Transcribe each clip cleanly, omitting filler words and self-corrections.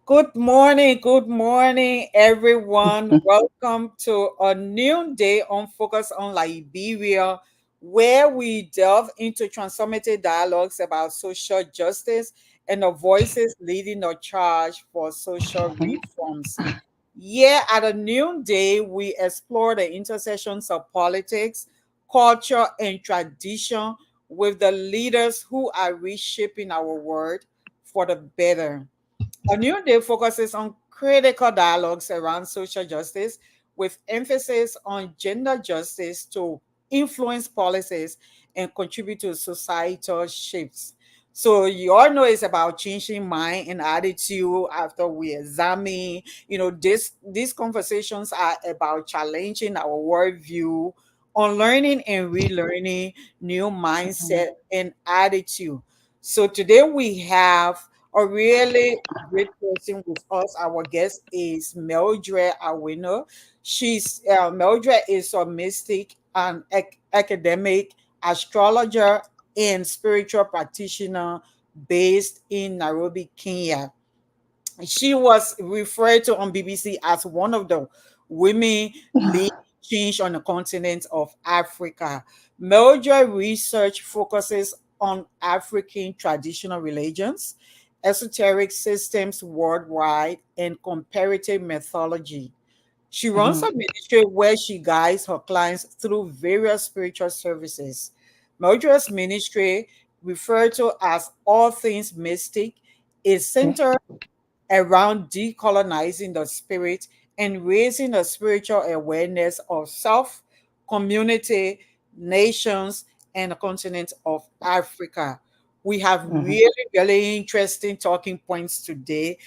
Good morning, everyone. Welcome to a new day on Focus on Liberia, where we delve into transformative dialogues about social justice and the voices leading the charge for social reforms. Yeah, at a new day, we explore the intersections of politics, culture, and tradition with the leaders who are reshaping our world for the better. A new day focuses on critical dialogues around social justice with emphasis on gender justice to influence policies and contribute to societal shifts. So you all know it's about changing mind and attitude after we examine. These conversations are about challenging our worldview, unlearning and relearning new mindset and attitude. So today we have a really great person with us. Our guest is Mildred Awino. Mildred is a mystic and academic astrologer and spiritual practitioner based in Nairobi, Kenya. She was referred to on BBC as one of the women leading change on the continent of Africa. Mildred research focuses on African traditional religions, esoteric systems worldwide, and comparative mythology. She runs a ministry where she guides her clients through various spiritual services. Mildred's ministry, referred to as All Things Mystic, is centered around decolonizing the spirit and raising the spiritual awareness of self, community, nations, and the continent of Africa. We have really, really interesting talking points today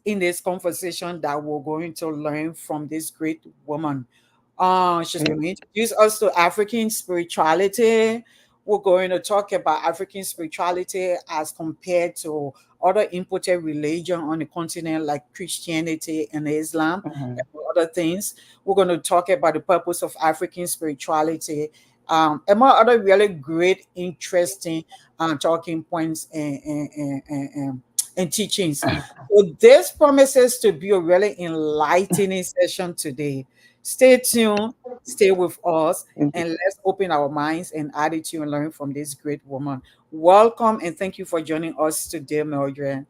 in this conversation that we're going to learn from this great woman. She's going to introduce us to African spirituality. We're going to talk about African spirituality as compared to other imported religion on the continent like Christianity and Islam and other things. We're going to talk about the purpose of African spirituality. Among other really great, interesting talking points and teachings. So this promises to be a really enlightening session today. Stay tuned, stay with us, and let's open our minds and attitude and learn from this great woman. Welcome and thank you for joining us today, Mildred.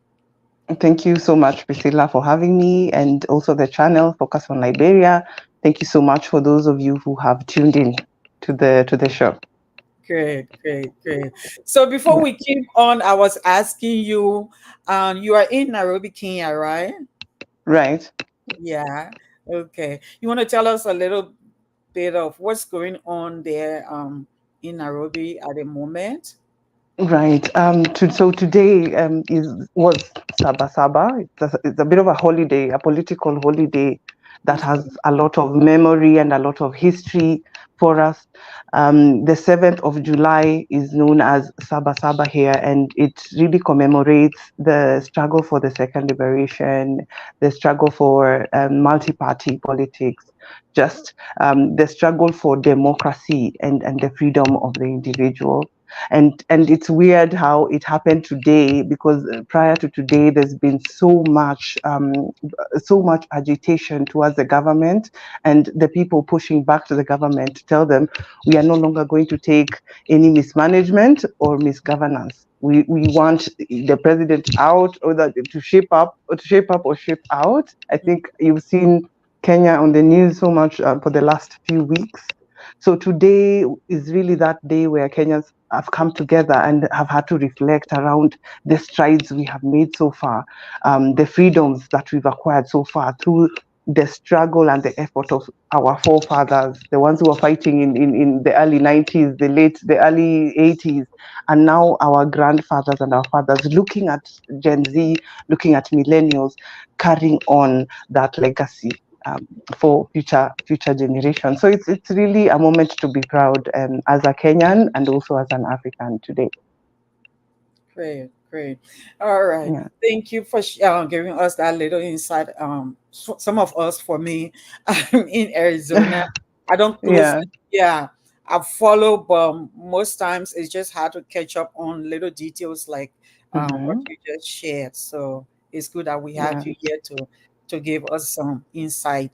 Thank you so much, Priscilla, for having me, and also the channel Focus on Liberia. Thank you so much for those of you who have tuned in to the show. Great. So before we keep on, I was asking you, you are in Nairobi, Kenya, right? Right. Yeah. Okay. You want to tell us a little bit of what's going on there in Nairobi at the moment? Right. So today was Saba Saba. It's a bit of a holiday, a political holiday that has a lot of memory and a lot of history for us. The 7th of July is known as Saba Saba here, and it really commemorates the struggle for the second liberation, the struggle for multi-party politics, just the struggle for democracy and the freedom of the individual. And it's weird how it happened today, because prior to today there's been so much agitation towards the government and the people pushing back to the government to tell them we are no longer going to take any mismanagement or misgovernance. We want the president out, or that to shape up or shape out. I think you've seen Kenya on the news so much for the last few weeks. So today is really that day where Kenyans have come together and have had to reflect around the strides we have made so far, the freedoms that we've acquired so far through the struggle and the effort of our forefathers, the ones who were fighting in the early 90s, the early 80s, and now our grandfathers and our fathers, looking at Gen Z, looking at millennials, carrying on that legacy. For future generations. So it's really a moment to be proud as a Kenyan and also as an African today. Great. All right. Yeah. Thank you for giving us that little insight. Some of us, for me, I'm in Arizona. I don't Yeah. closely, yeah, I follow, but most times it's just hard to catch up on little details like what Hmm. you just shared. So it's good that we have Yeah. you here to give us some insight.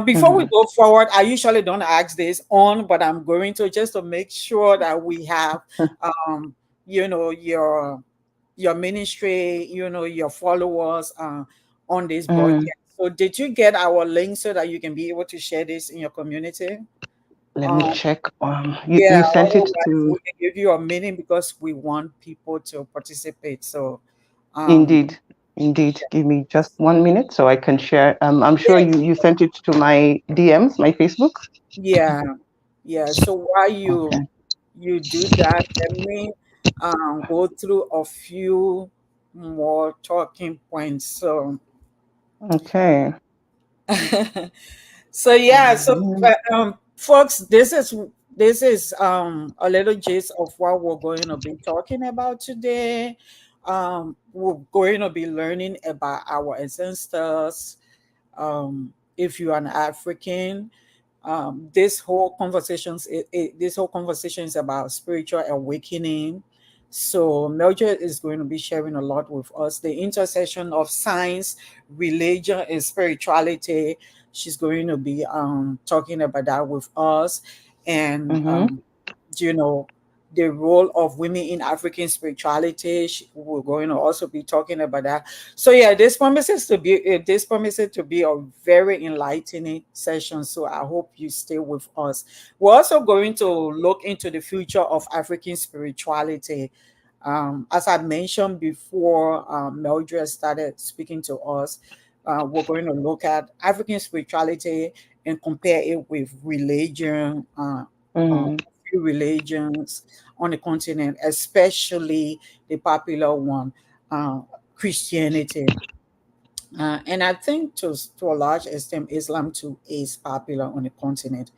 Before we Mhm. go forward, I usually don't ask this on, but I'm going to, just to make sure that we have, um, your ministry, your followers on this Mm. broadcast. So did you get our link so that you can be able to share this in your community? Let me Um, check. You yeah, sent it otherwise to. we can give you a meeting because we want people to participate. So um Indeed, indeed. Give me just 1 minute so I can share. I'm sure yeah, you sent it to my DMs, my Facebook. yeah, yeah. So while you Okay. you do that, let me go through a few more talking points. So Okay. so yeah, so Mhm. folks, this is a little gist of what we're going to be talking about today. We're going to be learning about our ancestors. If you're an African, this whole conversation is about spiritual awakening. So Mildred is going to be sharing a lot with us, the intersection of science, religion, and spirituality. She's going to be talking about that with us, and Mhm. you know the role of women in African spirituality. We're going to also be talking about that. So yeah, this promises to be a very enlightening session. So I hope you stay with us. We're also going to look into the future of African spirituality. As I mentioned before, Mildred started speaking to us. We're going to look at African spirituality and compare it with religion, Mhm. few religions on the continent, especially the popular one, uh, Christianity. And I think to a large extent, Islam too is popular on the continent.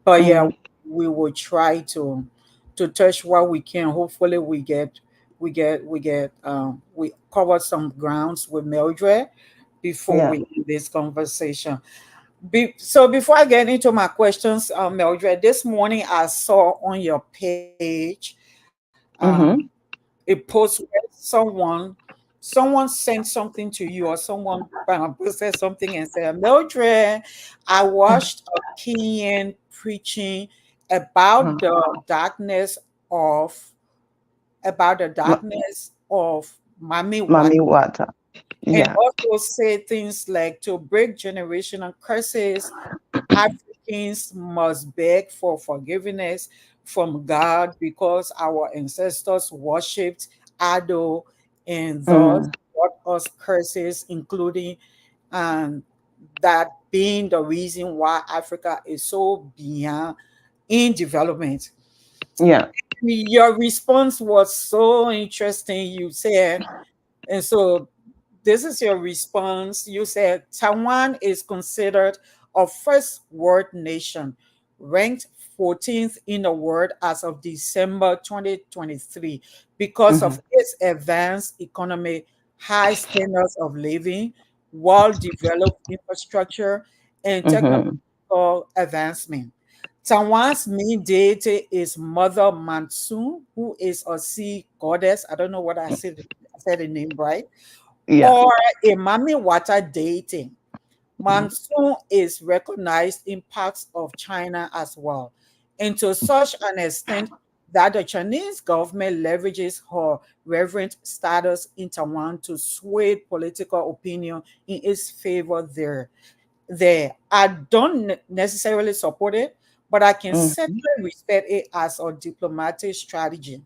But yeah, Mhm. we will try to touch what we can. Hopefully, we cover some grounds with Mildred before Yeah. we end this conversation. So before I get into my questions, Mildred, this morning I saw on your page um, Mhm. a post where someone sent something to you, or someone posted something and said, Mildred, I watched a Kenyan preaching about Uh-huh. the darkness of Ma- Mami Wat, Mami water. and Yeah. also say things like, to break generational curses, Africans must beg for forgiveness from God because our ancestors worshipped Ado and thus Mm. brought us curses, including um, that being the reason why Africa is so behind in development. Yeah. Your response was so interesting. You said, and so this is your response. You said Taiwan is considered a first world nation, ranked 14th in the world as of December 2023 because Mhm. of its advanced economy, high standards of living, well developed infrastructure, and Mhm. technological advancement. Taiwan's main deity is Mother Mansun, who is a sea goddess. I don't know what I said the name right, Yeah. or a Mami Water deity. Mhm. Monsoon is recognized in parts of China as well, and to such an extent that the Chinese government leverages her reverent status in Taiwan to sway political opinion in its favor there. I don't necessarily support it, but I can Mhm. certainly respect it as a diplomatic strategy.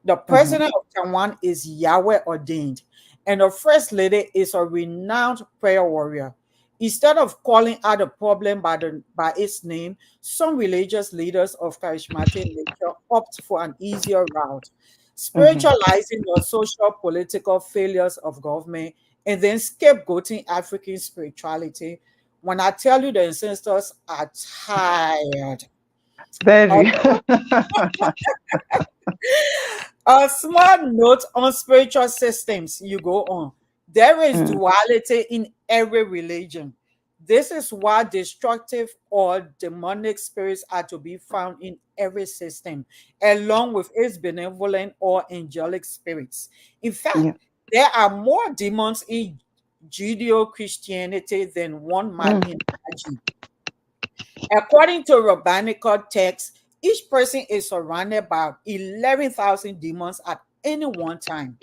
The Mhm. president of Taiwan is Yahweh ordained, and the first lady is a renowned prayer warrior. Instead of calling out a problem by its name, some religious leaders of charismatic nature opt for an easier route, Mhm. spiritualizing the social political failures of government and then scapegoating African spirituality. When I tell you the ancestors are tired. Very. A small note on spiritual systems, you go on. There is Mm. duality in every religion. This is why destructive or demonic spirits are to be found in every system, along with its benevolent or angelic spirits. In fact, Yeah. there are more demons in Judeo-Christianity than one might Mm, imagine. According to rabbinical texts, each person is surrounded by 11,000 demons at any one time.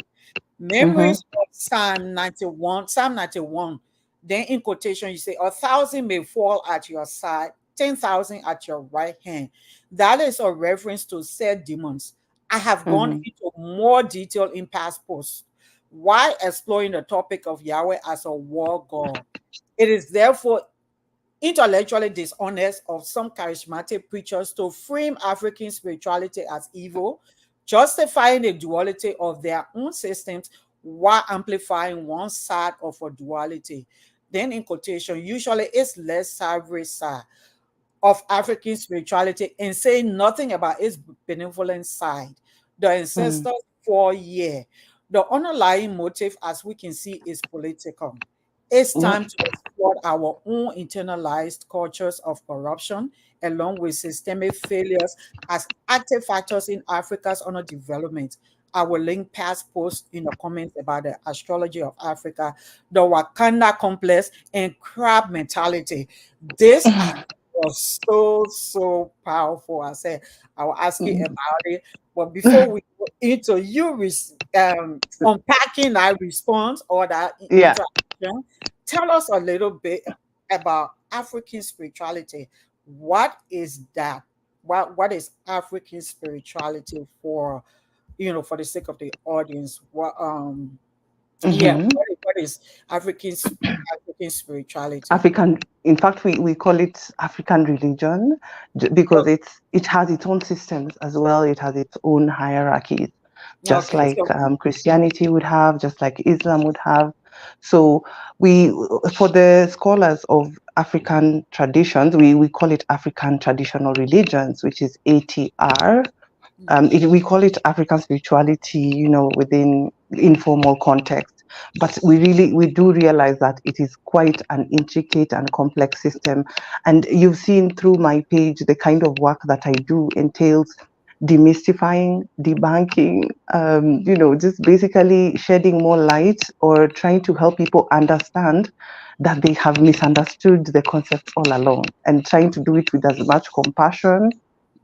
mhm, Memories of Psalm 91. Then in quotation, you say, 1,000 may fall at your side, 10,000 at your right hand. That is a reference to said demons. I have gone mhm, into more detail in past posts while exploring the topic of Yahweh as a war god. It is therefore intellectually dishonest of some charismatic preachers to frame African spirituality as evil, justifying the duality of their own systems while amplifying one side of a duality. Then, in quotation, usually it's less savory side of African spirituality and saying nothing about its benevolent side. The mm, ancestors for year. The underlying motive, as we can see, is political. It's yeah, time to explore our own internalized cultures of corruption, along with systemic failures as active factors in Africa's underdevelopment. I will link past posts in the comments about the astrology of Africa, the Wakanda complex, and crab mentality. This was so powerful. I said I will ask you mm, about it, but before we go into you unpacking that response or that yeah. interaction, tell us a little bit about African spirituality. What is that? What is African spirituality for? For the sake of the audience, yeah, Mhm. what is African spirituality? African, in fact, we call it African religion because it has its own systems as well. It has its own hierarchies, just Okay, like so Christianity would have, just like Islam would have. So we, for the scholars of African traditions, we call it African traditional religions, which is ATR. We call it African spirituality, within informal context. But we do realize that it is quite an intricate and complex system. And you've seen through my page the kind of work that I do entails demystifying, debunking, just basically shedding more light or trying to help people understand that they have misunderstood the concept all along, and trying to do it with as much compassion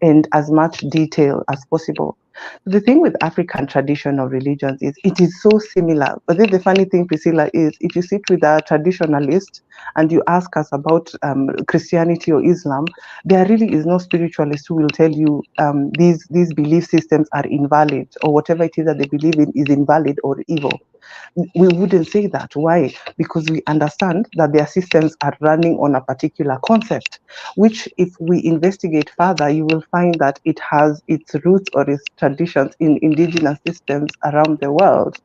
and as much detail as possible. The thing with African traditional religions is it is so similar. But then the funny thing, Priscilla, is if you sit with a traditionalist and you ask us about Christianity or Islam, there really is no spiritualist who will tell you these belief systems are invalid, or whatever it is that they believe in is invalid or evil. We wouldn't say that. Why? Because we understand that their systems are running on a particular concept, which, if we investigate further, you will find that it has its roots or its traditions in indigenous systems around the world.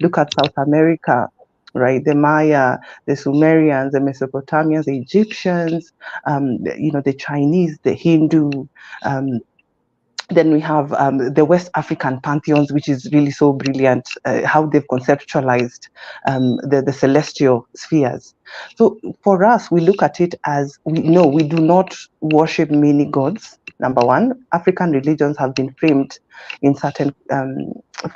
Look at South America, right? The Maya, the Sumerians, the Mesopotamians, the Egyptians, the Chinese, the Hindu, um, then we have the West African pantheons, which is really so brilliant, how they've conceptualized the celestial spheres. So for us, we look at it as we do not worship many gods. Number one, African religions have been framed in certain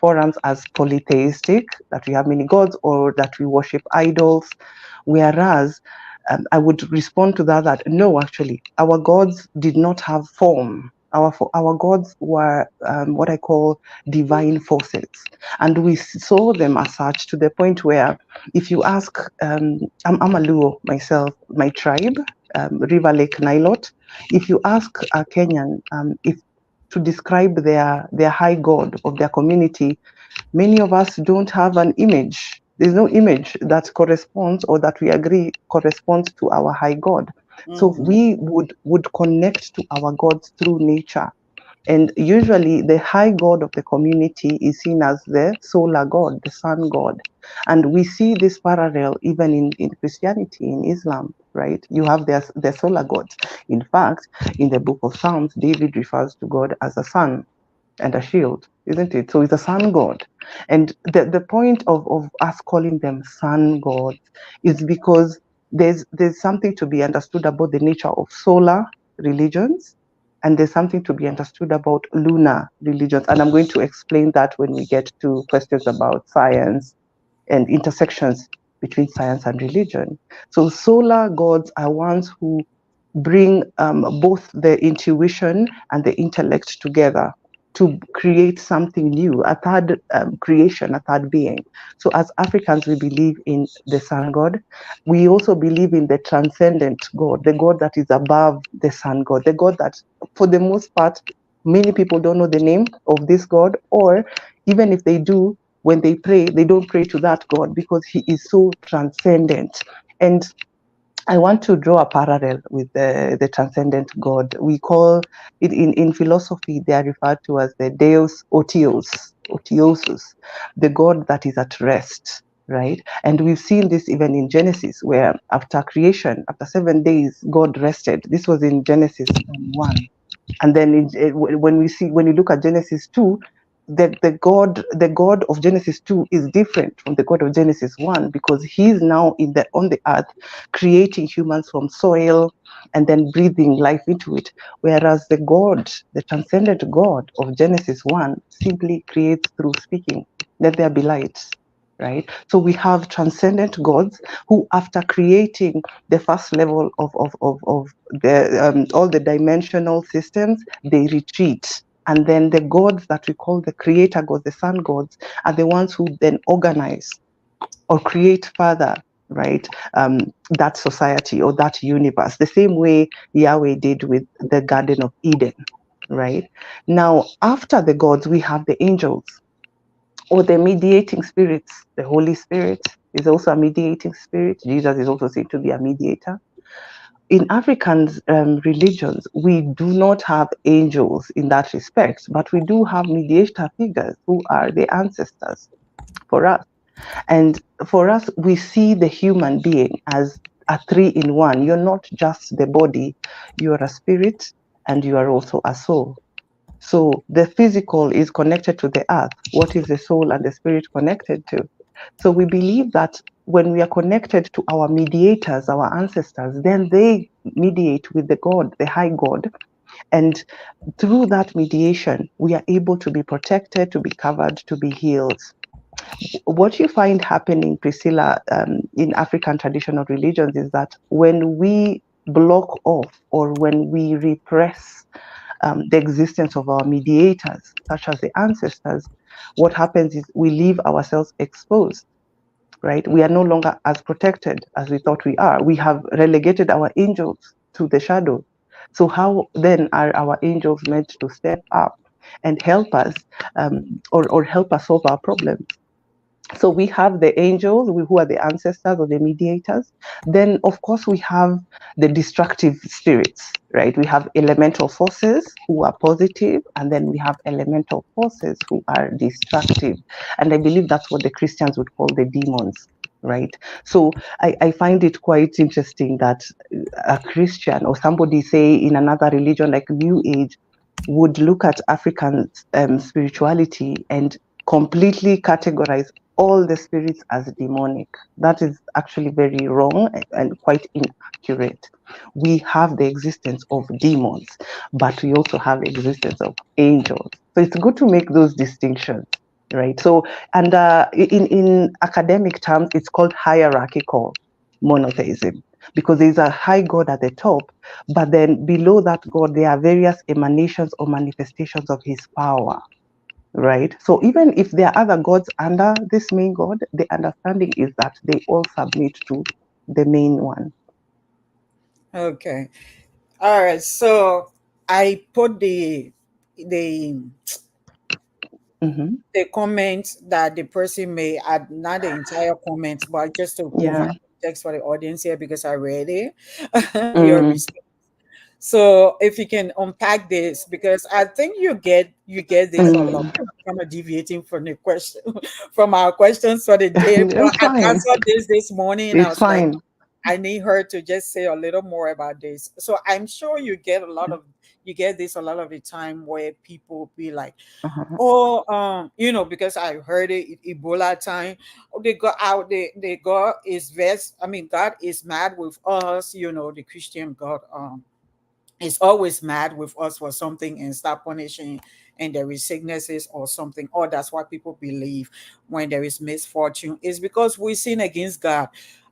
forums as polytheistic, that we have many gods or that we worship idols, whereas I would respond to that no, actually, our gods did not have form. Our gods were what I call divine forces, and we saw them as such, to the point where, if you ask, I'm a Luo myself, my tribe, River Lake Nilot. If you ask a Kenyan, if to describe their high god of their community, many of us don't have an image. There's no image that corresponds, or that we agree corresponds to our high God. So Mhm. we would connect to our gods through nature. And usually the high god of the community is seen as the solar god, the sun god. And we see this parallel even in Christianity, in Islam, right? You have their solar gods. In fact, in the book of Psalms, David refers to God as a sun and a shield, isn't it? So it's a sun god. And the point of us calling them sun gods is because there's something to be understood about the nature of solar religions, and there's something to be understood about lunar religions. And I'm going to explain that when we get to questions about science and intersections between science and religion. So solar gods are ones who bring both the intuition and the intellect together to create something new, a third creation, a third being. So, as Africans, we believe in the sun god. We also believe in the transcendent God, the God that is above the sun god, the God that, for the most part, many people don't know the name of this God, or even if they do, when they pray, they don't pray to that God because he is so transcendent. And I want to draw a parallel with the transcendent God. We call it in philosophy, they are referred to as the Deus Otiosus, the God that is at rest, right? And we've seen this even in Genesis, where after creation, after 7 days, God rested. This was in Genesis 1. And then when you look at Genesis 2, the God of Genesis 2 is different from the God of Genesis 1 because he's now on the earth creating humans from soil and then breathing life into it. Whereas the transcendent God of Genesis 1 simply creates through speaking. Let there be light. Right? So we have transcendent gods who, after creating the first level of all the dimensional systems, they retreat. And then the gods that we call the creator gods, the sun gods, are the ones who then organize or create further, right? That society or that universe, the same way Yahweh did with the Garden of Eden, right? Now, after the gods, we have the angels or the mediating spirits. The Holy Spirit is also a mediating spirit. Jesus is also said to be a mediator. In African religions, we do not have angels in that respect, but we do have mediator figures who are the ancestors for us. And for us, we see the human being as a three in one. You're not just the body, you're a spirit and you are also a soul. So the physical is connected to the earth. What is the soul and the spirit connected to? So we believe that when we are connected to our mediators, our ancestors, then they mediate with the God, the high God. And through that mediation, we are able to be protected, to be covered, to be healed. What you find happening, Priscilla, in African traditional religions is that when we block off or when we repress the existence of our mediators, such as the ancestors, what happens is we leave ourselves exposed, right? We are no longer as protected as we thought we are. We have relegated our angels to the shadow. So, how then are our angels meant to step up and help us or help us solve our problems? So we have the angels, who are the ancestors or the mediators. Then, of course, we have the destructive spirits, right? We have elemental forces who are positive, and then we have elemental forces who are destructive. And I believe that's what the Christians would call the demons, right? So I find it quite interesting that a Christian or somebody, say, in another religion like New Age, would look at African spirituality and completely categorize all the spirits as demonic. That is actually very wrong and quite inaccurate. We have the existence of demons, but we also have the existence of angels. So it's good to make those distinctions, right? So, and in academic terms, it's called hierarchical monotheism because there's a high God at the top, but then below that God, there are various emanations or manifestations of his power, right? So even if there are other gods under this main God, the understanding is that they all submit to the main one. Okay. All right. So I put the Mm-hmm. the comment that the person may add, not the entire comment, but just to provide Yeah. context for the audience here because I read it. Your Mm. response. So if you can unpack this, because I think you get this a lot. Mm. Kind of deviating from the question from our questions for the day, but It's I fine. answered this morning. And I It's was like, fine. I need her to just say a little more about this. So I'm sure you get this a lot of the time where people be like, Uh-huh. oh, because I heard it Ebola time. Oh, they go out, they God is vexed. I mean, God is mad with us, the Christian God is always mad with us for something and start punishing and there is sicknesses or something, or that's what people believe when there is misfortune, is because we sin against God.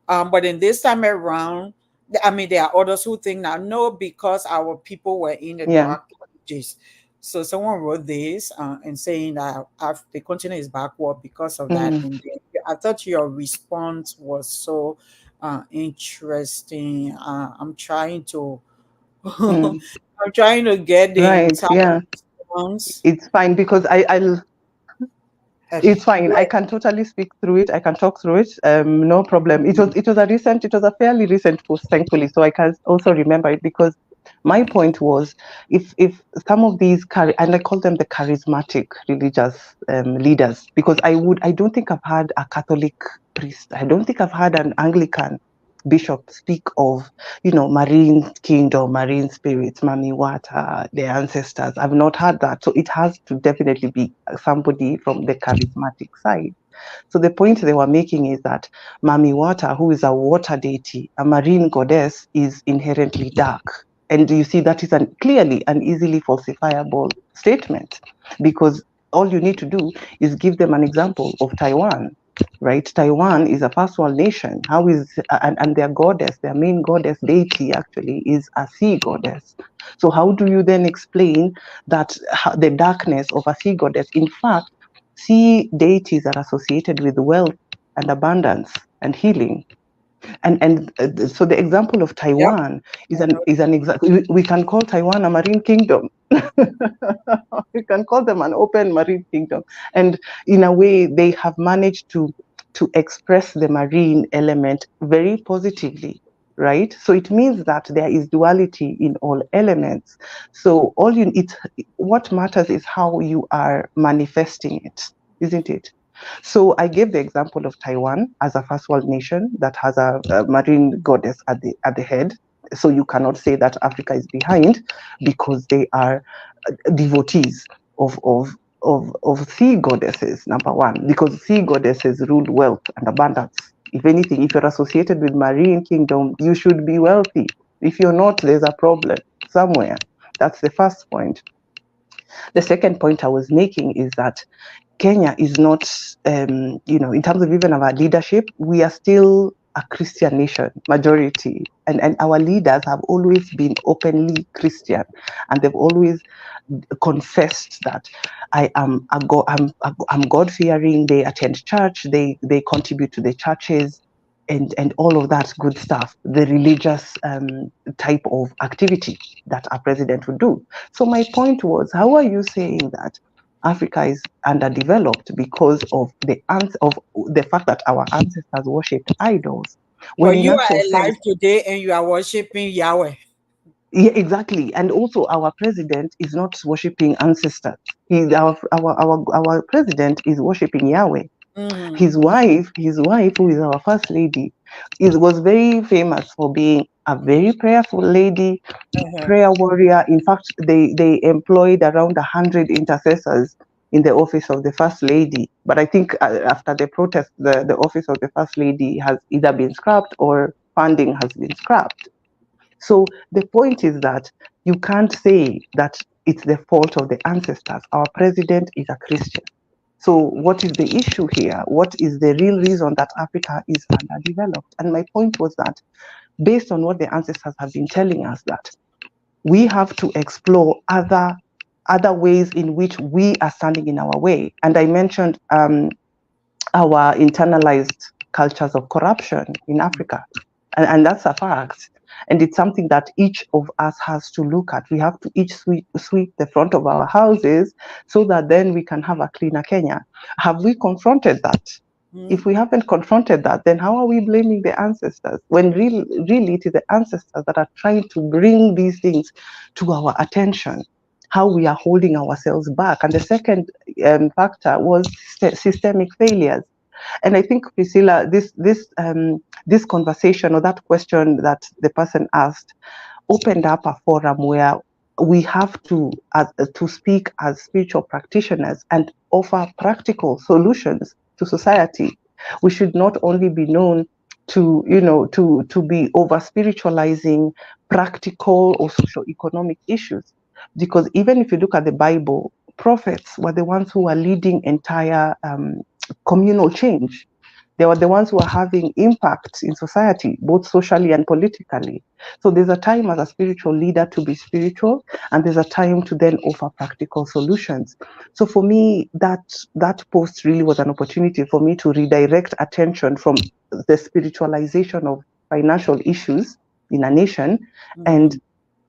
But in this time around, I mean, there are others who think that no, because our people were in the Yeah. dark ages. So someone wrote this and saying that the continent is backward because of that. Mm, And I thought your response was so interesting. I'm trying to mm. I'm trying to get the Right. entire Yeah. response. It's fine because I'll Okay. it's fine. I can totally speak through it. I can talk through it. No problem. It was a fairly recent post, thankfully, so I can also remember it because my point was if some of these and I call them the charismatic religious leaders, because I don't think I've had a Catholic priest. I don't think I've had an Anglican bishop speak of, marine kingdom, marine spirits, mami water, their ancestors. I've not had that. So it has to definitely be somebody from the charismatic side. So the point they were making is that Mami Water, who is a water deity, a marine goddess, is inherently dark. And you see, that is clearly an easily falsifiable statement, because all you need to do is give them an example of Taiwan, right? Taiwan is a first world nation. How is and their goddess, their main goddess deity actually is a sea goddess. So how do you then explain that the darkness of a sea goddess? In fact, sea deities are associated with wealth and abundance and healing. And so the example of Yep, Taiwan is I know. an example. We can call Taiwan a marine kingdom. We can call them an open marine kingdom. And in a way, they have managed to express the marine element very positively, right? So it means that there is duality in all elements. So what matters is how you are manifesting it, isn't it? So I gave the example of Taiwan as a first world nation that has a marine goddess at the head. So you cannot say that Africa is behind because they are devotees of of of sea goddesses, number one, because sea goddesses rule wealth and abundance. If anything, if you're associated with marine kingdom, you should be wealthy. If you're not, there's a problem somewhere. That's the first point. The second point I was making is that Kenya is not, in terms of even our leadership, we are still a Christian nation, majority. And our leaders have always been openly Christian, and they've always confessed that I'm God fearing. They attend church. They contribute to the churches, and all of that good stuff. The religious type of activity that a president would do. So my point was, how are you saying that Africa is underdeveloped because of the fact that our ancestors worshipped idols, when But in you are actual sense, alive today and you are worshiping Yahweh. yeah, exactly. And also, our president is not worshiping ancestors. Our president is worshiping Yahweh. Mm-hmm. His wife, who is our first lady, was very famous for being a very prayerful lady, Uh-huh. prayer warrior. In fact, they employed around 100 intercessors in the office of the first lady. But I think after the protest, the office of the first lady has either been scrapped or funding has been scrapped. So the point is that you can't say that it's the fault of the ancestors. Our president is a Christian. So what is the issue here? What is the real reason that Africa is underdeveloped? And my point was that based on what the ancestors have been telling us, that we have to explore other ways in which we are standing in our way. And I mentioned our internalized cultures of corruption in Africa. And that's a fact. And it's something that each of us has to look at. We have to each sweep the front of our houses so that then we can have a cleaner Kenya. Have we confronted that? Mm-hmm. If we haven't confronted that, then how are we blaming the ancestors? When really it is the ancestors that are trying to bring these things to our attention, how we are holding ourselves back. And the second factor was systemic failures. And I think, Priscilla, this conversation, or that question that the person asked, opened up a forum where we have to speak as spiritual practitioners and offer practical solutions to society. We should not only be known to be over spiritualizing practical or socio-economic issues, because even if you look at the Bible, prophets were the ones who were leading entire communal change. They were the ones who are having impact in society, both socially and politically. So there's a time as a spiritual leader to be spiritual, and there's a time to then offer practical solutions. So for me, that post really was an opportunity for me to redirect attention from the spiritualization of financial issues in a nation and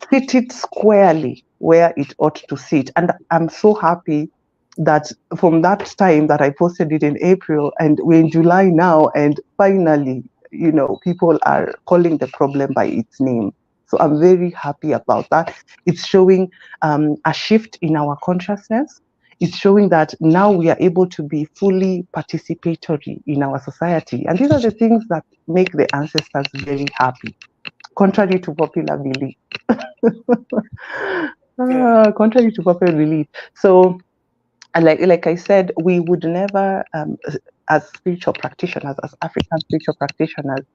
Mm-hmm. sit it squarely where it ought to sit. And I'm so happy that from that time that I posted it in April and we're in July now, and finally, people are calling the problem by its name. So I'm very happy about that. It's showing a shift in our consciousness. It's showing that now we are able to be fully participatory in our society. And these are the things that make the ancestors very happy, contrary to popular belief. Okay. Contrary to popular belief. So, and like I said, we would never, as spiritual practitioners, as African spiritual practitioners,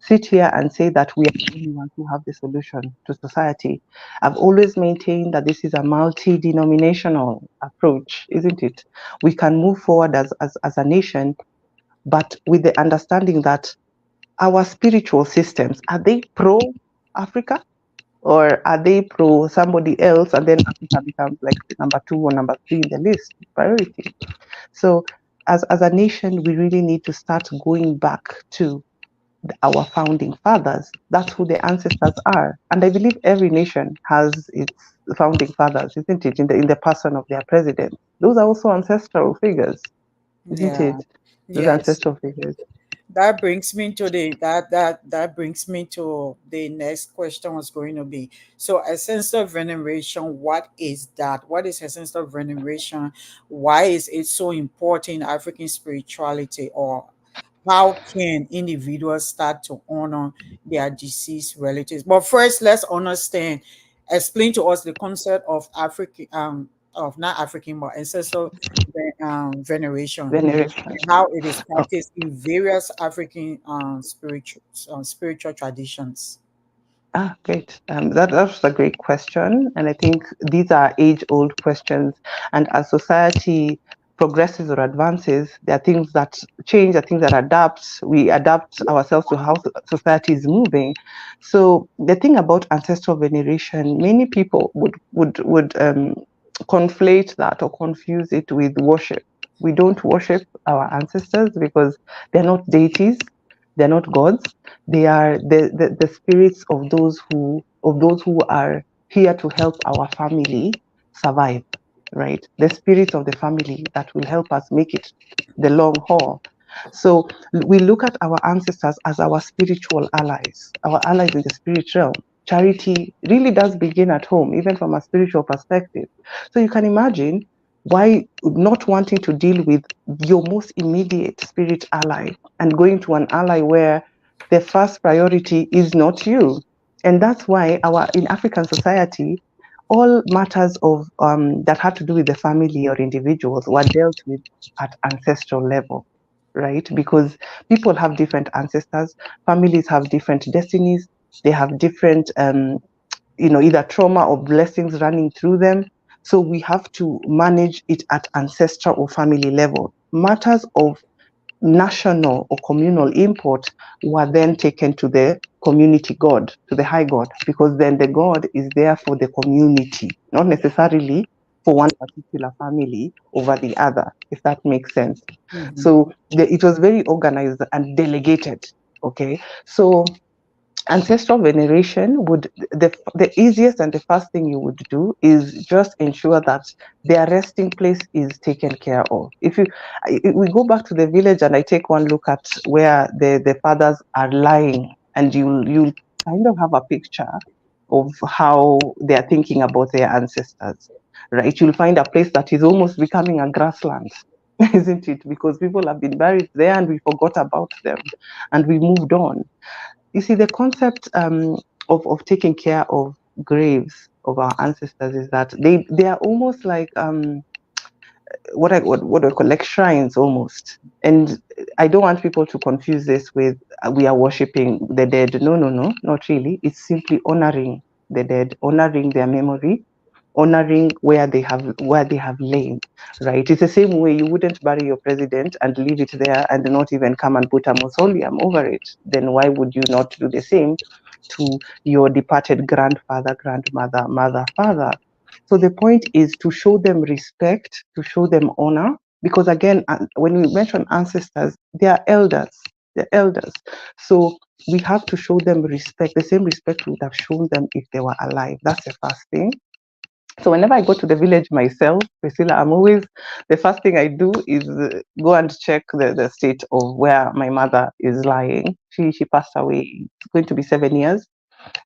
sit here and say that we are the only ones who have the solution to society. I've always maintained that this is a multi-denominational approach, isn't it? We can move forward as a nation, but with the understanding that our spiritual systems, are they pro Africa? Or are they pro somebody else, and then Africa becomes like number 2 or number 3 in the list priority? So as a nation, we really need to start going back to our founding fathers. That's who the ancestors are. And I believe every nation has its founding fathers, isn't it? In the person of their president. Those are also ancestral figures, isn't Yeah. it? Those Yes. ancestral figures. That brings me to that brings me to the next question was going to be, so ancestor veneration, what is that? What is ancestor veneration? Why is it so important in African spirituality? Or how can individuals start to honor their deceased relatives? But first, let's understand, explain to us the concept of African, of not African, but ancestral veneration, Veneration. and how it is Oh, practiced in various African spiritual traditions. great. That's a great question. And I think these are age-old questions. And as society progresses or advances, there are things that change, there are things that adapt. We adapt ourselves to how society is moving. So the thing about ancestral veneration, many people would conflate that or confuse it with worship. We don't worship our ancestors because they're not deities, they're not gods. They are the spirits of those who are here to help our family survive, right? The spirit of the family that will help us make it the long haul. So we look at our ancestors as our spiritual allies, our allies in the spirit realm. Charity really does begin at home, even from a spiritual perspective. So you can imagine why not wanting to deal with your most immediate spirit ally and going to an ally where the first priority is not you. And that's why in African society, all matters of that had to do with the family or individuals were dealt with at ancestral level, right? Because people have different ancestors, families have different destinies, they have different either trauma or blessings running through them. So we have to manage it at ancestral or family level. Matters of national or communal import were then taken to the community god, to the high god, because then the god is there for the community, not necessarily for one particular family over the other, if that makes sense. Mhm. So it was very organized and delegated. Okay, so ancestral veneration would the easiest and the first thing you would do is just ensure that their resting place is taken care of. If we go back to the village and I take one look at where the fathers are lying, and you'll kind of have a picture of how they're thinking about their ancestors, right? You'll find a place that is almost becoming a grassland, isn't it? Because people have been buried there and we forgot about them and we moved on. You see, the concept of taking care of graves of our ancestors is that they are almost like what I call like shrines almost. And I don't want people to confuse this with we are worshiping the dead. No, no, no, not really. It's simply honoring the dead, honoring their memory, honoring where they have lain, right? It's the same way you wouldn't bury your president and leave it there and not even come and put a mausoleum over it. Then why would you not do the same to your departed grandfather, grandmother, mother, father? So the point is to show them respect, to show them honor, because again, when we mention ancestors, they are elders. They're elders. So we have to show them respect, the same respect we would have shown them if they were alive. That's the first thing. So whenever I go to the village myself, Priscilla, I'm always, the first thing I do is go and check the state of where my mother is lying. She passed away. It's going to be 7 years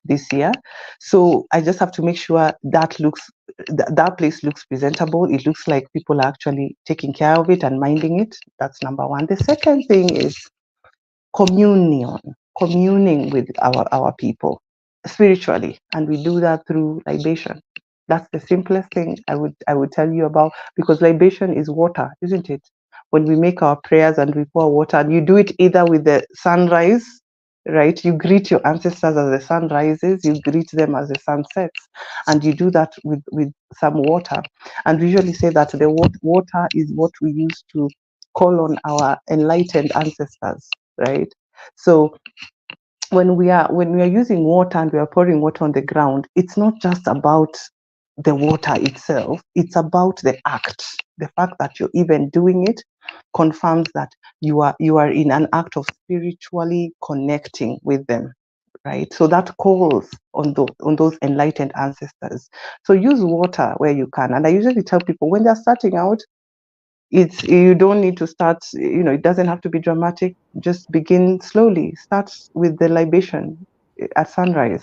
this year. So I just have to make sure that place looks presentable. It looks like people are actually taking care of it and minding it. That's number one. The second thing is communion, communing with our people spiritually, and we do that through libation. That's the simplest thing I would tell you about, because libation is water, isn't it? When we make our prayers and we pour water, and you do it either with the sunrise, right? You greet your ancestors as the sun rises, you greet them as the sun sets, and you do that with some water. And we usually say that the water is what we use to call on our enlightened ancestors, right? So when we are using water and we are pouring water on the ground, it's not just about the water itself, it's about the act. The fact that you're even doing it confirms that you are in an act of spiritually connecting with them, right? So that calls on those enlightened ancestors. So use water where you can. And I usually tell people when they're starting out, it's, you don't need to start, it doesn't have to be dramatic. Just begin slowly. Start with the libation at sunrise,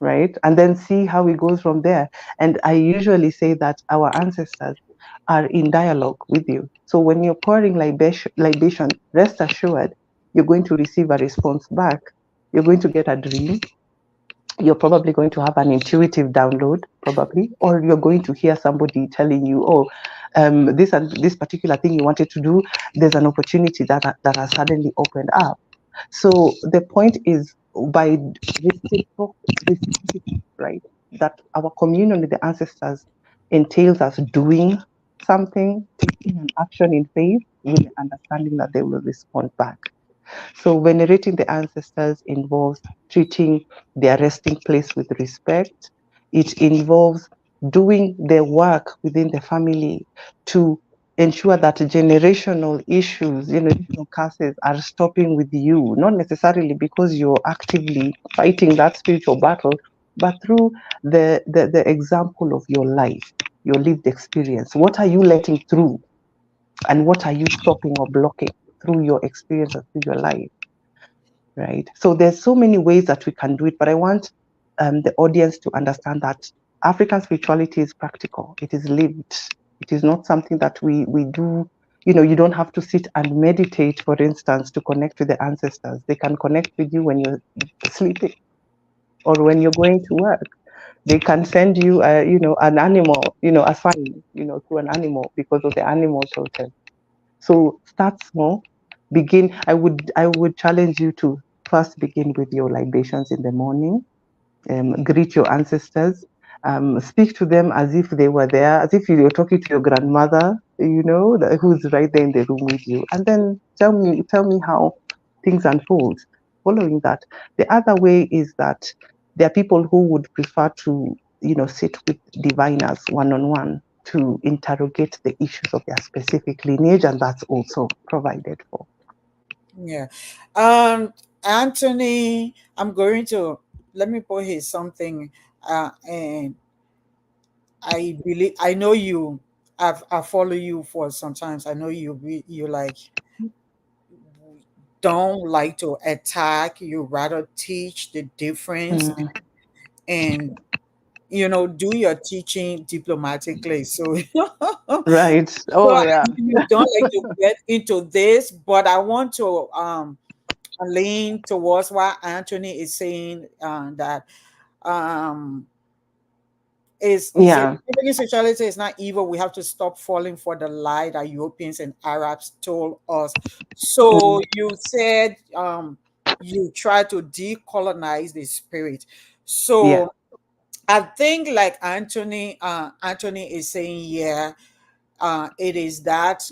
right? And then see how it goes from there. And I usually say that our ancestors are in dialogue with you. So when you're pouring libation, rest assured you're going to receive a response back. You're going to get a dream. You're probably going to have an intuitive download, probably, or you're going to hear somebody telling you, oh, this and this particular thing you wanted to do, there's an opportunity that has suddenly opened up. So the point is, by reciprocity, right, that our communion with the ancestors entails us doing something, taking an action in faith, with the understanding that they will respond back. So venerating the ancestors involves treating their resting place with respect. It involves doing the work within the family to ensure that generational issues, generational curses are stopping with you, not necessarily because you're actively fighting that spiritual battle, but through the example of your life, your lived experience. What are you letting through? And what are you stopping or blocking through your experiences, through your life? Right? So there's so many ways that we can do it, but I want the audience to understand that African spirituality is practical. It is lived. It is not something that we do. You don't have to sit and meditate, for instance, to connect with the ancestors. They can connect with you when you're sleeping or when you're going to work. They can send you, an animal, a sign, through an animal because of the animal totem. So start small. Begin. I would challenge you to first begin with your libations in the morning. Greet your ancestors. Speak to them as if they were there, as if you were talking to your grandmother. Who's right there in the room with you, and then tell me how things unfold. Following that, the other way is that there are people who would prefer to, sit with diviners one on one to interrogate the issues of their specific lineage, and that's also provided for. Yeah. Anthony, I'm going to let me put here something. And I know you. I follow you for sometimes. I know you like don't like to attack. You rather teach the difference Mm, and do your teaching diplomatically. So right. so Oh I yeah. know you don't like to get into this, but I want to lean towards what Anthony is saying, that um is it Yeah. African sexuality is not evil. We have to stop falling for the lie that Europeans and Arabs told us. So Mm, you said you try to decolonize the spirit. yeah. So I think like Anthony is saying, yeah, it is that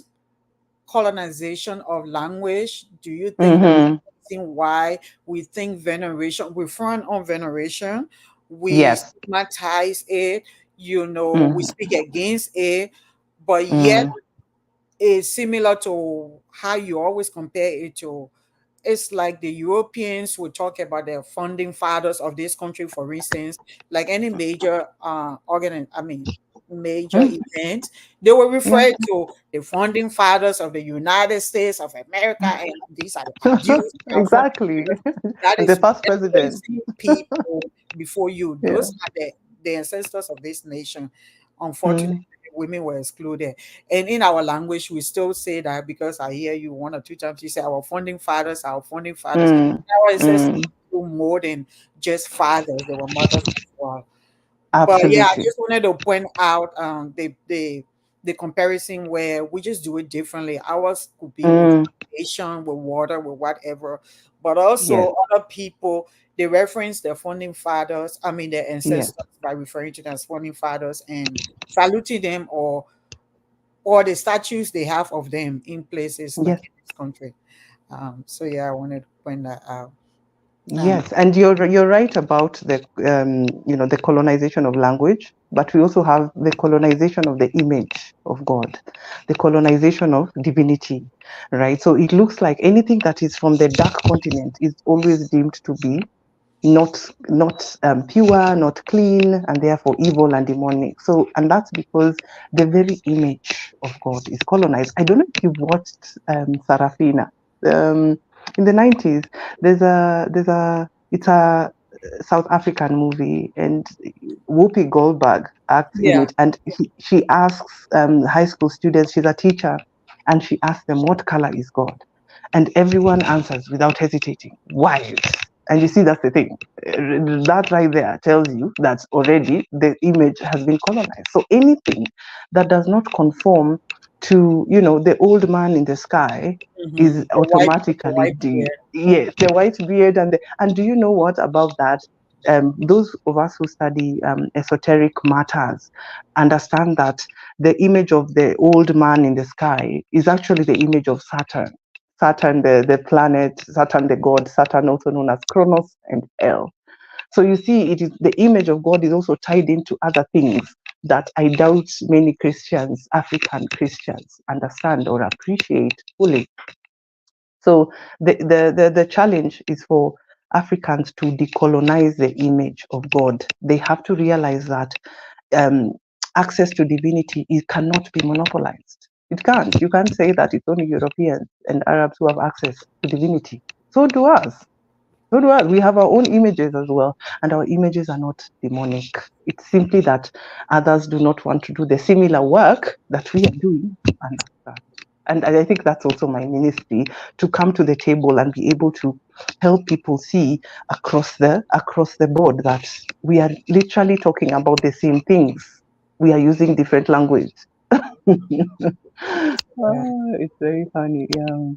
colonization of language. Do you think that Mm-hmm. reason why we think veneration, we frown on veneration, we Yes. stigmatize it, we Mm-hmm. speak against it, but yet Mm. it's similar to how you always compare it to. It's like the Europeans would talk about the founding fathers of this country, for instance, like any major major Mm. event, they will Yeah. refer to the founding fathers of the United States of America, and these are the producers, our founding Exactly. fathers. That And the is past president. raising people before you. Yeah. Those are the ancestors of this nation. Unfortunately, Mm. women were excluded. And in our language, we still say that because I hear you one or two times, you say our founding fathers, our founding fathers. Mm. Our ancestors Mm. do more than just fathers, they were mothers as well. But yeah, I Absolutely. just wanted to point out the comparison where we just do it differently. Ours could be with Mm. nation, with water, with whatever. But Yes. also other people, they reference their founding fathers, I mean their Yes. ancestors by referring to them as founding fathers and saluting them, or the statues they have of them in places like Yes. in this country. So yeah, I wanted to point that out. Um, Yes, and you're right about the the colonization of language, but we also have the colonization of the image of God, the colonization of divinity, right? So it looks like anything that is from the dark continent is always deemed to be not pure, not clean, and therefore evil and demonic. So, and that's because the very image of God is colonized. I don't know if you've watched Sarafina. In the 90s, it's a South African movie, and Whoopi Goldberg acts in yeah. it, and she asks high school students. She's a teacher, and she asks them, "What color is God?" And everyone answers without hesitating, "White." And you see, that's the thing. That right there tells you that already the image has been colonized. So anything that does not conform to, the old man in the sky is The automatically white beard. yes, the white beard and do you know what about that? Those of us who study esoteric matters understand that the image of the old man in the sky is actually the image of Saturn. Saturn, the planet, Saturn, the god, Saturn, also known as Kronos and El. So you see, it is the image of God is also tied into other things that I doubt many Christians, African Christians, understand or appreciate fully. So the challenge is for Africans to decolonize the image of God. They have to realize that um, access to divinity it cannot be monopolized. It can't. You can't say that it's only Europeans and Arabs who have access to divinity. So do us. So do us. We have our own images as well, and our images are not demonic. It's simply that others do not want to do the similar work that we are doing to understand. And I think that's also my ministry to come to the table and be able to help people see across the board that we are literally talking about the same things. We are using different language. Yeah. It's very funny. Yeah.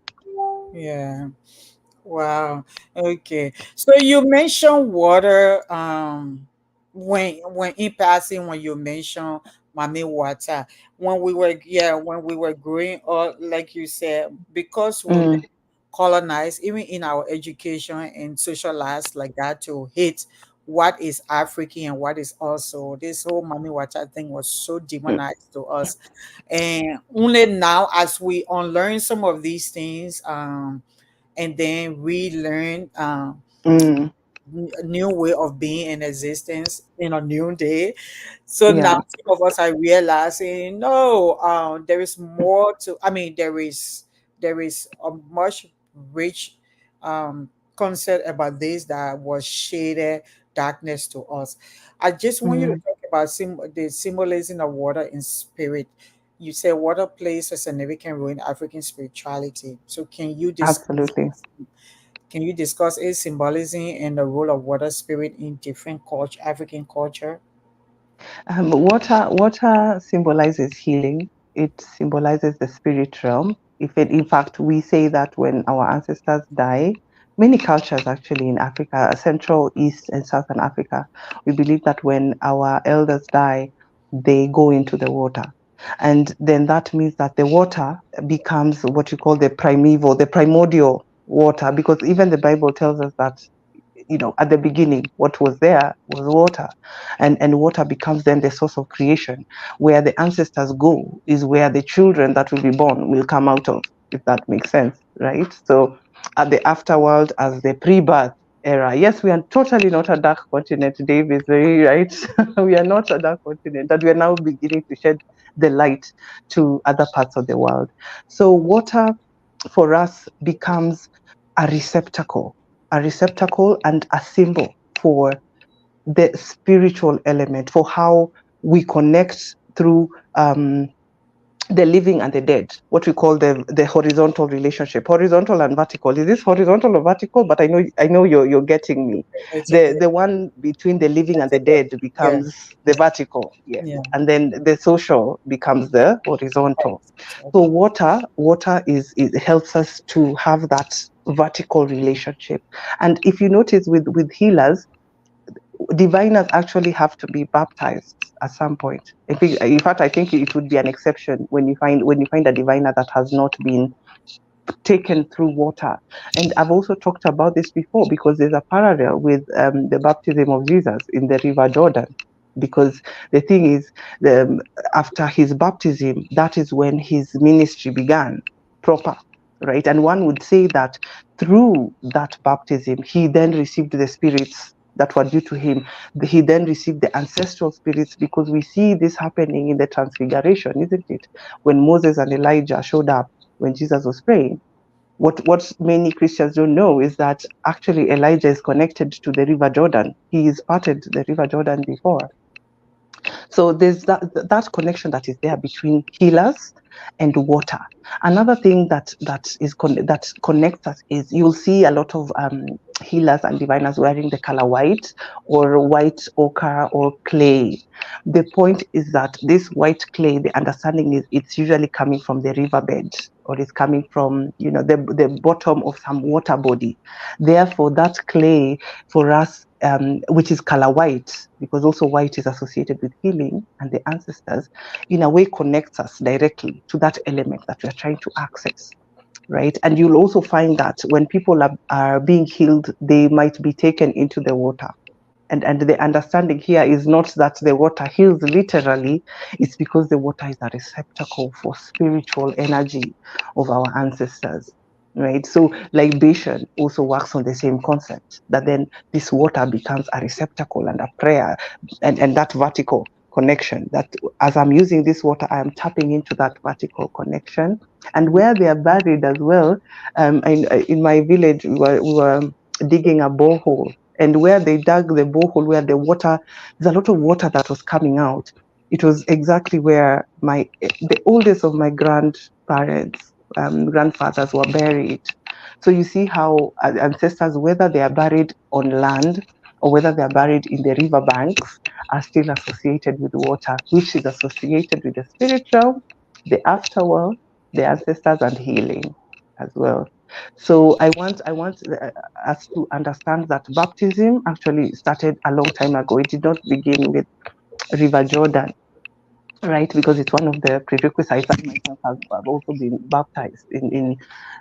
Yeah. Wow. Okay. So you mentioned water when in passing when you mentioned mommy water when we were growing up, like you said, because we've Mm, been colonized even in our education and social lives like that to hit what is African and what is also this whole mommy water thing was so mm, demonized to us. And only now as we unlearn some of these things, and then relearn mm, a new way of being in existence in a new day. So now yeah. some of us are realizing, no, there is more to. I mean, there is a much rich concept about this that was shaded darkness to us. I just want you to Mm, talk about the symbolism of water in spirit. You say water plays a significant role in African spirituality. So absolutely. can you discuss its symbolism and the role of water spirit in different culture, African culture? Water symbolizes healing. It symbolizes the spirit realm. In fact, we say that when our ancestors die, many cultures actually in Africa, Central, East, and Southern Africa, we believe that when our elders die, they go into the water. And then that means that the water becomes what you call the primeval, the primordial water, because even the Bible tells us that, at the beginning, what was there was water. And water becomes then the source of creation. Where the ancestors go is where the children that will be born will come out of, if that makes sense, right? So at the afterworld, as the pre-birth era, yes, we are totally not a dark continent. Dave is very right. We are not a dark continent, that we are now beginning to shed the light to other parts of the world. So water for us becomes a receptacle and a symbol for the spiritual element, for how we connect through the living and the dead, what we call the horizontal relationship, horizontal and vertical. Is this horizontal or vertical? But I know you're getting me. It's okay. The one between the living and the Vertical. dead Yeah. becomes the vertical, yes, Yeah. and then the social becomes the horizontal. So Okay. water is, it helps us to have that vertical relationship. And if you notice with healers, diviners actually have to be baptized at some point. In fact, I think it would be an exception when you find a diviner that has not been taken through water. And I've also talked about this before because there's a parallel with the baptism of Jesus in the River Jordan. Because the thing is, after his baptism, that is when his ministry began proper, right? And one would say that through that baptism, he then received the spirits that were due to him. He then received the ancestral spirits, because we see this happening in the Transfiguration, isn't it? When Moses and Elijah showed up when Jesus was praying. What many Christians don't know is that actually Elijah is connected to the River Jordan. He has parted the River Jordan before. So there's that connection that is there between healers and water. Another thing that connects us is you'll see a lot of healers and diviners wearing the color white or white ochre or clay. The point is that this white clay, the understanding is it's usually coming from the riverbed, or it's coming from the bottom of some water body. Therefore, that clay for us, which is color white, because also white is associated with healing and the ancestors, in a way connects us directly to that element that we're trying to access, right? And you'll also find that when people are being healed, they might be taken into the water. And the understanding here is not that the water heals literally, it's because the water is a receptacle for spiritual energy of our ancestors, right? So libation also works on the same concept, that then this water becomes a receptacle and a prayer, and that vertical connection, that as I'm using this water, I am tapping into that vertical connection. And where they are buried as well, in my village, we were digging a borehole, and where they dug the borehole, where there's a lot of water that was coming out. It was exactly where the oldest of my grandparents, grandfathers were buried. So you see how ancestors, whether they are buried on land or whether they are buried in the river banks, are still associated with water, which is associated with the spiritual, the afterworld, the ancestors, and healing as well. So I want us to understand that baptism actually started a long time ago. It did not begin with River Jordan, right? Because it's one of the prerequisites. I myself have also been baptized in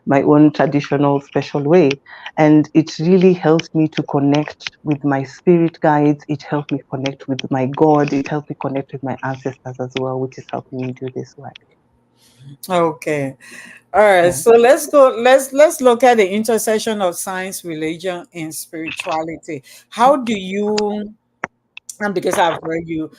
my own traditional special way. And it really helps me to connect with my spirit guides. It helps me connect with my God. It helps me connect with my ancestors as well, which is helping me do this work. Okay. All right. Yeah. So let's go. Let's look at the intersection of science, religion, and spirituality. How do you, and because I've heard you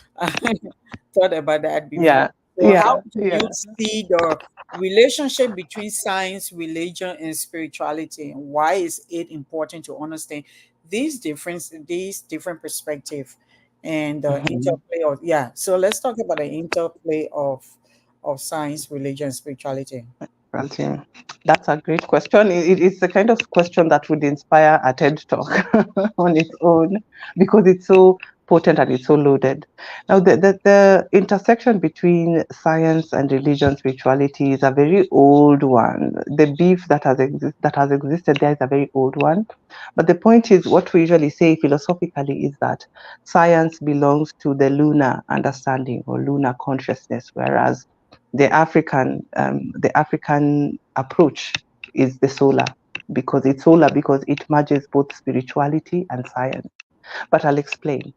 thought about that before. Yeah. So how Yeah. do Yeah. you see the relationship between science, religion, and spirituality? And why is it important to understand these different perspectives and the Mhm. interplay of, yeah. So let's talk about the interplay of science, religion, and spirituality. Francine, that's a great question. It's the kind of question that would inspire a TED talk on its own, because it's so potent and it's so loaded. Now, the intersection between science and religion, spirituality is a very old one. The beef that has existed there is a very old one. But the point is, what we usually say philosophically is that science belongs to the lunar understanding or lunar consciousness, whereas the African approach is the solar, because it merges both spirituality and science. But I'll explain.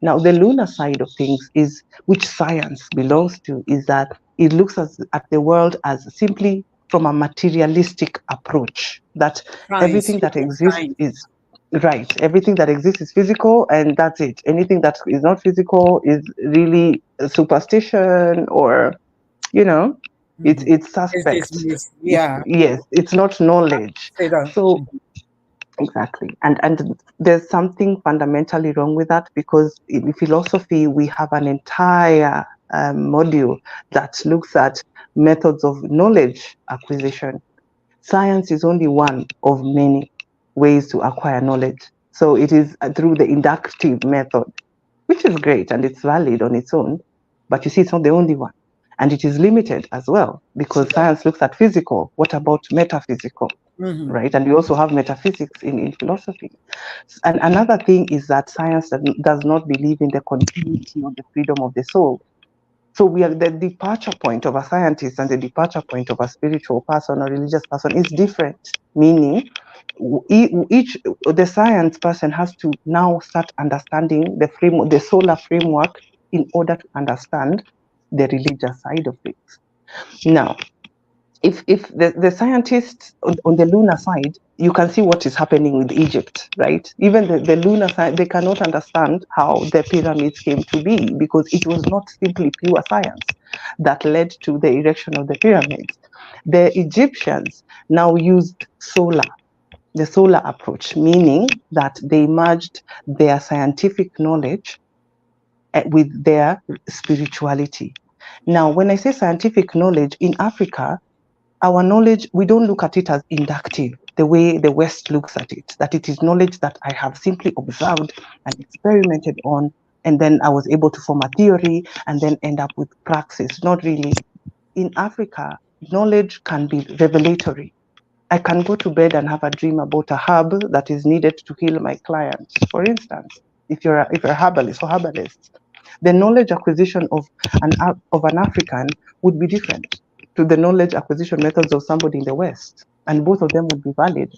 Now, the lunar side of things is, which science belongs to, is that it looks at the world as simply from a materialistic approach, that Science, everything you that mean exists science. is right. Everything that exists is physical, and that's it. Anything that is not physical is really a superstition, or, you know, Mm-hmm. it's It's suspect. dismissed. Yeah. Yes, it's not knowledge. Say that. So exactly. And there's something fundamentally wrong with that, because in philosophy, we have an entire module that looks at methods of knowledge acquisition. Science is only one of many ways to acquire knowledge. So it is through the inductive method, which is great and it's valid on its own. But you see, it's not the only one. And it is limited as well, because Yeah. science looks at physical. What about metaphysical? Mm-hmm. Right? And we also have metaphysics in philosophy. And another thing is that science does not believe in the continuity or the freedom of the soul. So we are, the departure point of a scientist and the departure point of a spiritual person or religious person is different. Meaning, each the science person has to now start understanding the solar framework in order to understand the religious side of things. Now, if the scientists on the lunar side, you can see what is happening with Egypt, right? Even the lunar side, they cannot understand how the pyramids came to be, because it was not simply pure science that led to the erection of the pyramids. The Egyptians now used the solar approach, meaning that they merged their scientific knowledge with their spirituality. Now, when I say scientific knowledge in Africa, our knowledge, we don't look at it as inductive, the way the West looks at it, that it is knowledge that I have simply observed and experimented on, and then I was able to form a theory and then end up with praxis. Not really. In Africa, knowledge can be revelatory. I can go to bed and have a dream about a herb that is needed to heal my client. For instance, if you're a herbalist or herbalist, the knowledge acquisition of an African would be different to the knowledge acquisition methods of somebody in the West, and both of them would be valid.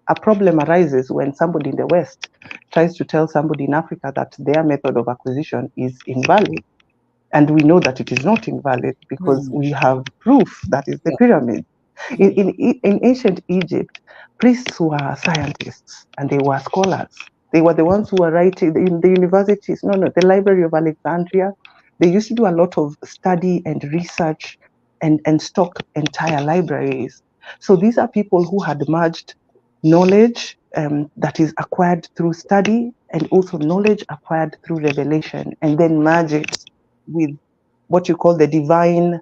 A problem arises when somebody in the West tries to tell somebody in Africa that their method of acquisition is invalid. And we know that it is not invalid because Mm-hmm. we have proof, that is the Yeah. pyramid. In, Mm-hmm. in ancient Egypt, priests were scientists and they were scholars. They were the ones who were writing in the universities, no, the Library of Alexandria. They used to do a lot of study and research and stock entire libraries. So these are people who had merged knowledge that is acquired through study and also knowledge acquired through revelation, and then merge it with what you call the divine,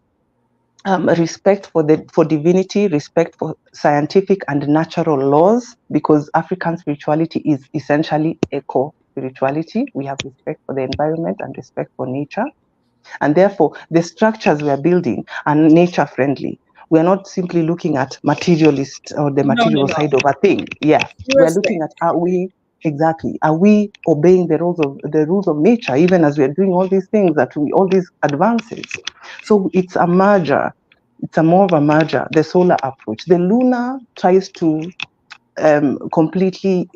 respect for divinity, respect for scientific and natural laws, because African spirituality is essentially eco spirituality. We have respect for the environment and respect for nature, and therefore the structures we are building are nature friendly. We are not simply looking at materialist or the No, no, material no. side of a thing. Yeah, we're Seriously. looking at, are we obeying the rules of nature, even as we are doing all these things, all these advances. So it's a merger. It's a more of a merger. The solar approach, the lunar tries to completely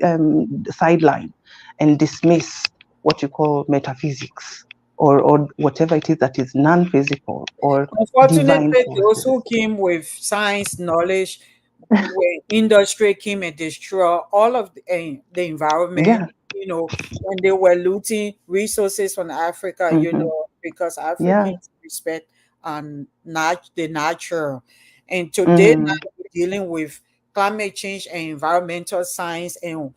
sideline and dismiss what you call metaphysics, or whatever it is that is non-physical or divine Unfortunately, those forces. who came with science knowledge, where industry came and destroy all of the environment, Yeah. when they were looting resources from Africa, Hmm. because Yeah. Africans respect the nature. And today Mm. now we're dealing with climate change and environmental science, and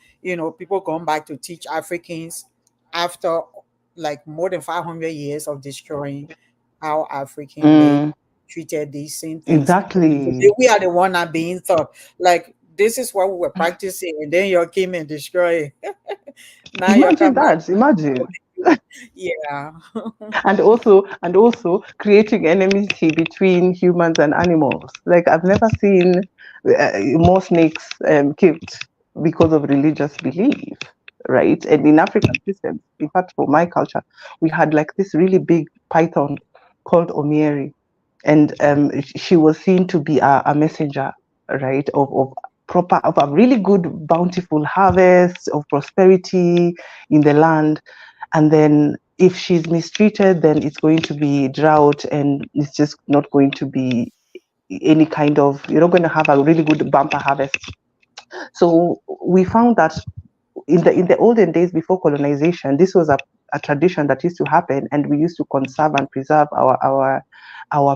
people going back to teach Africans after like more than 500 years of destroying how African lady Mm. treated these same things. Today Exactly. we are the one that being taught. Like this is what we were practicing, and then you came and destroy it. Now you're Imagine coming back that. to Imagine. Yeah. And also creating enmity between humans and animals. Like I've never seen more snakes killed because of religious belief, right? And in African systems, in fact, for my culture, we had like this really big python called Omieri, and she was seen to be a messenger, right, of a really good bountiful harvest of prosperity in the land. And then if she's mistreated, then it's going to be drought, and it's just not going to be any kind of, you're not going to have a really good bumper harvest. So we found that in the olden days before colonization, this was a tradition that used to happen, and we used to conserve and preserve our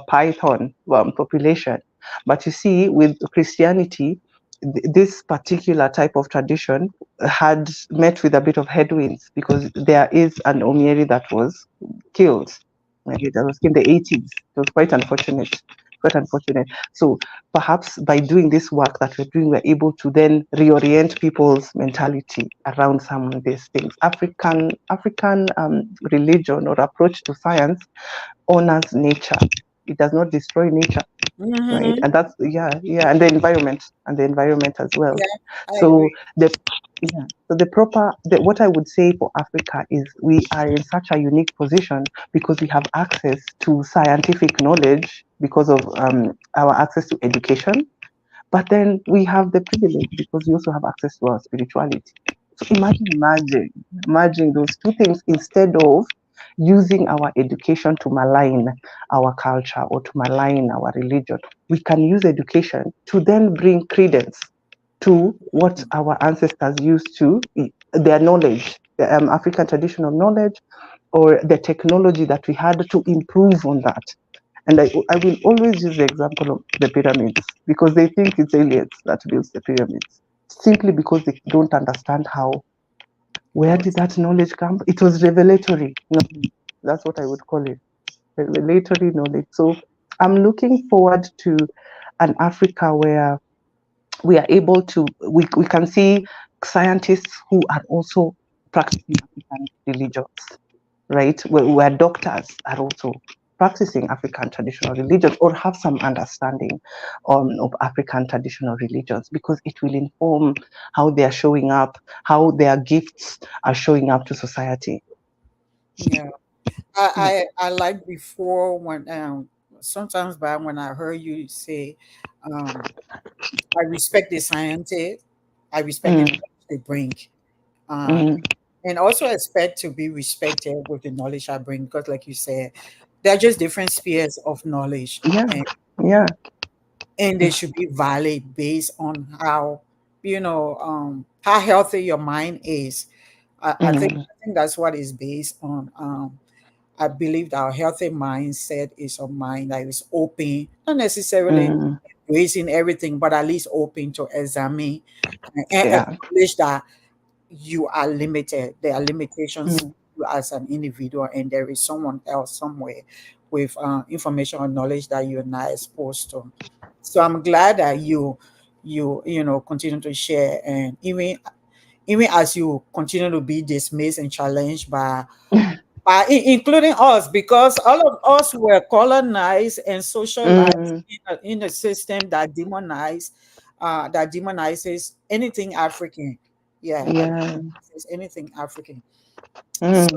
python population. But you see, with Christianity, this particular type of tradition had met with a bit of headwinds, because there is an Omieri that was killed. That was in the 80s. It was quite unfortunate. Quite unfortunate. So perhaps by doing this work that we're doing, we're able to then reorient people's mentality around some of these things. African religion or approach to science honors nature. It does not destroy nature, right? Mm-hmm. And that's, yeah, and the environment as well. Yeah, I So agree. the what I would say for Africa is we are in such a unique position because we have access to scientific knowledge because of our access to education, but then we have the privilege because we also have access to our spirituality. So imagine merging those two things instead of using our education to malign our culture or to malign our religion. We can use education to then bring credence to what our ancestors used to, their knowledge, the African traditional knowledge, or the technology that we had to improve on that. And I will always use the example of the pyramids because they think it's aliens that builds the pyramids, simply because they don't understand how. Where did that knowledge come? It was revelatory. No, that's what I would call it, revelatory knowledge. So I'm looking forward to an Africa where we are able to, we can see scientists who are also practicing African religions, right? Where doctors are also practicing African traditional religions or have some understanding of African traditional religions, because it will inform how they are showing up, how their gifts are showing up to society. Yeah. Yeah. I like before when sometimes back when I heard you say, um, I respect the scientists, I respect the Mm, knowledge they bring, uh, mm, and also expect to be respected with the knowledge I bring, because, like you said, they're just different spheres of knowledge, yeah, and yeah. they should be valid based on how, how healthy your mind is. Mm, I think that's what is based on. I believe that a healthy mindset is a mind that is open, not necessarily mm, embracing everything, but at least open to examine and yeah. acknowledge that you are limited. There are limitations Mm, you as an individual, and there is someone else somewhere with information or knowledge that you're not exposed to. So I'm glad that you continue to share, and even as you continue to be dismissed and challenged including us, because all of us were colonized and socialized mm, in a system that that demonizes anything African. Yeah, that yeah. demonizes anything African. Mm,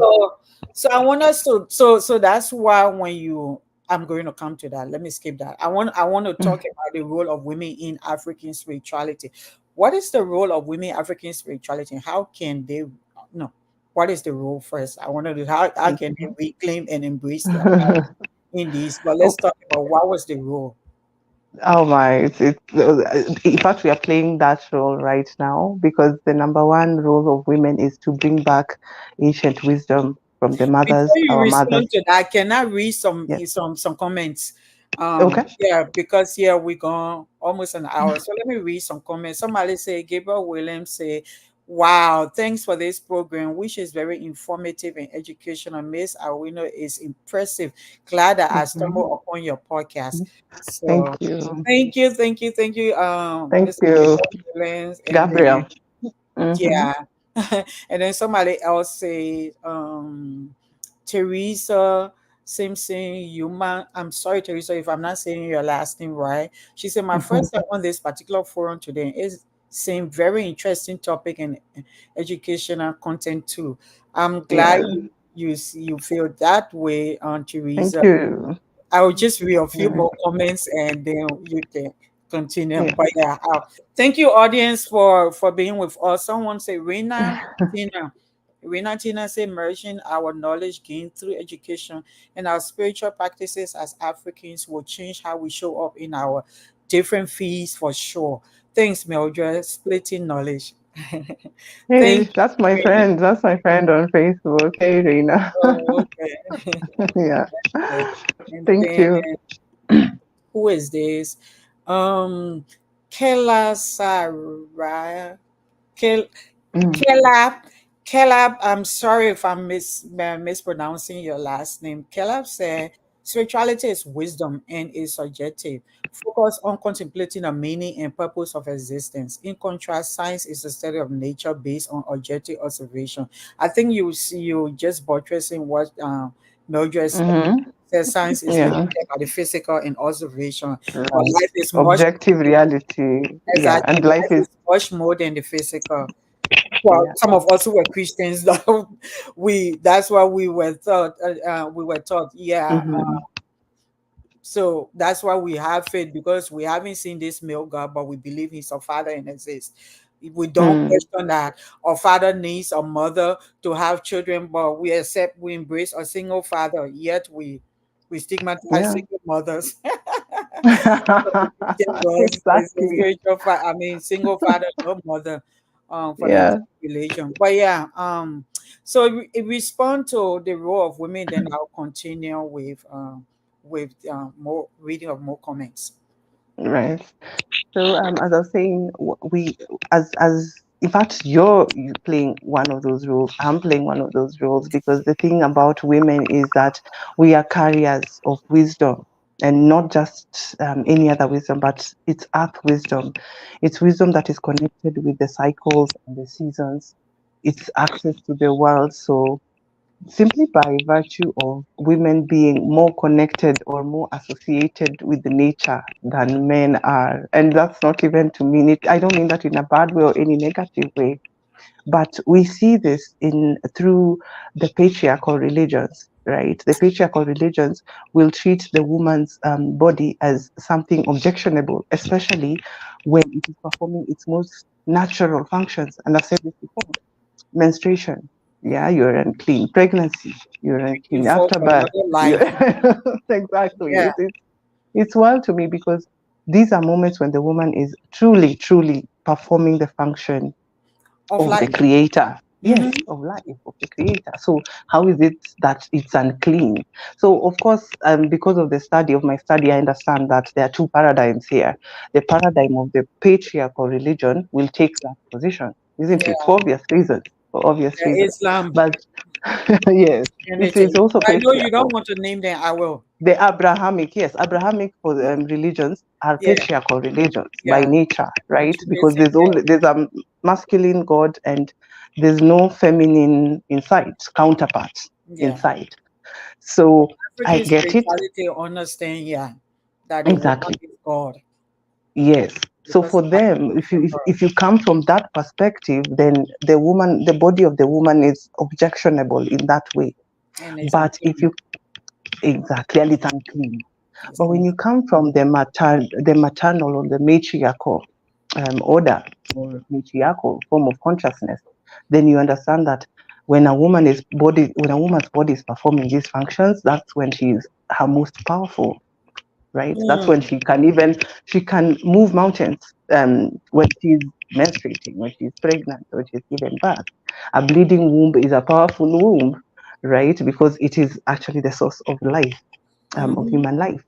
So I want us to so that's why when you I'm going to come to that. Let me skip that. I want to mm, talk about the role of women in African spirituality. What is the role of women in African spirituality? How can they no? What is the role first? I want to do how can they reclaim and embrace their power mm. in this? But let's talk about what was the role. Oh my, in fact, we are playing that role right now because the number one role of women is to bring back ancient wisdom from the mothers, Before you our mothers. respond to that, can I read Yeah. some comments? Okay. Yeah, because here we gone almost an hour. So let me read some comments. Somebody say Gabriel Williams say, "Wow, thanks for this program, which is very informative and educational. Miss Awino is impressive. Glad that I Mhm. stumbled upon your podcast." Thank So you. thank you, Thank Mr. you, Gabriel Williams, and then Gabriel. Hmm. yeah. And then somebody else say, Teresa Simpson Human. I'm sorry, Teresa, if I'm not saying your last name right. She said, my first time on this particular forum today is same very interesting topic and educational content too. I'm glad Yeah. you feel that way, Thank Teresa. you. I will just read a few Yeah. more comments and then you can continue. Yeah. But yeah, thank you, audience, for being with us. Someone say, Tina. Rena Tina say, merging our knowledge gained through education and our spiritual practices as Africans will change how we show up in our different fields for sure. Thanks, Mildred, splitting knowledge. Hey, Thank that's my you. friend. That's my friend on Facebook. Hey, Reina. Oh, okay. Yeah. Okay. And Thank then you. who is this? Um, Kela Sarah. Kel, Mm. Kelab. Kelab, I'm sorry if I'm mispronouncing your last name. Kelab said, spirituality is wisdom and is subjective. Focus on contemplating the meaning and purpose of existence. In contrast, science is a study of nature based on objective observation. I think you just buttressing what Mildred said. Mm-hmm. Says science is Yeah. limited by the physical and observation, but Right. life is much Objective reality. Yeah. exactly And life life is, is much more than the physical. Well, yeah. some of us who were Christians, we that's why we were taught, yeah. Mm-hmm. So that's why we have faith because we haven't seen this male God, but we believe He's a Father and exists. We don't Mm. question that our father needs a mother to have children, but we embrace a single father. Yet we stigmatize Yeah. single mothers. Christian girls is a Exactly. spiritual I mean single father, no mother, for the Yeah. entire religion. But yeah, so if we respond to the role of women, then I'll continue with more reading of more comments. Right. So, as I was saying, we, as in fact, you playing one of those roles. I'm playing one of those roles because the thing about women is that we are carriers of wisdom, and not just any other wisdom, but it's earth wisdom. It's wisdom that is connected with the cycles and the seasons. It's access to the world. So simply by virtue of women being more connected or more associated with the nature than men are. And that's not even to mean it, I don't mean that in a bad way or any negative way, but we see this in through the patriarchal religions. Right, the patriarchal religions will treat the woman's body as something objectionable, especially when it is performing its most natural functions. And I've said this before: menstruation, yeah, you're unclean. Pregnancy, you're You unclean. fall After for birth, another you life. exactly. Yeah, It's wild to me because these are moments when the woman is truly, truly performing the function of of the life. creator. Yes, Hmm. of life, of the creator. So how is it that it's unclean? So of course, because of the study of my study, I understand that there are two paradigms here. The paradigm of the patriarchal religion will take that position, isn't it? Yeah, For obvious reasons. For obvious yeah, reasons. Islam, But yes, it's anything. also I know you don't patriarchal. want to name them. I will. The Abrahamic, yes, Abrahamic religions are Yeah, patriarchal religions by yeah. nature, right? Because Introducing them. there's a masculine god and there's no feminine inside, counterpart Yeah. inside. So I African get it spirituality understand, yeah, that the woman exactly. is God. Yes. The So for person has them, to if for you her. if you come from that perspective, then the body of the woman is objectionable in that way. And it's But if unclean. you exactly, and it's unclean. It's But when unclean. you come from the maternal or the matriarchal order or matriarchal form of consciousness, then you understand that when a woman's body is performing these functions, that's when she's her most powerful, right? That's when Mm, she can move mountains. When she's menstruating, when she's pregnant, when she's giving birth, a bleeding womb is a powerful womb, right? Because it is actually the source of life, of mhm. human life.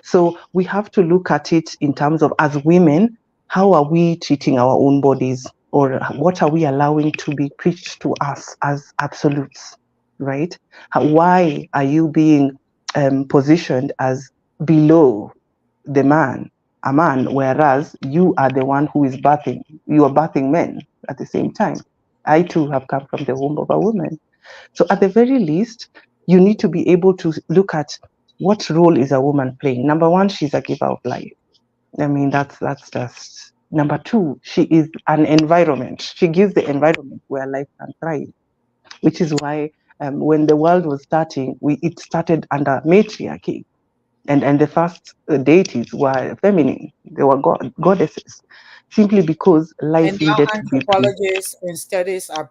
So we have to look at it in terms of, as women, how are we treating our own bodies, or what are we allowing to be preached to us as absolutes, right? Why are you being positioned as below the man, a man, whereas you are the one who is birthing, you are birthing men at the same time. I too have come from the womb of a woman. So at the very least, you need to be able to look at what role is a woman playing. Number one, she's a giver of life. I mean, that's just number two. She is an environment. She gives the environment where life can thrive, which is why when the world was starting, it started under matriarchy, and the first deities were feminine. They were goddesses, simply because And life now needed to be anthropologists and studies are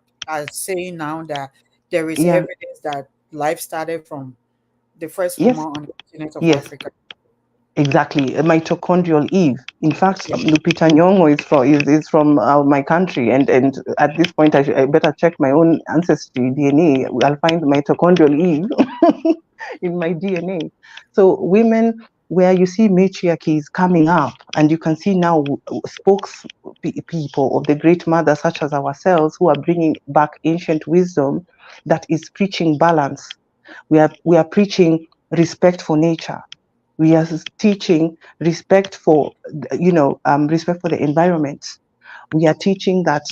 saying now that there is yeah. evidence that life started from the first woman Yes, on the continent of yes. Africa. Exactly, a mitochondrial Eve. In fact, Yeah. Lupita Nyong'o is from my country, and at this point, I better check my own ancestry DNA. I'll find mitochondrial Eve in my DNA. So women, where you see matriarchy is coming up, and you can see now spokespeople of the great mother, such as ourselves, who are bringing back ancient wisdom that is preaching balance. We are preaching respect for nature. We are teaching respect for respect for the environment. We are teaching that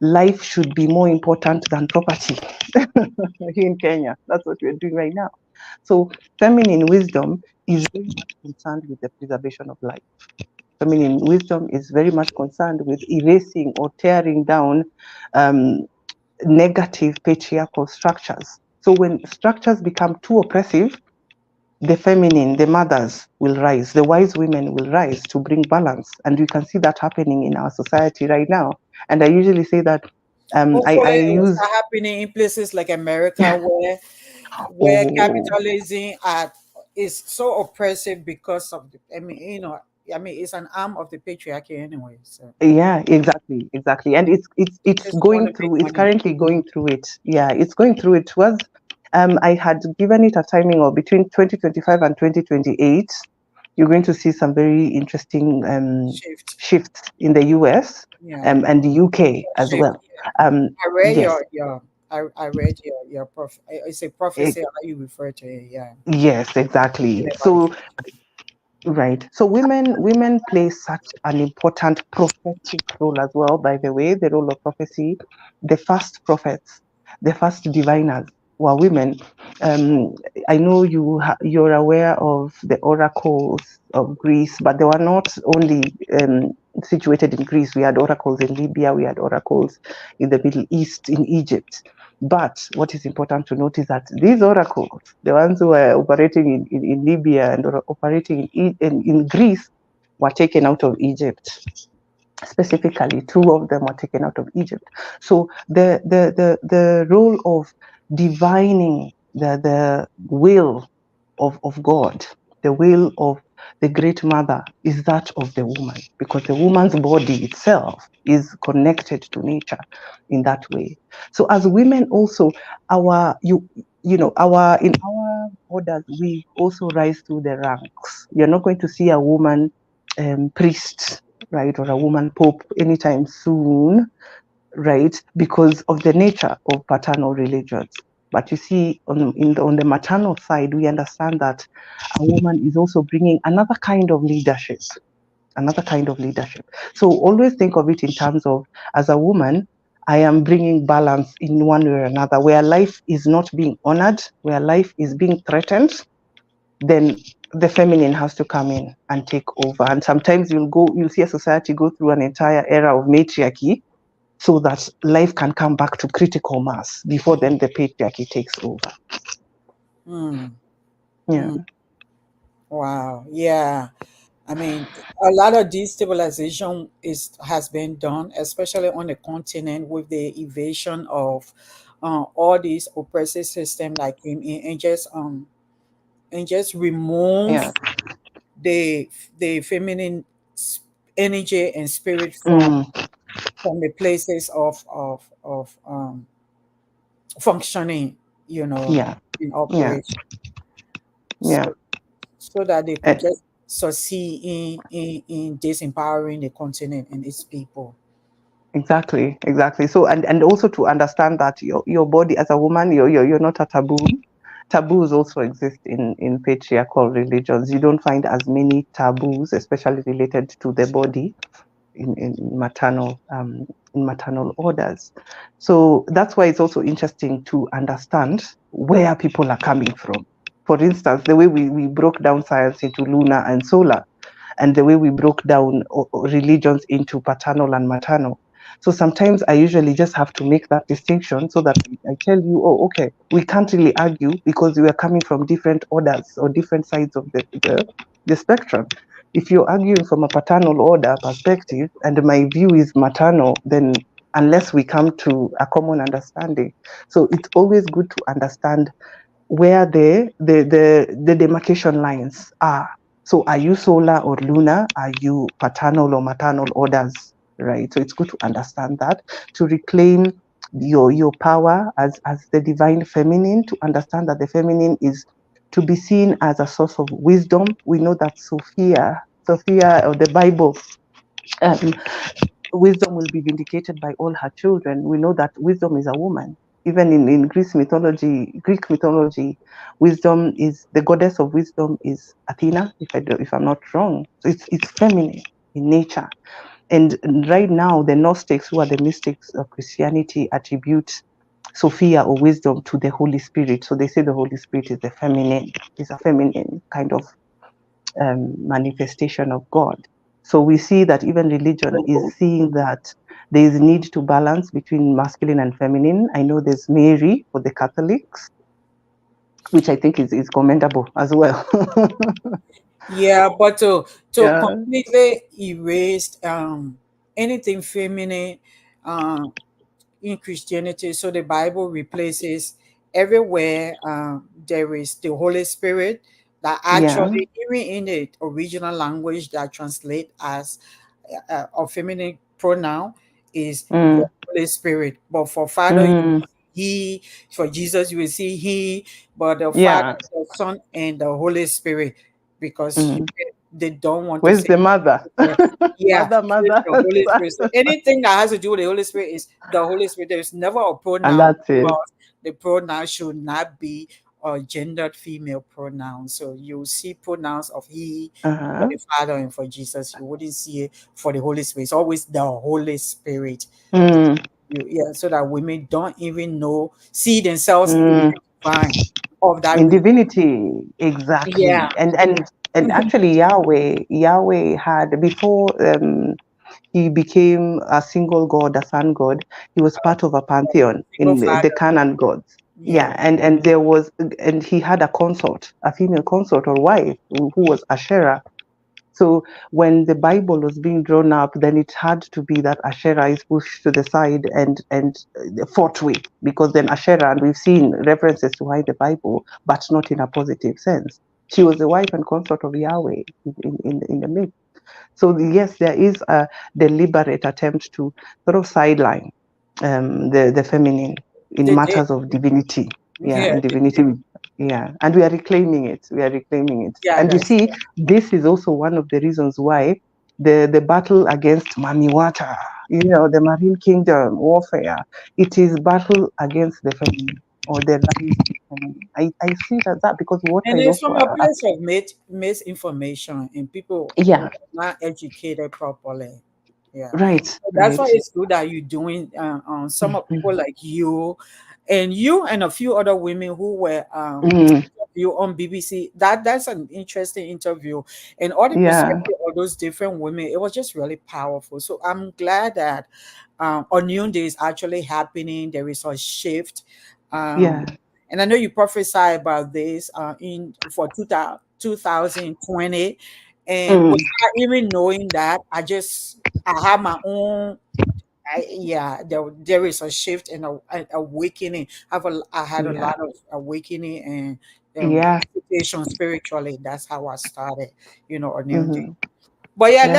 life should be more important than property. Here in Kenya, that's what we're doing right now. So feminine wisdom is very much concerned with the preservation of life. Feminine wisdom is very much concerned with erasing or tearing down um, negative patriarchal structures. So when structures become too oppressive, the feminine, the mothers will rise, the wise women will rise to bring balance. And we can see that happening in our society right now. And I usually say that I Hopefully, it will use, start happening in places like America, where oh, capitalism is so oppressive because of the. I mean, it's an arm of the patriarchy anyway. So yeah, exactly, exactly. And it's just want going to make through, it's money. currently going through it. Yeah, it's going through it. Was I had given it a timing of between 2025 and 2028. You're going to see some very interesting Shift. shifts in the US Yeah. and the UK as Shift. well. Yeah. Um, I read yes, I read your it's a prophecy how you refer to it. Yeah. yes, Tell exactly. me about the So future. right. So women play such an important prophetic role as well, by the way, the role of prophecy. The first prophets, the first diviners were women. Um, I know you're aware of the oracles of Greece, but they were not only situated in Greece. We had oracles in Libya, we had oracles in the Middle East, in Egypt. But what is important to note is that these oracles, the ones who were operating in Libya and operating in Greece, were taken out of Egypt. Specifically, two of them were taken out of Egypt. So the role of divining the will of God, the will of the great mother is that of the woman, because the woman's body itself is connected to nature in that way. So as women also, our our in our orders, we also rise through the ranks. You're not going to see a woman priest, right, or a woman pope anytime soon, right, because of the nature of paternal religions. But you see, on the maternal side, we understand that a woman is also bringing another kind of leadership, another kind of leadership. So always think of it in terms of, as a woman, I am bringing balance in one way or another. Where life is not being honored, where life is being threatened, then the feminine has to come in and take over. And sometimes you'll see a society go through an entire era of matriarchy so that life can come back to critical mass before then the patriarchy takes over. Hmm. Yeah. Hmm. Wow. Yeah. I mean, a lot of destabilization has been done, especially on the continent with the evasion of all these oppressive system like him, and just Yeah. remove the feminine energy and spirit Mm, from the places of functioning, yeah. in Yeah. operation, Yeah. so that they could Eh, just succeed in disempowering the continent and its people. exactly. Exactly. So and also to understand that your body as a woman, you're not a taboo. Taboos also exist in patriarchal religions. You don't find as many taboos, especially related to the body, in maternal orders. So that's why it's also interesting to understand where people are coming from. For instance, the way we broke down science into lunar and solar, and the way we broke down religions into paternal and maternal. So sometimes I usually just have to make that distinction so that I tell you, oh, okay, we can't really argue because we are coming from different orders or different sides of the spectrum. If you're arguing from a paternal order perspective and my view is maternal, then unless we come to a common understanding. So it's always good to understand where the demarcation lines are. So are you solar or lunar? Are you paternal or maternal orders? Right. So it's good to understand that, to reclaim your power as the divine feminine, to understand that the feminine is to be seen as a source of wisdom. We know that Sophia or the Bible, um, wisdom will be vindicated by all her children. We know that wisdom is a woman. Even in Greek mythology, wisdom is the goddess of wisdom is Athena, if I'm not wrong. So it's feminine in nature. And right now, the Gnostics, who are the mystics of Christianity, attribute Sophia or wisdom to the Holy Spirit. So they say the Holy Spirit is is a feminine kind of manifestation of God. So we see that even religion is seeing that there is need to balance between masculine and feminine. I know there's Mree for the Catholics, which I think is commendable as well. Yeah, but to Yeah. completely erase anything feminine um in Christianity, so the Bible replaces everywhere there is the Holy Spirit, that Yeah. actually even in the original language that translate as a feminine pronoun is the Mm, Holy Spirit. But for Father, you mm, he, for Jesus, you will see he, but the Father, yeah. the Son, and the Holy Spirit, because Mm. they don't want to Where's say, the mother? yeah, it's mother, the and Holy son. Spirit. So anything that has to do with the Holy Spirit is the Holy Spirit. There's never a And pronoun that's it. because the pronoun should not be a gendered female pronoun. So you see pronouns of he for Uh-huh. the Father and for Jesus. You wouldn't see it for the Holy Spirit. It's always the Holy Spirit. Mm, Yeah, so that women don't even know, see themselves in mm. the divine of that In religion. divinity, Yeah. exactly. And actually Yahweh had before he became a single god, a sun god, he was part of a pantheon Single in the father. Canaan gods. Yeah. Yeah, and there was, and he had a consort, a female consort or wife who was Asherah. So when the Bible was being drawn up, then it had to be that Asherah is pushed to the side and fought with, because then Asherah, and we've seen references to her in the Bible, but not in a positive sense. She was the wife and consort of Yahweh in the myth. So yes, there is a deliberate attempt to sort of sideline the feminine in They did. matters of divinity. Yeah, Yeah, in they divinity. did. Yeah, and we are reclaiming it. We are reclaiming it. Yeah, And you that's see, this is also one of the reasons why the battle against Mamiwata, the Marine Kingdom warfare, it is battle against the feminine or the rise of the feminine. I see it as that because water and is it's also from a place of misinformation and people who yeah, are not educated properly. Yeah, right, so that's why right. it's good that you're doing. Some of people like you and a few other women who were Mm, interviewed on BBC. That's an interesting interview, and all the yeah, perspective of those different women. It was just really powerful. So I'm glad that on New Day is actually happening. There is a shift. yeah. Um, and I know you prophesy about this in for 2020, and Mm, without even knowing that, I have my own. Yeah, there is a shift and a awakening. I had a yeah, lot of awakening and yeah. visitation spiritually. That's how I started, a new day. Hmm. But yeah, Yeah.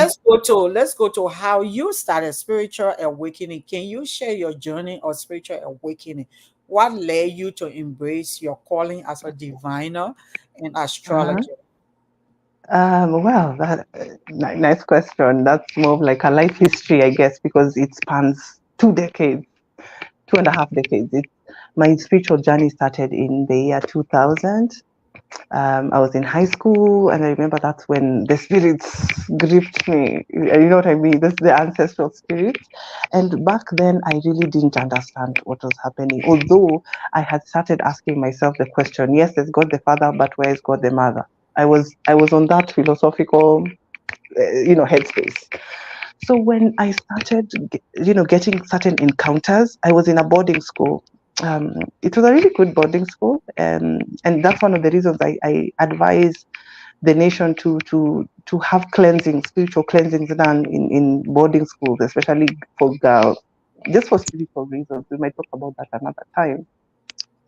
let's go to how you started spiritual awakening. Can you share your journey of spiritual awakening? What led you to embrace your calling as a diviner and Uh-huh. astrologer? Well, nice question. That's more of like a life history, I guess, because it spans 2 decades, 2.5 decades. My spiritual journey started in the year 2000. I was in high school, and I remember that's when the spirits gripped me. You know what I mean? This is the ancestral spirit. And back then, I really didn't understand what was happening. Although I had started asking myself the question, yes, there's God the Father, but where is God the Mother? I was on that philosophical, headspace. So when I started, getting certain encounters, I was in a boarding school. It was a really good boarding school, and that's one of the reasons I advise the nation to have cleansing, spiritual cleansings done in boarding schools, especially for girls, just for spiritual reasons. We might talk about that another time.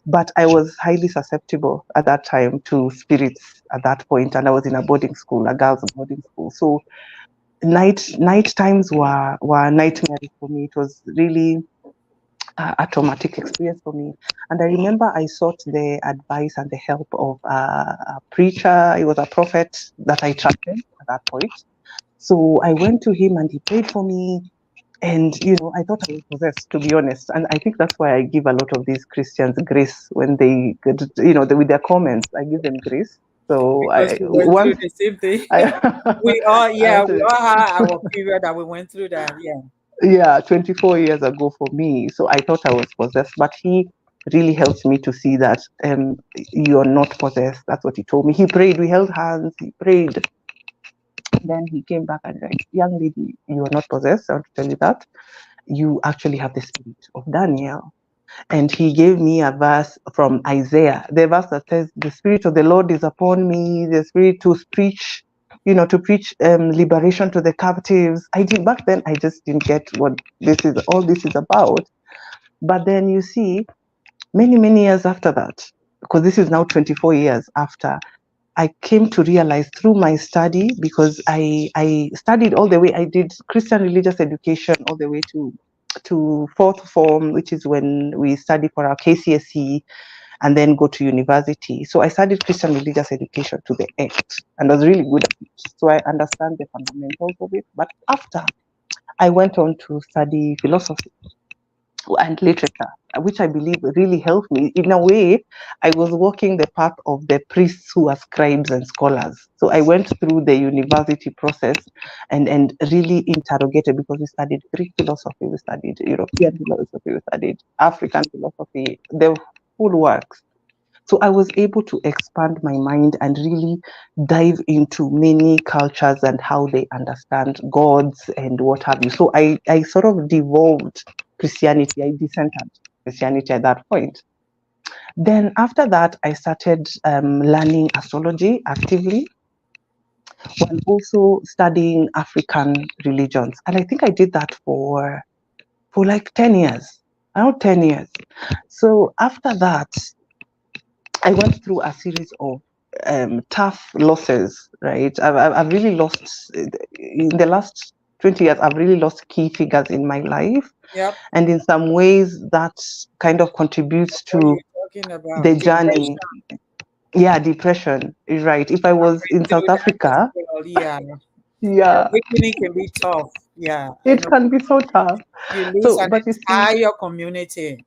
But I was highly susceptible at that time to spirits at that point, and I was in a boarding school, a girls' boarding school. So night times were nightmare for me. It was really a traumatic experience for me. And I remember I sought the advice and the help of a preacher. He was a prophet that I trusted at that point. So I went to him and he prayed for me. And, I thought I was possessed, to be honest. And I think that's why I give a lot of these Christians grace when they get, with their comments. I give them grace. So Because I we went through once the same thing. I, I Yeah, we wanted all had our period that we went through that. Yeah. yeah, 24 years ago for me. So I thought I was possessed, but he really helped me to see that you're not possessed. That's what he told me. He prayed, we held hands, he prayed. Then he came back and said, young lady, you are not possessed. I want to tell you that. You actually have the spirit of Daniel. And he gave me a verse from Isaiah, the verse that says, the spirit of the Lord is upon me, the spirit to preach, liberation to the captives. I did back then, I just didn't get what all this is about. But then you see, many, many years after that, because this is now 24 years after, I came to realize through my study, because I studied all the way, I did Christian religious education all the way to fourth form, which is when we study for our KCSE and then go to university. So I studied Christian religious education to the end and was really good at it. So I understand the fundamentals of it. But after, I went on to study philosophy and literature, which I believe really helped me. In a way, I was walking the path of the priests who are scribes and scholars. So I went through the university process and really interrogated, because we studied Greek philosophy, we studied European philosophy, we studied African philosophy, the full works. So I was able to expand my mind and really dive into many cultures and how they understand gods and what have you. So I sort of devolved Christianity, I decentered Christianity at that point. Then after that, I started learning astrology actively, while also studying African religions. And I think I did that for like 10 years, around 10 years. So after that, I went through a series of tough losses, right? I've really lost, in the last 20 years, I've really lost key figures in my life. Yep. And in some ways, that kind of contributes What to you're talking the about. journey. Depression. Yeah, depression, right? If I I've was been in South through that as Africa, well. Yeah. The yeah, awakening can be tough. Yeah. I it know. can be so tough. You lose So, an but you see, entire community.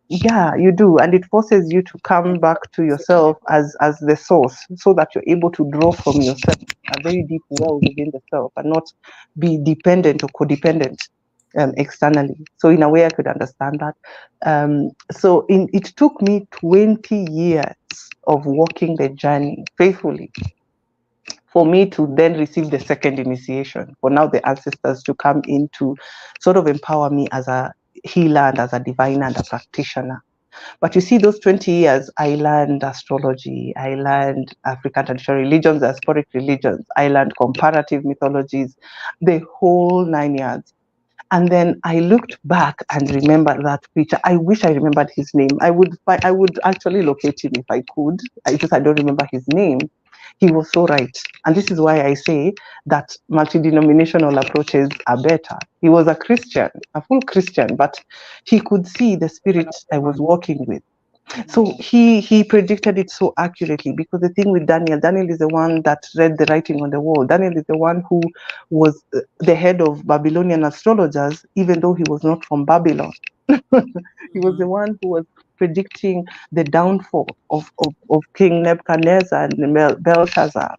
yeah, you do, and it forces you to come back to yourself as the source, so that you're able to draw from yourself, a very deep well within the self, and not be dependent or codependent externally. So in a way, I could understand that. It took me 20 years of walking the journey faithfully for me to then receive the second initiation, for now the ancestors to come in to sort of empower me as a healer and as a diviner and a practitioner. But you see, those 20 years, I learned astrology, I learned African traditional religions, diasporic religions, I learned comparative mythologies, the whole 9 yards. And then I looked back and remembered that preacher. I wish I remembered his name. I would actually locate him if I could. I don't remember his name. He was so right. And this is why I say that multi-denominational approaches are better. He was a Christian, a full Christian, but he could see the spirit I was working with. So he predicted it so accurately, because the thing with Daniel is the one that read the writing on the wall. Daniel is the one who was the head of Babylonian astrologers, even though he was not from Babylon. He was the one who was predicting the downfall of King Nebuchadnezzar and Belshazzar.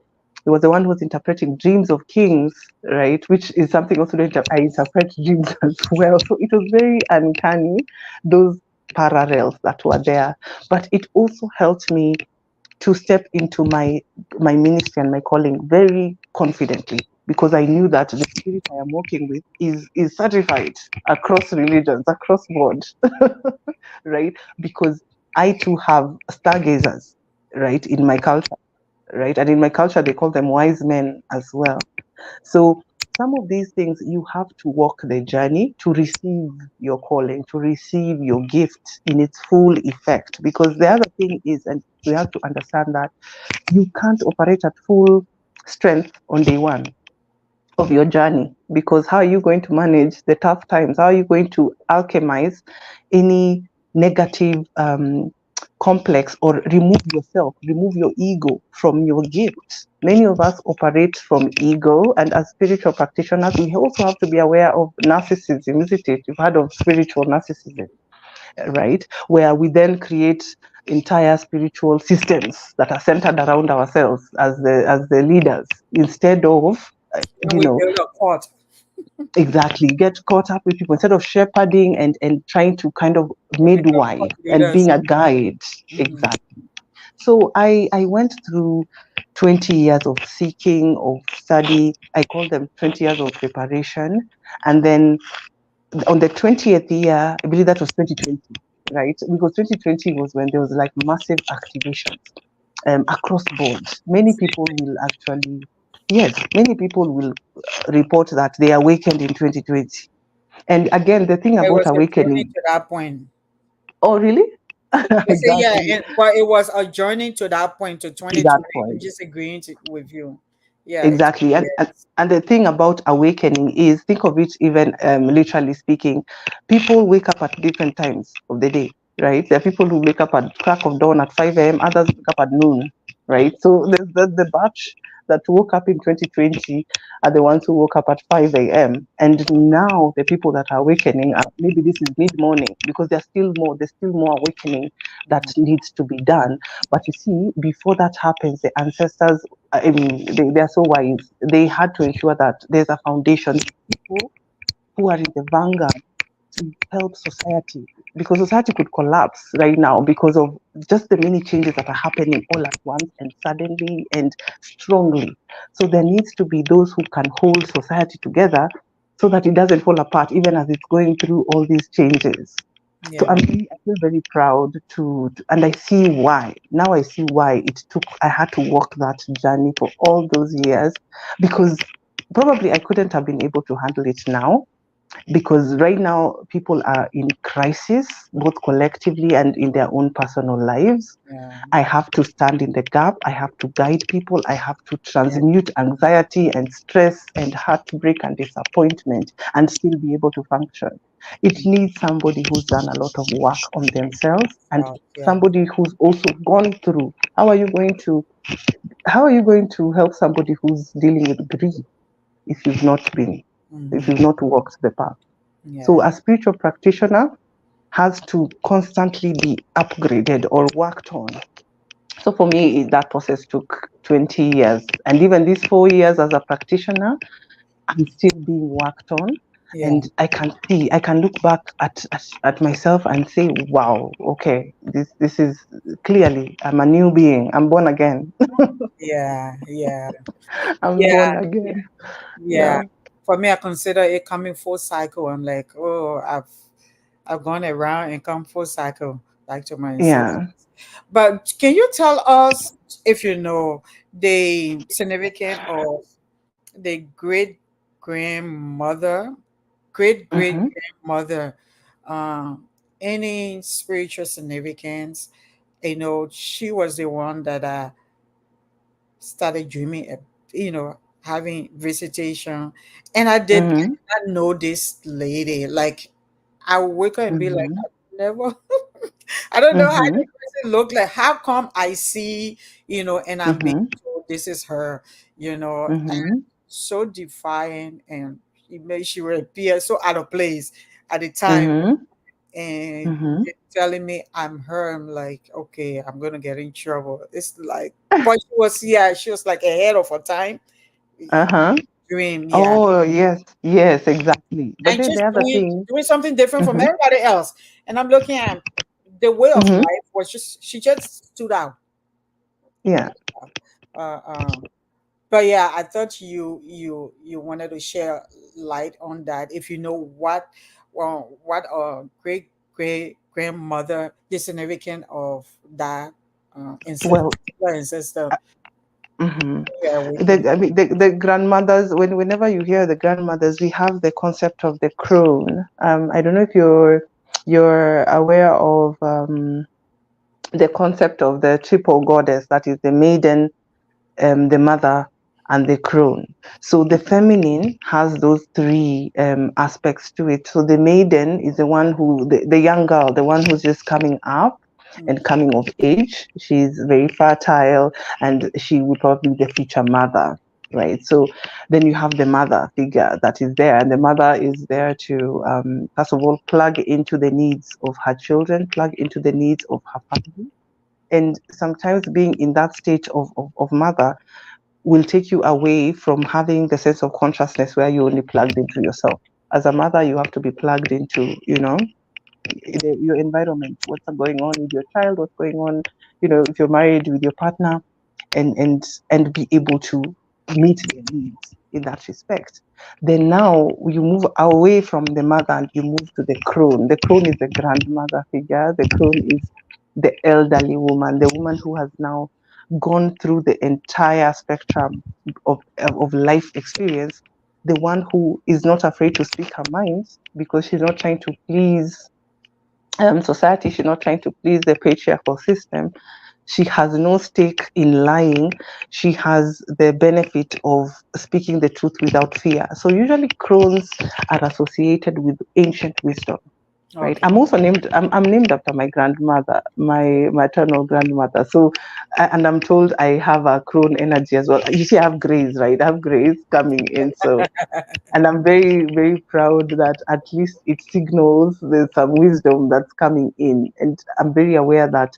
He was the one who was interpreting dreams of kings, right? Which is something also that I interpret dreams as well. So it was very uncanny, those parallels that were there. But it also helped me to step into my ministry and my calling very confidently, because I knew that the spirit I am working with is certified across religions, across board, right? Because I too have stargazers, right, in my culture, right? And in my culture, they call them wise men as well. So some of these things you have to walk the journey to receive your calling, to receive your gift in its full effect. Because the other thing is, and we have to understand that you can't operate at full strength on day one of your journey, because how are you going to manage the tough times? How are you going to alchemize any negative complex, or remove yourself, remove your ego from your gift? Many of us operate from ego, and as spiritual practitioners, we also have to be aware of narcissism, isn't it? You've heard of spiritual narcissism, right? Where we then create entire spiritual systems that are centered around ourselves as the leaders, instead of And you we know build a court. exactly get caught up with people, instead of shepherding and trying to kind of We become midwife court and being leaders. a guide. Mhm. Exactly. So I went through 20 years of seeking, of study. I call them 20 years of preparation. And then on the 20th year, I believe that was 2020, right? Because 2020 was when there was like massive activations across board. Many people will actually, yes, many people will report that they awakened in 2020. And again, the thing It about was a journey awakening, to that point. oh, really? I say, yeah, Exactly. but it was a journey to that point, to To that 2020. I'm point. just agreeing with you. Yeah, it took Exactly. years. And the thing about awakening is, think of it even literally speaking, people wake up at different times of the day, right? There are people who wake up at crack of dawn at 5 a.m., others wake up at noon, right? So there's the batch that woke up in 2020 are the ones who woke up at 5 a.m. And now the people that are awakening are, maybe this is mid-morning, because there's still more awakening that Mhm. needs to be done. But you see, before that happens, the ancestors, I mean, they are so wise. They had to ensure that there's a foundation. People who are in the vanguard to help society, because society could collapse right now because of just the many changes that are happening all at once and suddenly and strongly. So there needs to be those who can hold society together so that it doesn't fall apart even as it's going through all these changes. So Yeah, I feel very proud and I see why. Now I see why I had to walk that journey for all those years, because probably I couldn't have been able to handle it now, because right now people are in crisis, both collectively and in their own personal lives. yeah, I have to stand in the gap. I have to guide people. I have to yeah, transmute anxiety and stress and heartbreak and disappointment and still be able to function. It needs somebody who's done a lot of work on themselves, and yeah. somebody who's also gone through. How are you going to help somebody who's dealing with grief if you've not been, if Hmm. you've not walked the path? So Yeah, a spiritual practitioner has to constantly be upgraded or worked on. So for me, that process took 20 years. And even these 4 years as a practitioner, I'm still being worked on. yeah, And I can look back at myself and say, wow, okay, this is clearly, I'm a new being. I'm born again. yeah, yeah, I'm yeah, born again. yeah. Yeah. For me, I consider it coming full cycle. I'm like, oh, I've gone around and come full cycle back to my ancestors. Yeah. But can you tell us, if you know, the significance of the grandmother, great great Mm-hmm. grandmother, uh, any spiritual significance? She was the one that started dreaming, having visitation, and I Mm-hmm. did not know this lady. Like, I would wake up and be like, Mm-hmm. I never, I don't know how Mm-hmm. the person looked like. How come I see, and I'm being Mm-hmm. told this is her, and Mm-hmm. so defiant, and it made she would appear so out of place at the time. Mm-hmm. and Mm-hmm. telling me I'm her. I'm like, okay, I'm gonna get in trouble. It's like, but she was like ahead of her time. Uh-huh. Dream, yeah, Oh, yes, yes, exactly. But and then just the other thing. doing something different from Mm-hmm. everybody else. And I'm looking at the way of Mm-hmm. life was just she just stood out. Yeah. Uh, uh, but yeah, I thought you wanted to share light on that. If you know what great grandmother, the significance of that ancestor, Well, ancestor. mhm. Yeah, we can. I mean, the grandmothers, whenever you hear the grandmothers, we have the concept of the crone. I don't know if you're aware of the concept of the triple goddess, that is the maiden, the mother, and the crone. So the feminine has those three aspects to it. So the maiden is the one who, the young girl, the one who's just coming up and coming of age. She's very fertile and she will probably be the future mother. Right. So then you have the mother figure that is there, and the mother is there to, first of all, plug into the needs of her children, plug into the needs of her family. And sometimes being in that state of mother will take you away from having the sense of consciousness where you only plugged into yourself. As a mother, you have to be plugged into, your environment, what's going on with your child, what's going on, if you're married, with your partner, and be able to meet their needs in that respect. Then now you move away from the mother and you move to the crone. The crone is the grandmother figure. The crone is the elderly woman, the woman who has now gone through the entire spectrum of life experience, the one who is not afraid to speak her mind because she's not trying to please society, she's not trying to please the patriarchal system. She has no stake in lying. She has the benefit of speaking the truth without fear. So usually crones are associated with ancient wisdom. Right. Okay. I'm also named. I'm named after my grandmother, my maternal grandmother. So, and I'm told I have a crone energy as well. You see, I have grace, right? I have grace coming in. So, and I'm very, very proud that at least it signals there's some wisdom that's coming in. And I'm very aware that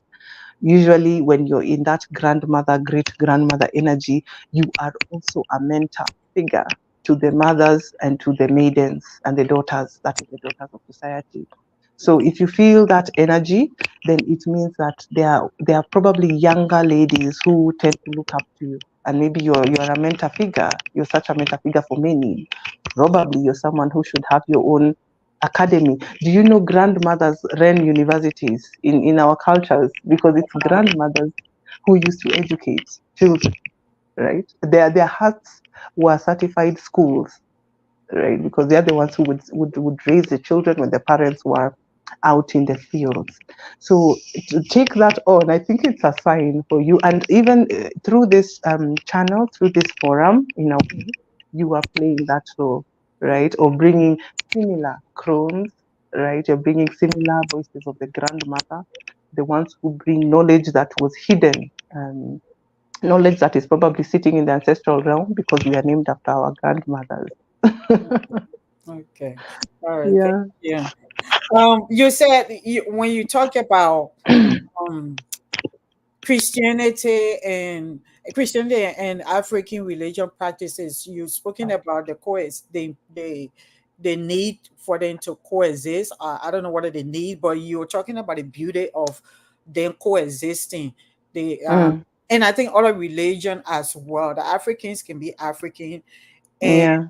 usually when you're in that grandmother, great grandmother energy, you are also a mentor figure to the mothers and to the maidens and the daughters, that is the daughters of society. So if you feel that energy, then it means that there are probably younger ladies who tend to look up to you. And maybe you're a mentor figure. You're such a mentor figure for many. Probably you're someone who should have your own academy. Do you know grandmothers ran universities in our cultures? Because it's grandmothers who used to educate children, right? Their hearts were certified schools, right? Because they're the ones who would raise the children when the parents were out in the fields. So to take that on, I think it's a sign for you. And even through this channel, through this forum, you are playing that role, right? Or bringing similar crones, right? You're bringing similar voices of the grandmother, the ones who bring knowledge that was hidden. Knowledge that is probably sitting in the ancestral realm because we are named after our grandmothers. Okay. All right. Thank Yeah. you. You said when you talk about um Christianity and African religion practices, you've spoken about the need for them to coexist. I don't know what they need, but you're talking about the beauty of them coexisting. The Mm, and I think other religion as well. The Africans can be African and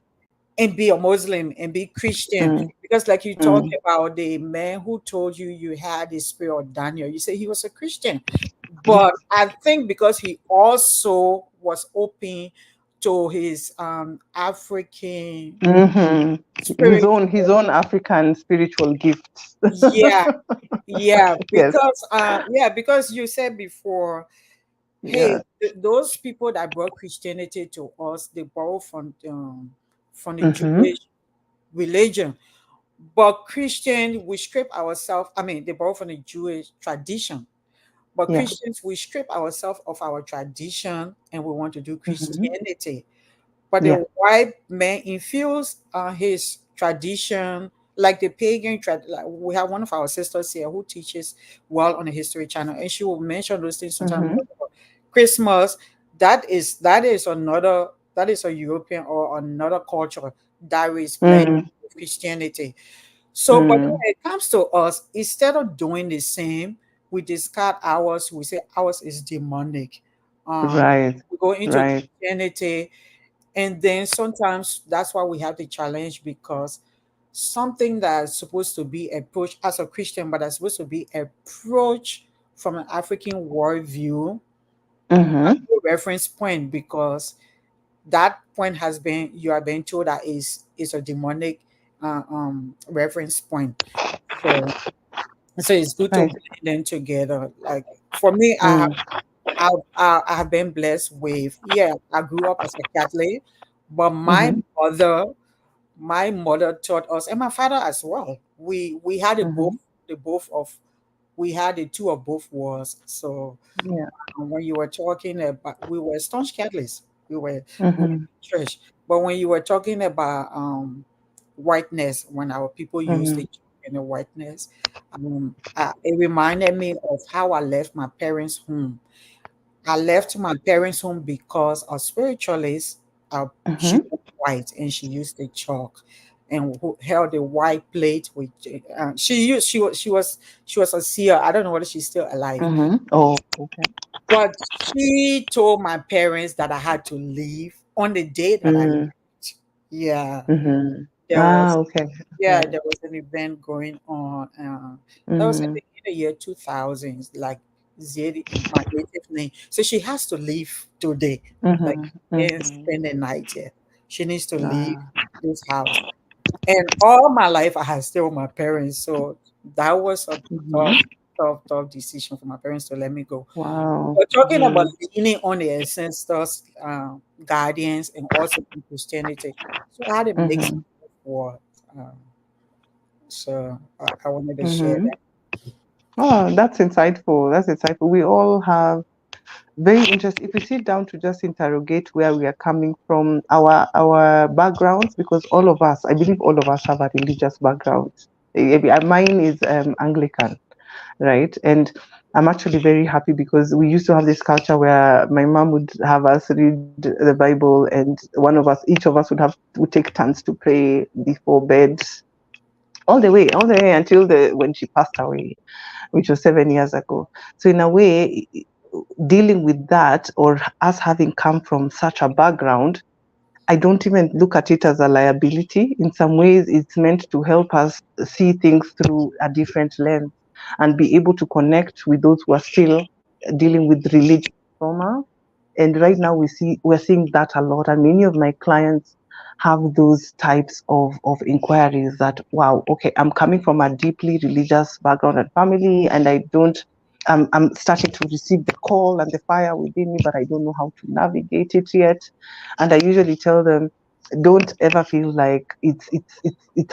yeah. be a Muslim and be Christian. Mm, Because like you talked mm, about the man who told you you had the spirit of Daniel, you say he was a Christian. But yes. I think because he also was open to his African Hmm. His spirit. own African spiritual gifts. Yeah, yeah. Yes. Because you said before, hey, Yeah. those people that brought Christianity to us, they borrow from the Hmm. Jewish religion. But Christian, we strip ourselves, I mean, they borrow from the Jewish tradition. But Yeah. Christians, we strip ourselves of our tradition and we want to do Hmm. Christianity. But Yeah. the white man infused his tradition, like the like we have one of our sisters here who teaches well on the History Channel, and she will mention those things sometimes. Mm-hmm. Christmas, that is another, that is a European or another culture that is blended Mm, with Christianity. So, but when mm. it comes to us, instead of doing the same, we discard ours. We say ours is demonic. Right. We go into Right. Christianity, and then sometimes that's why we have the challenge, because something that's supposed to be approached as a Christian, but that's supposed to be approached from an African worldview, Mm-hmm. no reference point, because that point has been, you are being told that is a demonic reference point. So it's good to Right. blend them together. Like for me, Mm, I have been blessed with, yeah, I grew up as a Catholic, but mm-hmm. my mother taught us, and my father as well. We had it both, Mm-hmm. the both of we had the two of both worlds. So Yeah. when you were talking about, we were staunch Catholics. We were Mm-hmm. in church. But when you were talking about whiteness, when our people used Mm-hmm. the in the whiteness, it reminded me of how I left my parents' home. I left my parents' home because a spiritualist, she Mm-hmm. was white and she used the chalk and held a white plate with. She was a seer. I don't know whether she's still alive, Mm-hmm. Oh, okay. but she told my parents that I had to leave on the day that I Mm, left. Yeah, mm-hmm. there Ah, was okay. yeah, Okay. there was an event going on. That was Mm-hmm. in the year 2000s, like Zedi, my native name. So she has to leave today. Like, Mm-hmm. she can't Mm-hmm. spend the night here. She needs to leave Ah. this house. And all my life, I have stayed with my parents. So that was a Mm-hmm. tough decision for my parents to let me go. Wow. We're talking about Mm-hmm. leaning on the ancestors, guardians, and also in Christianity. So I had a mix Mm-hmm. of what. Um, so I wanted to share Mm-hmm. that. Oh, that's insightful. That's insightful. We all have very interesting. If we sit down to just interrogate where we are coming from, our backgrounds, because all of us, I believe, all of us have a religious background. Mine is Anglican, right? And I'm actually very happy because we used to have this culture where my mom would have us read the Bible, and each of us would take turns to pray before bed, all the way until the when she passed away, which was 7 years ago. So in a way, dealing with that, or us having come from such a background, I don't even look at it as a liability. In some ways, it's meant to help us see things through a different lens and be able to connect with those who are still dealing with religious trauma. And right now we're seeing that a lot. And many of my clients have those types of inquiries that, wow, okay, I'm coming from a deeply religious background and family, and I'm starting to receive the call and the fire within me, but I don't know how to navigate it yet. And I usually tell them, don't ever feel like it's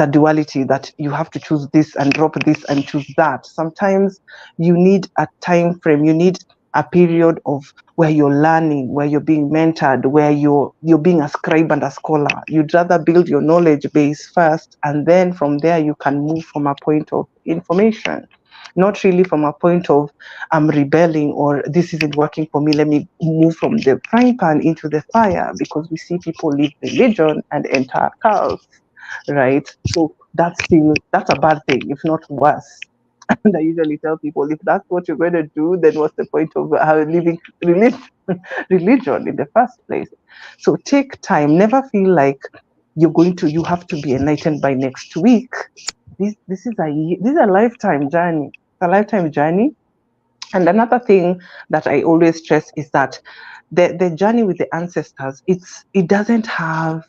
a duality that you have to choose this and drop this and choose that. Sometimes you need a time frame, you need a period of where you're learning, where you're being mentored, where you're being a scribe and a scholar. You'd rather build your knowledge base first, and then from there you can move from a point of information, not really from a point of I'm rebelling or this isn't working for me. Let me move from the frying pan into the fire, because we see people leave religion and enter cults, right? So that's a bad thing, if not worse. And I usually tell people, if that's what you're going to do, then what's the point of living religion in the first place? So take time. Never feel like you have to be enlightened by next week. This is a lifetime journey. It's a lifetime journey. And another thing that I always stress is that the journey with the ancestors, it doesn't have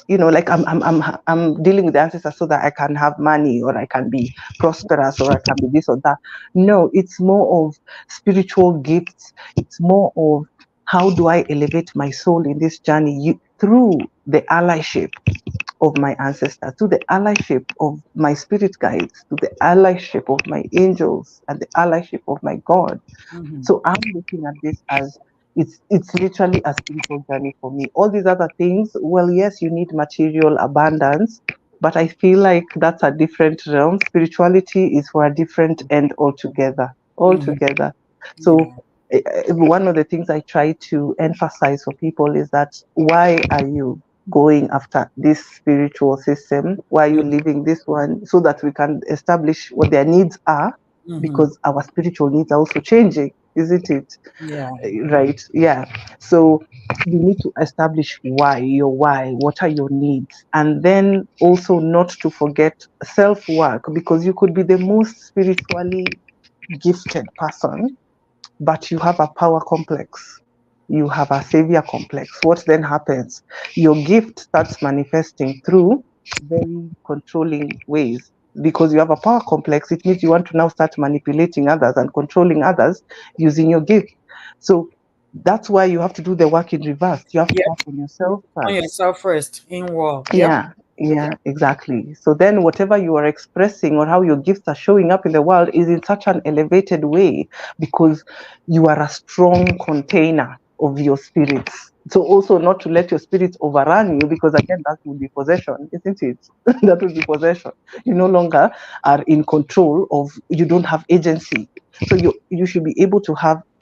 like I'm dealing with the ancestors so that I can have money, or I can be prosperous, or I can be this or that. No, it's more of spiritual gifts. It's more of how do I elevate my soul in this journey through the allyship of my ancestors, to the allyship of my spirit guides, to the allyship of my angels, and the allyship of my God. Mhm. So I'm looking at this as it's literally a spiritual journey for me. All these other things, well, yes, you need material abundance, But I feel like that's a different realm. Spirituality is for a different end altogether. Mhm. Altogether. So Yeah. one of the things I try to emphasize for people is that why are you going after this spiritual system? Why are you leaving this one? So that we can establish what their needs are, Mm-hmm. because our spiritual needs are also changing, isn't it? Yeah. Right? Yeah. So you need to establish why, what are your needs, and then also not to forget self work, because you could be the most spiritually gifted person, but you have a power complex, you have a savior complex. What then happens? Your gift starts manifesting through very controlling ways. Because you have a power complex, it means you want to now start manipulating others and controlling others using your gift. So that's why you have to do the work in reverse. You have to Yep. work on yourself On first. yourself first. Inward. Yep. Yeah, yeah, exactly. So then whatever you are expressing or how your gifts are showing up in the world is in such an elevated way, because you are a strong container of your spirits. So also not to let your spirits overrun you, because again that would be possession, isn't it? That would be possession. You no longer are in control of, you don't have agency. So you should be able to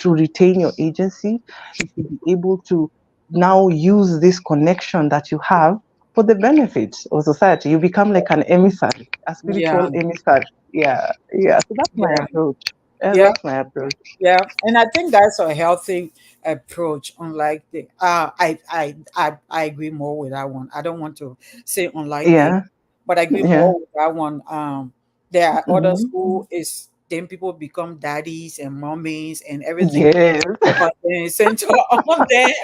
retain your agency. You should be able to now use this connection that you have for the benefit of society. You become like an emissary, a Yeah. spiritual emissary. Yeah, yeah. So that's my Yeah. approach. Yeah, Yeah. that's my approach. Yeah. And I think that's a healthy approach. Unlike the I agree more with that one. I don't want to say unlike the, Yeah, but I agree yeah. more with that one. There are others Hmm. who is then people become daddies and mummies and everything, Yes. but then center on them.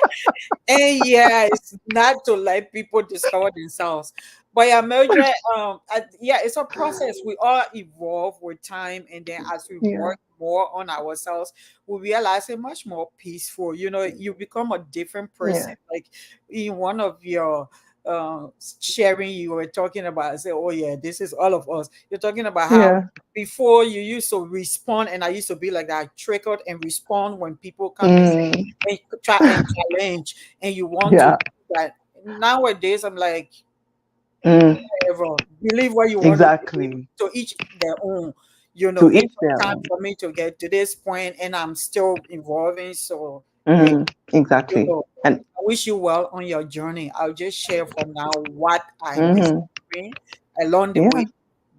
And yeah, it's not to let people discover themselves. But yeah, Mildred, yeah, it's a process. We all evolve with time, and then as we Yeah, work more on ourselves, we realize it's much more peaceful. You know, you become a different person. yeah, Like in one of your sharing, you were talking about, say, oh yeah, this is all of us. You're talking about how yeah. before you used to respond, and I used to be like that, triggered and respond when people come Mm, and try and challenge, and you want to yeah. do that. Nowadays, I'm like, Mm, whatever, believe what you want to believe. exactly. To each their own. You know, To it each took their time own. for me to get to this point, and I'm still evolving. So, hey, you Exactly. know, And I wish you well on your journey. I'll just share for now what I'm mhm, experiencing along the way, yeah,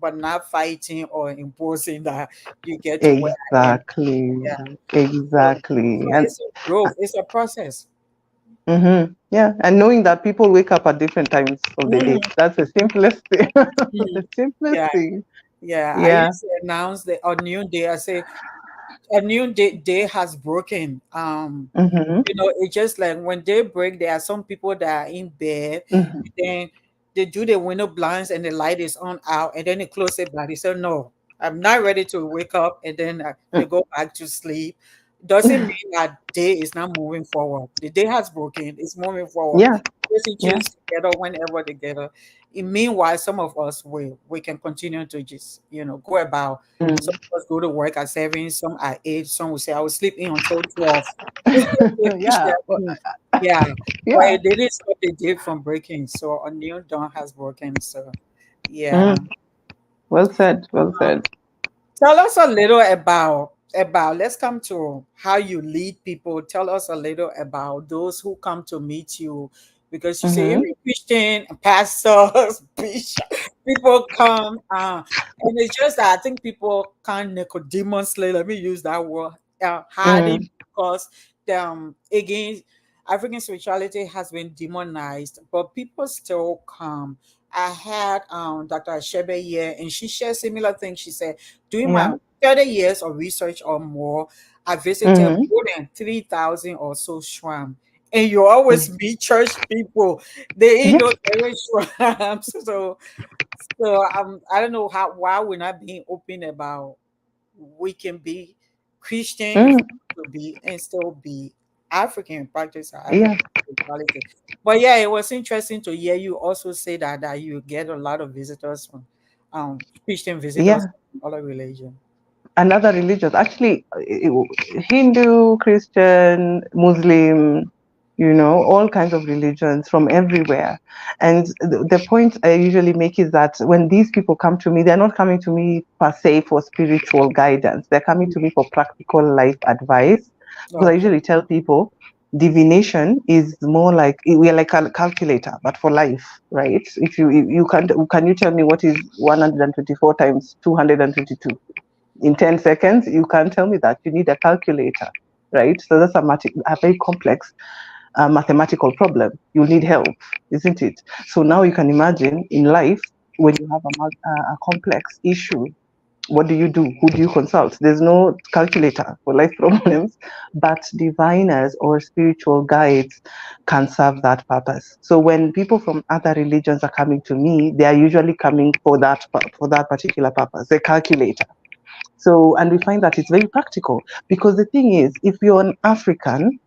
but not fighting or imposing that you get to where I am. exactly. Yeah. So, Exactly. so And it's a growth. It's a process. yeah, and knowing that people wake up at different times of the day. Mhm. That's the simplest thing. Mhm. The simplest Yeah, thing. yeah. I Yeah. used to announce a new day. I say a new day has broken. Mm-hmm. You know, it's just like when they break, there are some people that are in bed, Mm-hmm. then they do the window blinds and the light is on out, and then they close it back. They say, "No, I'm not ready to wake up," and then they go back to sleep. Doesn't mean that day is not moving forward. The day has broken, it's moving forward. Yeah. Person Yeah. choose together whenever together. Meanwhile, some of us we can continue to just go about. Some Mm. of us go to work at 7, some at 8, some will say I will sleep in until 12. Each Yeah. their own. Yeah, but Yeah. it didn't stop the day from breaking. So a new dawn has broken. So yeah. Mm. Well said. Well Um, said. Tell us a little about. Let's come to how you lead people. Tell us a little about those who come to meet you, because you say Mm-hmm. every Christian, pastors, bishop, people come, and it's just that I think people can't Nicodemusly. Let me use that word, hardly, Mm. because again, African spirituality has been demonized, but people still come. I had Dr. Ashebe here, and she shared similar things. She said, during my Yeah. 30 years of research or more, I visited Mm-hmm. more than 3,000 or so shrine. And you always meet church people. They ain't Yeah. no area shrines. So I don't know why we're not being open about we can be Christian if Mm. we want to be and still be African, practice our Yeah. African spirituality. But yeah, it was interesting to hear you also say that you get a lot of visitors from Christian visitors Yeah. from other religion. Another religions, actually, Hindu, Christian, Muslim. all kinds of religions from everywhere. And the point I usually make is that when these people come to me, they're not coming to me per se for spiritual guidance. They're coming to me for practical life advice. Because I Okay. usually tell people divination is more like we are like a calculator, but for life, right? If you can you tell me what is 124 times 222 in 10 seconds? You can't tell me that. You need a calculator, right? So that's a very complex mathematical problem. You'll need help, isn't it? So now you can imagine in life, when you have a complex issue, what do you do? Who do you consult? There's no calculator for life problems, but diviners or spiritual guides can serve that purpose. So when people from other religions are coming to me, they are usually coming for that particular purpose, the calculator. So, and we find that it's very practical, because the thing is, if you're an African,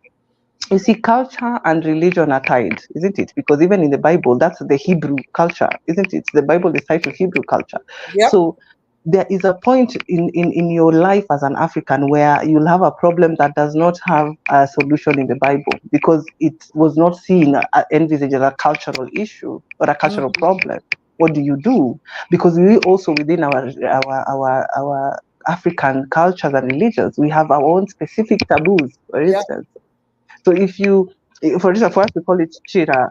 you see, culture and religion are tied, isn't it? Because even in the Bible, that's the Hebrew culture, isn't it? The Bible is tied to Hebrew culture. Yep. So there is a point in your life as an African where you'll have a problem that does not have a solution in the Bible, because it was not seen, envisaged as a cultural issue or a cultural Mhm. problem. What do you do? Because we also, within our African cultures and religions, we have our own specific taboos, for Yep. instance. So if you, for instance, for us we call it chira.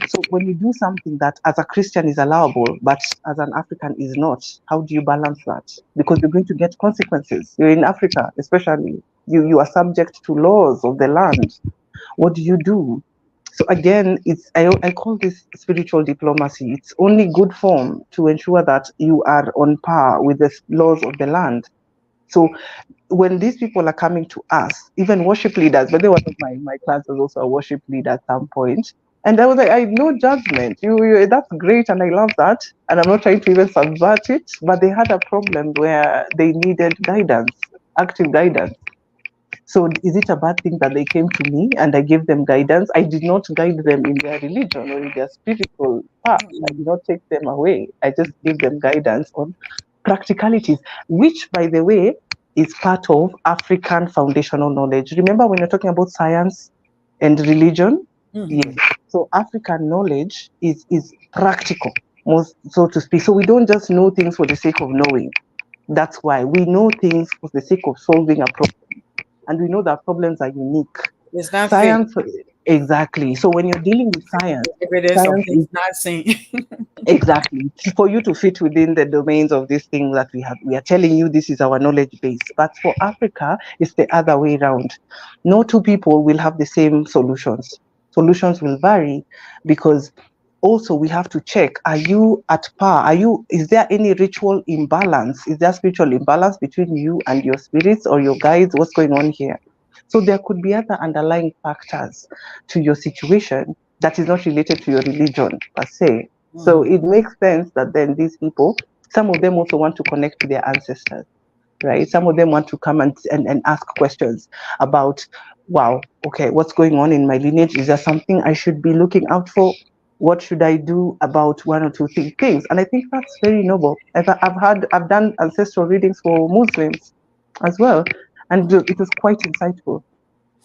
So when you do something that as a Christian is allowable, but as an African is not, how do you balance that? Because you're going to get consequences. You're in Africa, especially. You are subject to laws of the land. What do you do? So again, I call this spiritual diplomacy. It's only good form to ensure that you are on par with the laws of the land. So when these people are coming to us, even worship leaders, but they one of my class was also a worship leader at some point. And I was like, I no judgment. That's great, and I love that. And I'm not trying to even subvert it, but they had a problem where they needed guidance, active guidance. So is it a bad thing that they came to me and I gave them guidance? I did not guide them in their religion or in their spiritual path. I did not take them away. I just gave them guidance on practicalities, which, by the way, is part of African foundational knowledge. Remember when you're talking about science and religion? Yes. Mhm. So African knowledge is practical, most so to speak. So we don't just know things for the sake of knowing. That's why we know things for the sake of solving a problem, and we know that problems are unique. It's not fake. Science, exactly. So when you're dealing with science, Evidence of science things is not seen. exactly for you to fit within the domains of this thing that we have. We are telling you this is our knowledge base. But for Africa, it's the other way around. No two people will have the same solutions. Solutions will vary, because also we have to check, are you at par? Is there any ritual imbalance? Is there spiritual imbalance between you and your spirits or your guides? What's going on here? So there could be other underlying factors to your situation that is not related to your religion per se. So Mhm. it makes sense that then these people, some of them also want to connect to their ancestors, right? Some of them want to come and ask questions about, wow, okay, what's going on in my lineage? Is there something I should be looking out for? What should I do about one or two things? And I think that's very noble. I've done ancestral readings for Muslims as well, and it was quite insightful,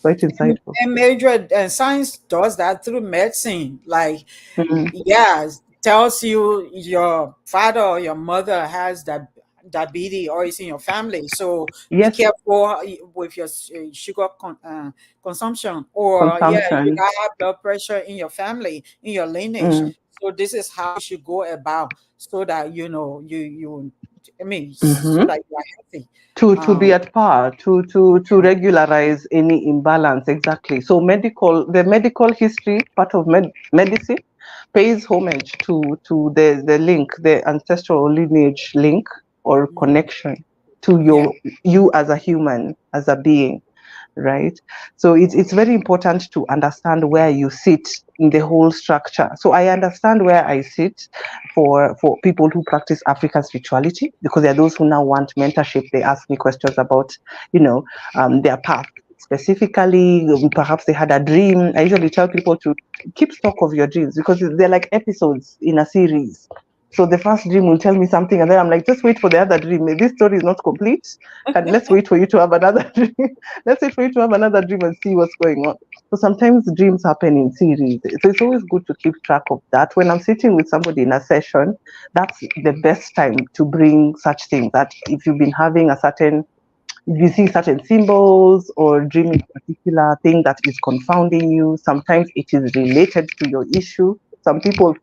quite insightful. And Mildred, and science does that through medicine. Like, Mhm. yeah, tells you your father or your mother has that diabetes or is in your family. So be Yes, careful with your sugar consumption. Or yeah, you consumption. got high blood pressure in your family, in your lineage. Mm. So this is how you should go about, so that you know you. I mean, so Mhm. that you are healthy. To be Um, at par, to regularize any imbalance. Exactly. So the medical history part of medicine pays homage to the link, the ancestral lineage link or connection to yeah. you as a human, as a being, right? So it's very important to understand where you sit in the whole structure. So I understand where I sit for people who practice African spirituality, because there are those who now want mentorship. They ask me questions about, their path. Specifically, perhaps they had a dream. I usually tell people to keep stock of your dreams, because they're like episodes in a series. So the first dream will tell me something, and then I'm like, just wait for the other dream. This story is not complete. Let's wait for you to have another dream. Let's wait for you to have another dream and see what's going on. So sometimes dreams happen in series. So it's always good to keep track of that. When I'm sitting with somebody in a session, that's the best time to bring such things. That if you've been having a certain, if you see certain symbols or dreaming a particular thing that is confounding you, sometimes it is related to your issue. Some people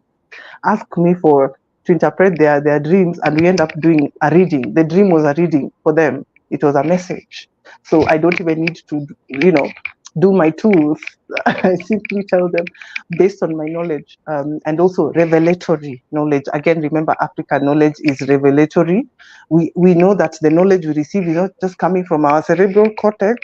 ask me for to interpret their dreams, and we end up doing a reading. The dream was a reading for them. It was a message. So I don't even need to, do my tools. I simply tell them based on my knowledge, and also revelatory knowledge. Again, remember, African knowledge is revelatory. We know that the knowledge we receive is not just coming from our cerebral cortex.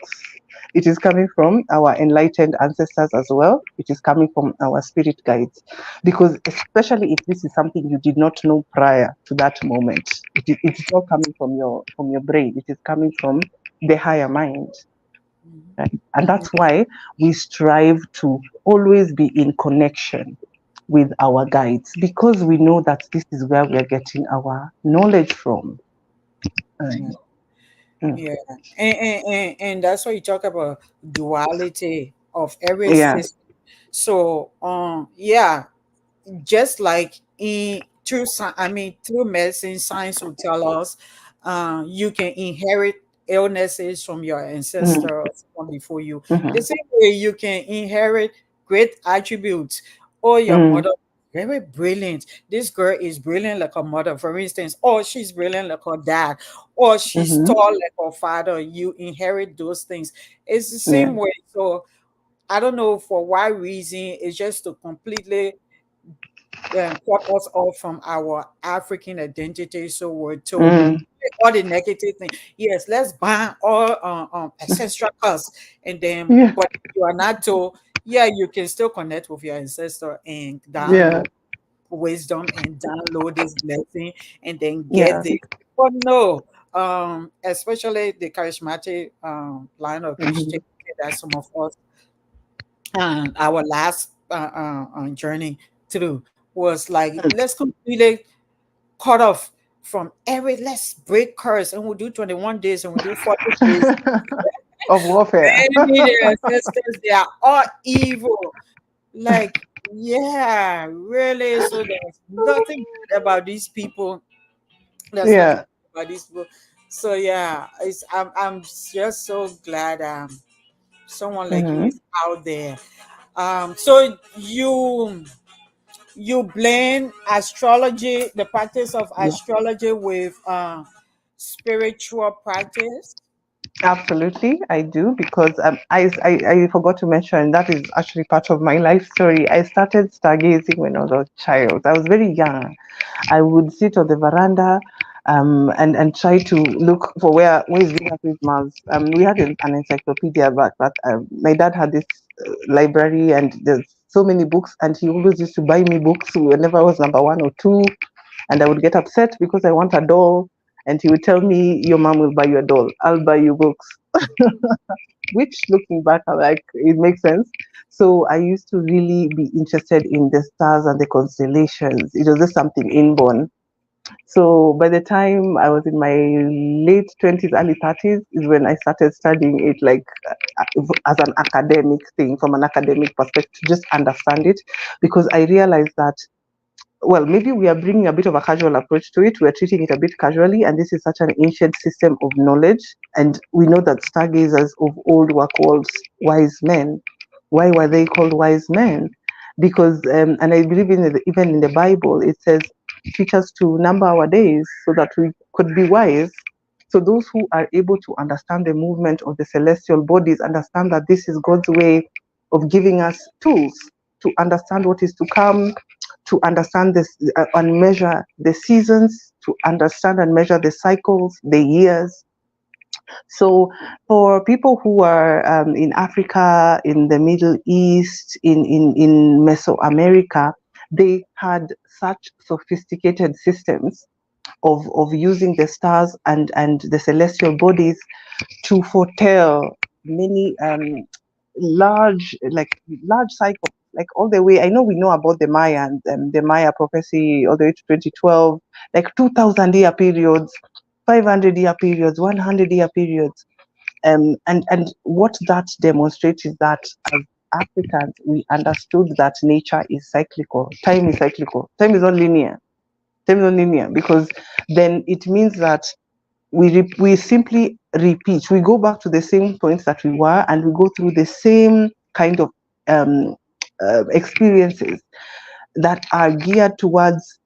It is coming from our enlightened ancestors as well. It is coming from our spirit guides. Because especially if this is something you did not know prior to that moment, it's not coming from your brain. It is coming from the higher mind. Right? And that's why we strive to always be in connection with our guides, because we know that this is where we are getting our knowledge from. Yeah. Mm. Yeah. And that's why you talk about duality of every Yeah. system. So yeah, just like in through I mean through medicine, science will tell us you can inherit illnesses from your Mm. ancestors from before you. The Mhm. same way you can inherit great attributes. Or your Mm. mother very brilliant. This girl is brilliant like her mother, for instance, or she's brilliant like her dad, or she's Mhm. tall like her father. You inherit those things. It's the Yeah. same way. So I don't know for what reason. It's just to completely cut us off from our African identity. So we're told Mm. all the negative thing. Yes, let's ban all ancestral curse, and then Yeah. but you are not told. Yeah, you can still connect with your ancestor and Yeah. download wisdom and download this blessing and then get Yeah. this. But no, especially the charismatic line of Mhm. Christianity that some of us our last journey through was like, let's completely cut off from every, let's break curse and we'll do 21 days and we'll do 40 days. Of warfare. Enemy, their ancestors, they are all evil. Like, yeah, really. So there's nothing good about these people. There's nothing Yeah. good about these people. So yeah, I'm just so glad someone like you Mhm. is out there. So you blend astrology, the practice of Yeah. astrology with spiritual practice. Absolutely, I do, because I forgot to mention that is actually part of my life story. I started stargazing when I was a child. I was very young. I would sit on the veranda, and try to look for where is Venus's Mars. We had an encyclopedia back, but my dad had this library, and there's so many books, and he always used to buy me books whenever I was number one or two, and I would get upset because I want a doll, and he would tell me, "Your mom will buy you a doll. I'll buy you books." Which, looking back, I'm like, it makes sense. So I used to really be interested in the stars and the constellations. It was just something inborn. So by the time I was in my late 20s, early 30s, is when I started studying it, like as an academic thing, from an academic perspective, to just understand it, because I realized that, well, maybe we are bringing a bit of a casual approach to it. We're treating it a bit casually, and this is such an ancient system of knowledge. And we know that stargazers of old were called wise men. Why were they called wise men? Because, and I believe even in the Bible, it says, teach us to number our days so that we could be wise. So those who are able to understand the movement of the celestial bodies understand that this is God's way of giving us tools to understand what is to come, to understand this and measure the seasons, to understand and measure the cycles, the years. So, for people who are in Africa, in the Middle East, in Mesoamerica, they had such sophisticated systems of using the stars and the celestial bodies to foretell many large cycles like all the way. I know we know about the Maya and the Maya prophecy all the way to 2012, like 2,000-year periods, 500-year periods, 100-year periods. And what that demonstrates is that as Africans, we understood that nature is cyclical, time is cyclical, time is not linear. Time is not linear because then it means that we simply repeat. We go back to the same points that we were, and we go through the same kind of um, experiences that are geared towards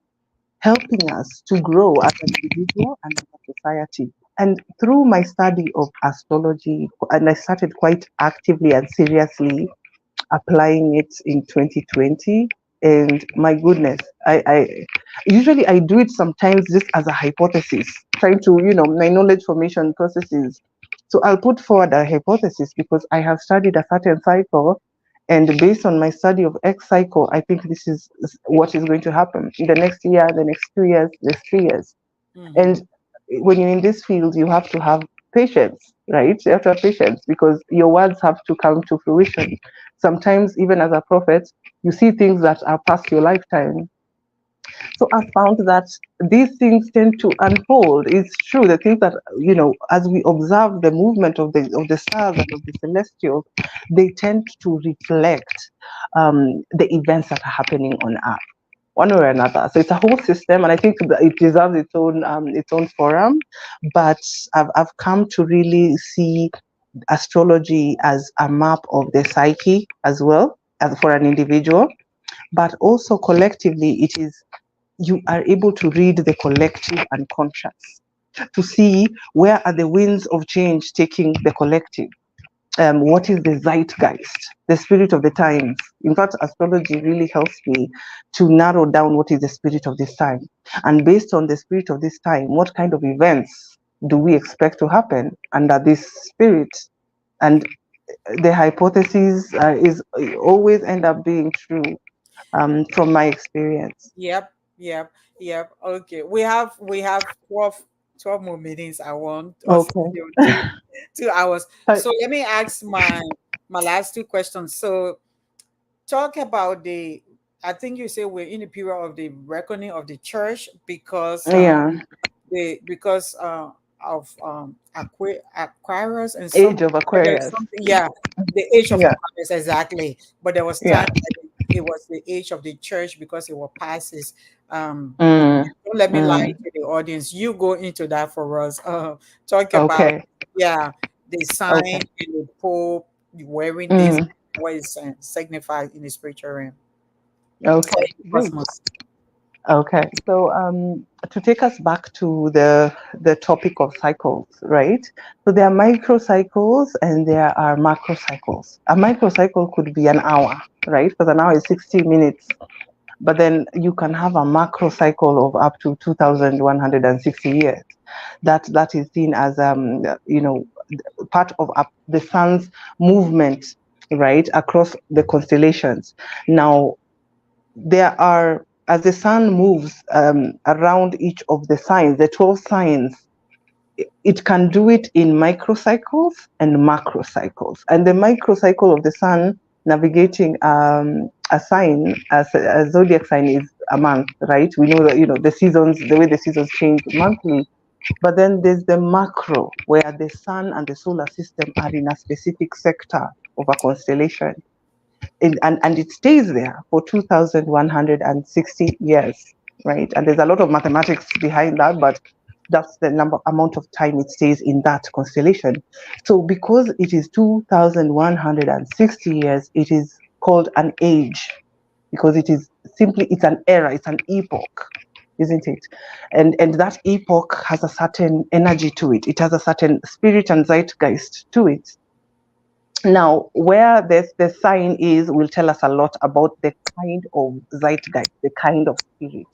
helping us to grow as an individual and as a society. And through my study of astrology, and I started quite actively and seriously applying it in 2020. And my goodness, I usually I do it sometimes just as a hypothesis, trying to, my knowledge formation processes. So I'll put forward a hypothesis because I have studied a certain cycle, and based on my study of X cycle, I think this is what is going to happen in the next year, the next 2 years, the next 3 years. Mm-hmm. And when you're in this field, you have to have patience, right? You have to have patience because your words have to come to fruition. Sometimes, even as a prophet, you see things that are past your lifetime. So I found that these things tend to unfold. It's true, the things that, as we observe the movement of the stars and of the celestials, they tend to reflect the events that are happening on Earth, one way or another. So it's a whole system, and I think that it deserves its own forum. But I've come to really see astrology as a map of the psyche as well as for an individual, but also collectively, it is you are able to read the collective unconscious to see where are the winds of change taking the collective. What is the zeitgeist, the spirit of the times. In fact, astrology really helps me to narrow down what is the spirit of this time. And based on the spirit of this time, what kind of events do we expect to happen under this spirit? And the hypothesis is always end up being true from my experience. Yep, yep, yep. Okay. We have 12 more meetings. I want us Okay. to do 2 hours. Uh, So let me ask my last two questions. So talk about I think you say we're in the period of the reckoning of the church because yeah. of Aquarius and Age of there's Aquarius. something, yeah, the age of Yeah. Aquarius, exactly. But there was Yeah. time that it was the age of the church because it was passes. um Mm, don't let me lie mm. to the audience. You go into that for us. Talk about, Okay. yeah, the sign Okay. and the Pope wearing this, Mm. what is signified in the spiritual realm or Okay. in the Great. cosmos. Okay. So to take us back to the topic of cycles, right? So there are microcycles and there are macrocycles. A microcycle could be an hour, right? Because an hour is 60 minutes. But then you can have a macro cycle of up to 2,160 years. That is seen as part of the sun's movement, right, across the constellations. Now there are, as the sun moves around each of the signs, the 12 signs, it can do it in microcycles and macrocycles. And the microcycle of the sun navigating a sign, a zodiac sign, is a month, right? We know that, the seasons, the way the seasons change monthly. But then there's the macro, where the sun and the solar system are in a specific sector of a constellation. And it stays there for 2,160 years, right? And there's a lot of mathematics behind that, but that's the amount of time it stays in that constellation. So because it is 2,160 years, it is called an age, because it's an era, it's an epoch, isn't it? And that epoch has a certain energy to it. It has a certain spirit and zeitgeist to it. Now, where the sign is will tell us a lot about the kind of zeitgeist, the kind of spirit.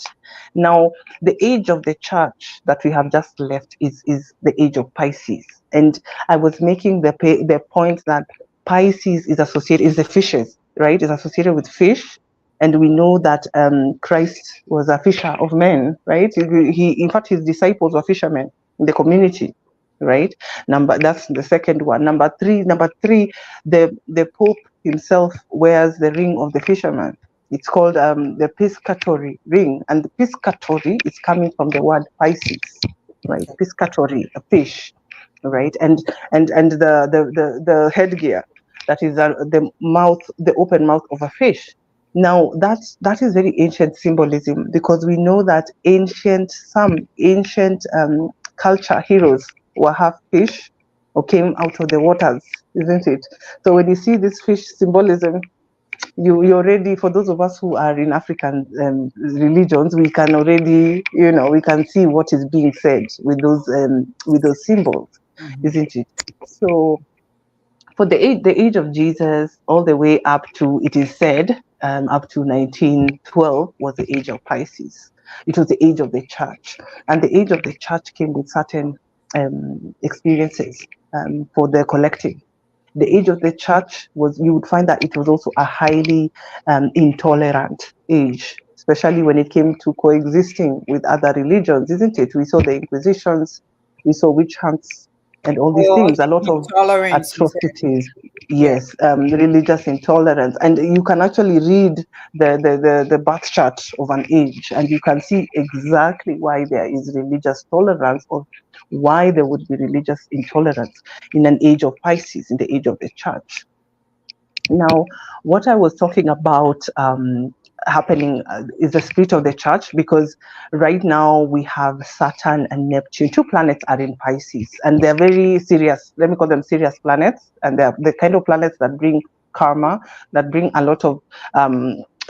Now, the age of the church that we have just left is the age of Pisces. And I was making the point that Pisces is the fishes, right? Is associated with fish. And we know that Christ was a fisher of men, right? In fact, his disciples were fishermen in the community, right? That's the second one. Number three, the Pope himself wears the ring of the fisherman. It's called the piscatory ring, and the piscatory is coming from the word Pisces, right? Okay. Piscatory, a fish, right? And the headgear, that is the mouth, the open mouth of a fish. Now that is very ancient symbolism, because we know that some ancient culture heroes were half fish or came out of the waters, isn't it? So when you see this fish symbolism, you already, for those of us who are in African religions, we can already, we can see what is being said with those symbols, Mhm. isn't it? So for the age of Jesus, all the way up to, it is said, up to 1912 was the age of Pisces. It was the age of the church, and the age of the church came with certain experiences for the collective. The age of the church was, you would find that it was also a highly intolerant age, especially when it came to coexisting with other religions, isn't it? We saw the Inquisitions, we saw witch hunts, and all these Or things, a lot of intolerance, you said. atrocities. Yeah. Yes, religious intolerance, and you can actually read the birth chart of an age, and you can see exactly why there is religious tolerance, or why there would be religious intolerance in an age of Pisces, in the age of the church. Now, what I was talking about happening is the spirit of the church, because right now we have Saturn and Neptune. Two planets are in Pisces, and they're very serious. Let me call them serious planets, and they're the kind of planets that bring karma, that bring a lot of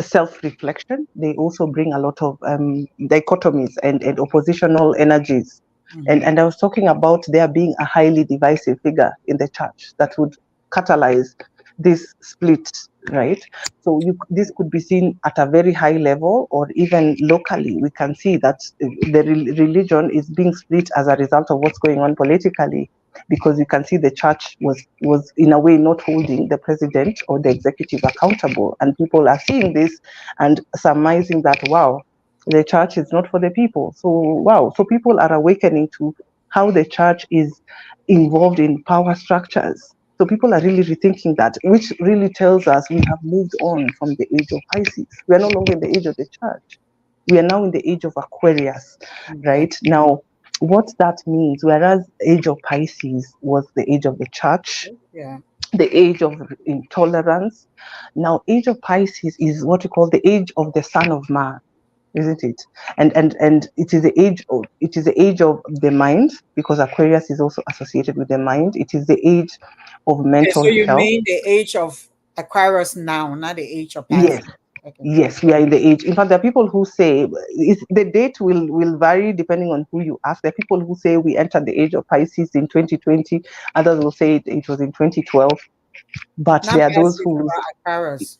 self-reflection. They also bring a lot of dichotomies and oppositional energies. Mhm. And I was talking about there being a highly divisive figure in the church that would catalyze this split, right? So this could be seen at a very high level, or even locally. We can see that the religion is being split as a result of what's going on politically, because you can see the church was in a way not holding the president or the executive accountable, and people are seeing this and surmising that, wow, the church is not for the people. So wow, so people are awakening to how the church is involved in power structures. So people are really rethinking that, which really tells us we have moved on from the age of Pisces. We are no longer in the age of the church. We are now in the age of Aquarius, Okay. right? Now, what that means, whereas age of Pisces was the age of the church, Yeah. the age of intolerance, now age of Pisces is what we call the age of the son of man, isn't it? And it is the age of the mind, because Aquarius is also associated with the mind. It is the age of Okay. mental So you health. mean the age of Aquarius now, not the age of Pisces. Yes, Okay. yes, we are in the age. In fact, there are people who say the date will vary depending on who you ask. There are people who say we entered the age of Pisces in 2020. Others will say it was in 2012. But Not there are those Pisces, who will but Aquarius.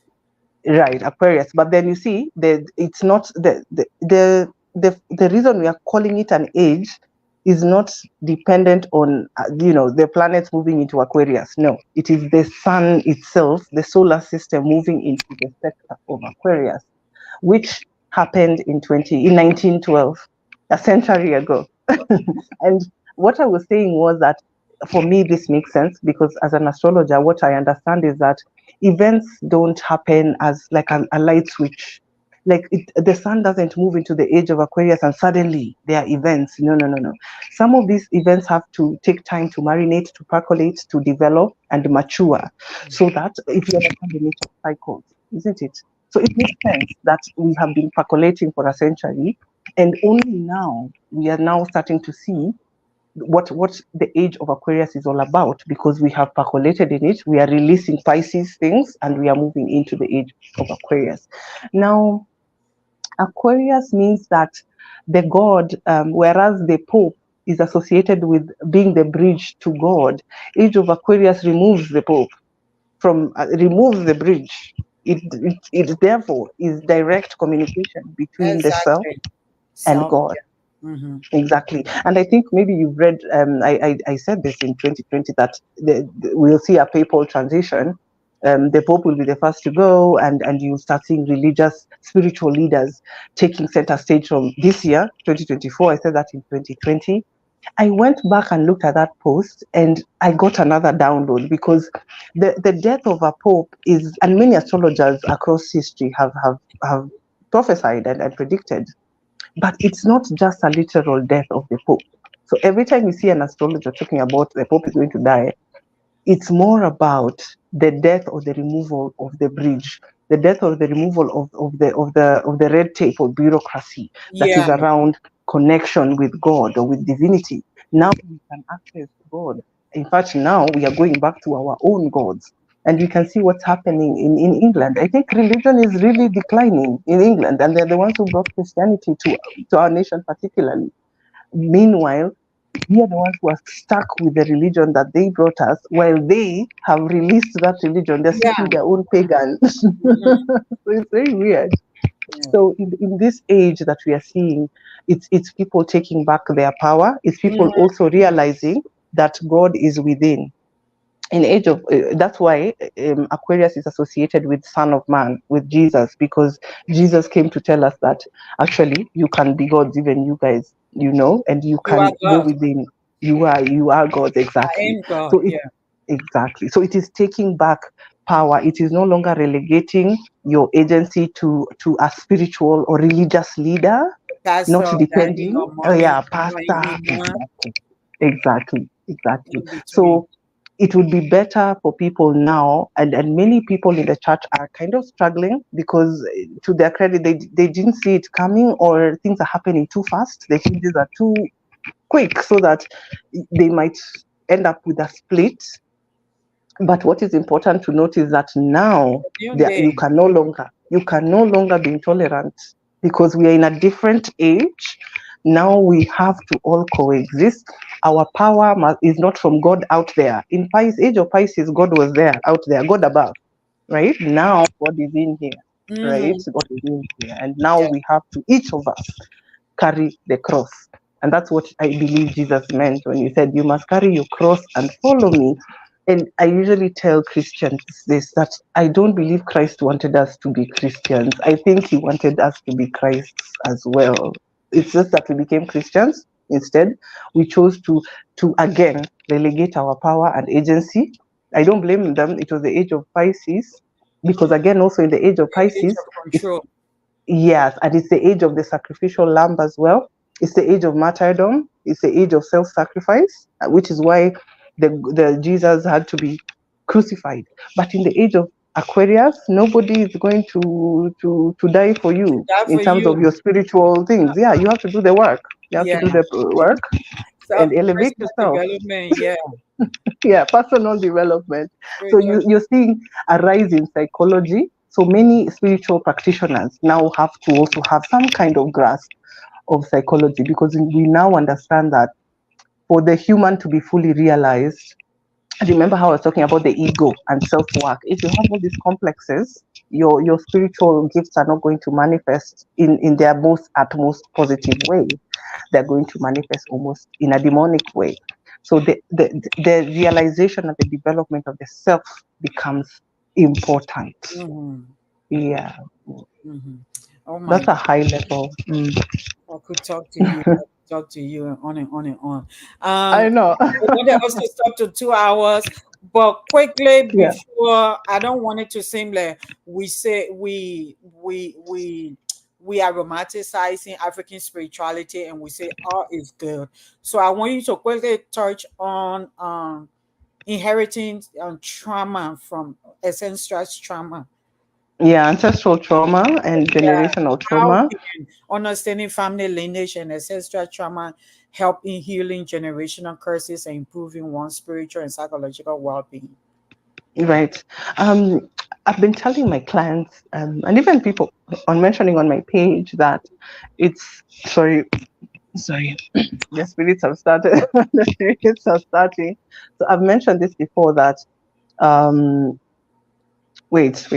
right, Aquarius. But then you see, it's not the reason we are calling it an age is not dependent on the planets moving into Aquarius. No, it is the sun itself, the solar system moving into the sector of Aquarius, which happened in 1912, a century ago. And what I was saying was that for me, this makes sense, because as an astrologer, what I understand is that events don't happen as like a light switch. Like the sun doesn't move into the age of Aquarius and suddenly there are events. No, no, no, no. Some of these events have to take time to marinate, to percolate, to develop and mature, so that if you understand the nature of cycles, isn't it? So it makes sense that we have been percolating for a century, and only now we are now starting to see what the age of Aquarius is all about, because we have percolated in it, we are releasing Pisces things, and we are moving into the age of Aquarius. Now, Aquarius means that the god, whereas the Pope is associated with being the bridge to God, age of Aquarius removes the Pope removes the bridge. It therefore is direct communication between the self Exactly. and Self. God. Yeah. Mm-hmm. Exactly. And I think maybe you've read, I said this in 2020, that we'll see a papal transition. The Pope will be the first to go, and you start seeing religious, spiritual leaders taking center stage from this year, 2024. I said that in 2020. I went back and looked at that post and I got another download because the death of a pope is, and many astrologers across history have prophesied and predicted, but it's not just a literal death of the pope. So every time you see an astrologer talking about the pope is going to die, it's more about the death or the removal of the bridge, the death or the removal of the red tape or bureaucracy that Yeah. is around connection with God or with divinity. Now we can access God. In fact, now we are going back to our own gods. And we can see what's happening in England. I think religion is really declining in England, and they're the ones who brought Christianity to our nation, particularly. Meanwhile, we are the ones who are stuck with the religion that they brought us, while they have released that religion. They're Yeah. seeking their own pagan. Mhm. So it's very weird. Yeah. So in this age that we are seeing, it's people taking back their power. It's people Mhm. also realizing that God is within. In age of that's why Aquarius is associated with Son of Man, with Jesus, because Jesus came to tell us that actually you can be gods, even you guys, and you You are can go God. within. You are gods, I exactly. am God. So it Yeah. exactly. So it is taking back power. It is no longer relegating your agency to a spiritual or religious leader, not Pastor, daddy, depending. or Oh mommy, yeah, or pastor. Imam Exactly. in between. So it would be better for people now, and many people in the church are kind of struggling because, to their credit, they didn't see it coming, or things are happening too fast. The changes are too quick, so that they might end up with a split. But what is important to note is that now New day. you can no longer be intolerant, because we are in a different age. Now we have to all coexist. Our power is not from God out there. In Age of Pisces, God was there, out there, God above. Right now, God is in here. Right, Mm-hmm. God is in here, and now Yeah. we have to, each of us, carry the cross. And that's what I believe Jesus meant when he said, "You must carry your cross and follow me." And I usually tell Christians this, that I don't believe Christ wanted us to be Christians. I think he wanted us to be Christs as well. It's just that we became Christians instead. We chose to again relegate our power and agency. I don't blame them. It was the age of Pisces, because again, also in the age of Age Pisces, of it's control. yes, and it's the age of the sacrificial lamb as well. It's the age of martyrdom. It's the age of self-sacrifice, which is why the Jesus had to be crucified. But in the age of Aquarius, nobody is going to die for you That in for terms of you. your spiritual things. Yeah, you have to do the work. You have to Yeah. do the work So and elevate personal yourself. development. Yeah. Yeah, personal development. So Spiritual. you're seeing a rise in psychology. So many spiritual practitioners now have to also have some kind of grasp of psychology, because we now understand that for the human to be fully realized, remember how I was talking about the ego and self-work. If you have all these complexes, your spiritual gifts are not going to manifest in their most positive way. They're going to manifest almost in a demonic way. So the realization and the development of the self becomes important. Mm-hmm. Yeah, Mm-hmm. Oh my that's a God. high level. I could talk to you. I could talk to you and on and on and on. I know. I wanted us to stop to 2 hours, but quickly Yeah. before, I don't want it to seem like we say we are romanticizing African spirituality and we say all is good. So I want you to quickly touch on inheriting trauma from ancestral trauma. Yeah, ancestral trauma and Yeah. generational How trauma. can understanding family lineage and ancestral trauma help in healing generational curses and improving one's spiritual and psychological well-being? Right. Um, I've been telling my clients, and even people on mentioning on my page, that it's sorry, the spirits have started. The spirits are starting. So I've mentioned this before, that um, wait.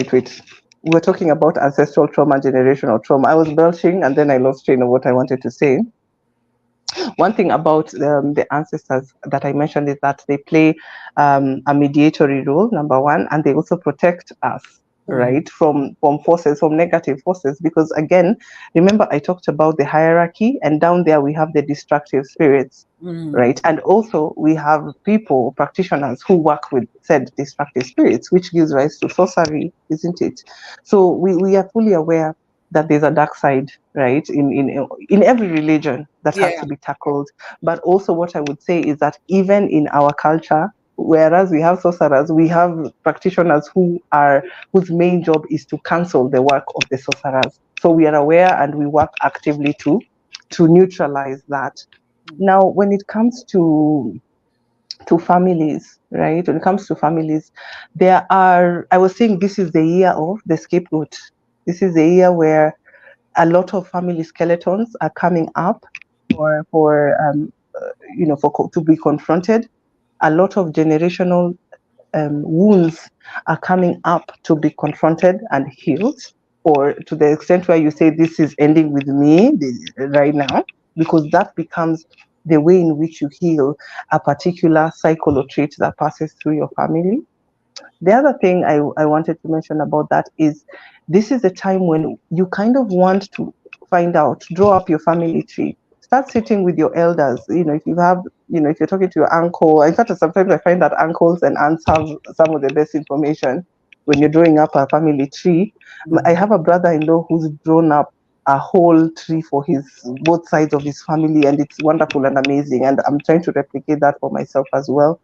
We're talking about ancestral trauma, generational trauma. I was belching and then I lost train of what I wanted to say. One thing about the ancestors that I mentioned is that they play a mediatory role, number one, and they also protect us. Mm, right, from forces, from negative forces. Because again, remember I talked about the hierarchy, and down there we have the destructive spirits, mm, right? And also we have people, practitioners who work with said destructive spirits, which gives rise to sorcery, isn't it? So we are fully aware that there's a dark side, right, in every religion that has yeah. to be tackled. But also what I would say is that even in our culture, whereas we have sorcerers, we have practitioners whose main job is to cancel the work of the sorcerers. So we are aware and we work actively to neutralize that. Mm, Now, when it comes to families, right? When it comes to families, there are. I was saying this is the year of the scapegoat. This is the year where a lot of family skeletons are coming up for to be confronted. A lot of generational wounds are coming up to be confronted and healed, or to the extent where you say this is ending with me right now, because that becomes the way in which you heal a particular cycle or trait that passes through your family. The other thing I wanted to mention about that is this is a time when you kind of want to find out, draw up your family tree. Start sitting with your elders. If you have, if you're talking to your uncle, in fact, sometimes I find that uncles and aunts have some of the best information when you're drawing up a family tree. I mm. have a brother-in-law who's drawn up a whole tree for his both sides of his family, and it's wonderful and amazing. And I'm trying to replicate that for myself as well.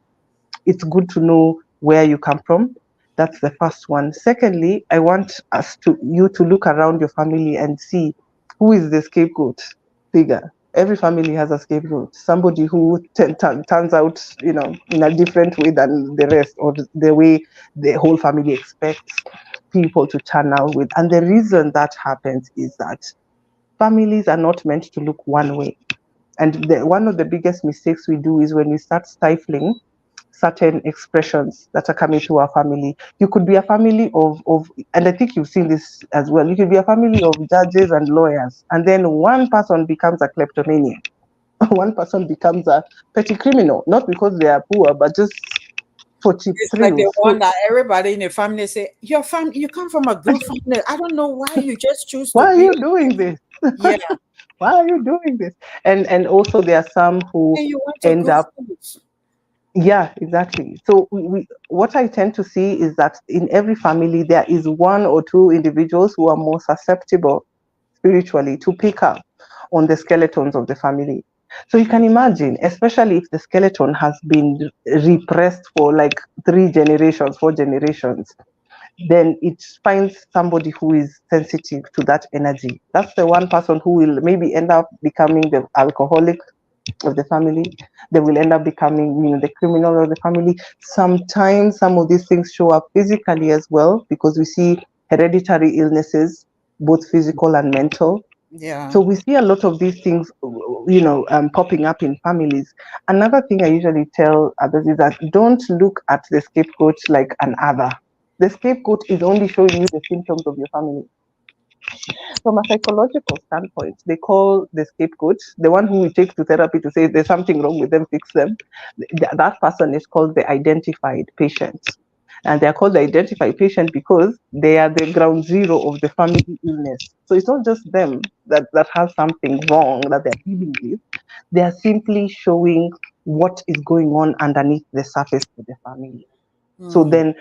It's good to know where you come from. That's the first one. Secondly, I want you to look around your family and see who is the scapegoat figure. Every family has a scapegoat, somebody who turns out, in a different way than the rest, or the way the whole family expects people to turn out with. And the reason that happens is that families are not meant to look one way. And one of the biggest mistakes we do is when we start stifling certain expressions that are coming to our family. You could be a family of, and I think you've seen this as well. You could be a family of judges and lawyers, and then one person becomes a kleptomaniac. One person becomes a petty criminal, not because they are poor, but just for cheap It's like the thrills. one So that everybody in the family say, "Your family, you come from a good family. I don't know why you just choose to why are be." you doing this? Yeah, Why are you doing this? And also there are some who and you went to end good up. schools. Yeah, exactly. So what I tend to see is that in every family there is one or two individuals who are more susceptible spiritually to pick up on the skeletons of the family. So you can imagine, especially if the skeleton has been repressed for like 3 generations, 4 generations, then it finds somebody who is sensitive to that energy. That's the one person who will maybe end up becoming the alcoholic of the family. They will end up becoming, the criminal of the family. Sometimes some of these things show up physically as well, because we see hereditary illnesses, both physical and mental. Yeah. So we see a lot of these things, popping up in families. Another thing I usually tell others is that don't look at the scapegoat like an other. The scapegoat is only showing you the symptoms of your family. From a psychological standpoint, they call the scapegoat, the one who we take to therapy to say there's something wrong with them, fix them. That person is called the identified patient. And they're called the identified patient because they are the ground zero of the family illness. So it's not just them that has something wrong that they're dealing with. They are simply showing what is going on underneath the surface of the family. So Mm, then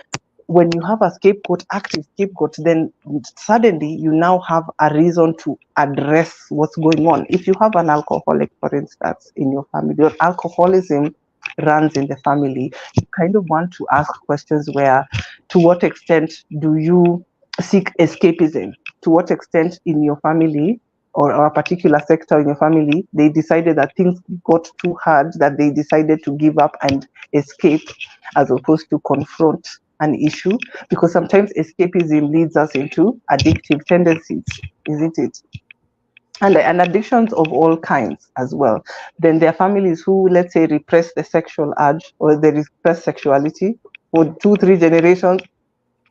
when you have a scapegoat, active scapegoat, then suddenly you now have a reason to address what's going on. If you have an alcoholic, for instance, in your family, or alcoholism runs in the family, you kind of want to ask questions where, to what extent do you seek escapism? To what extent in your family, or a particular sector in your family, they decided that things got too hard that they decided to give up and escape as opposed to confront an issue, because sometimes escapism leads us into addictive tendencies, isn't it? And addictions of all kinds as well. Then there are families who, let's say, repress the sexual urge, or they repress sexuality for 2 3 generations.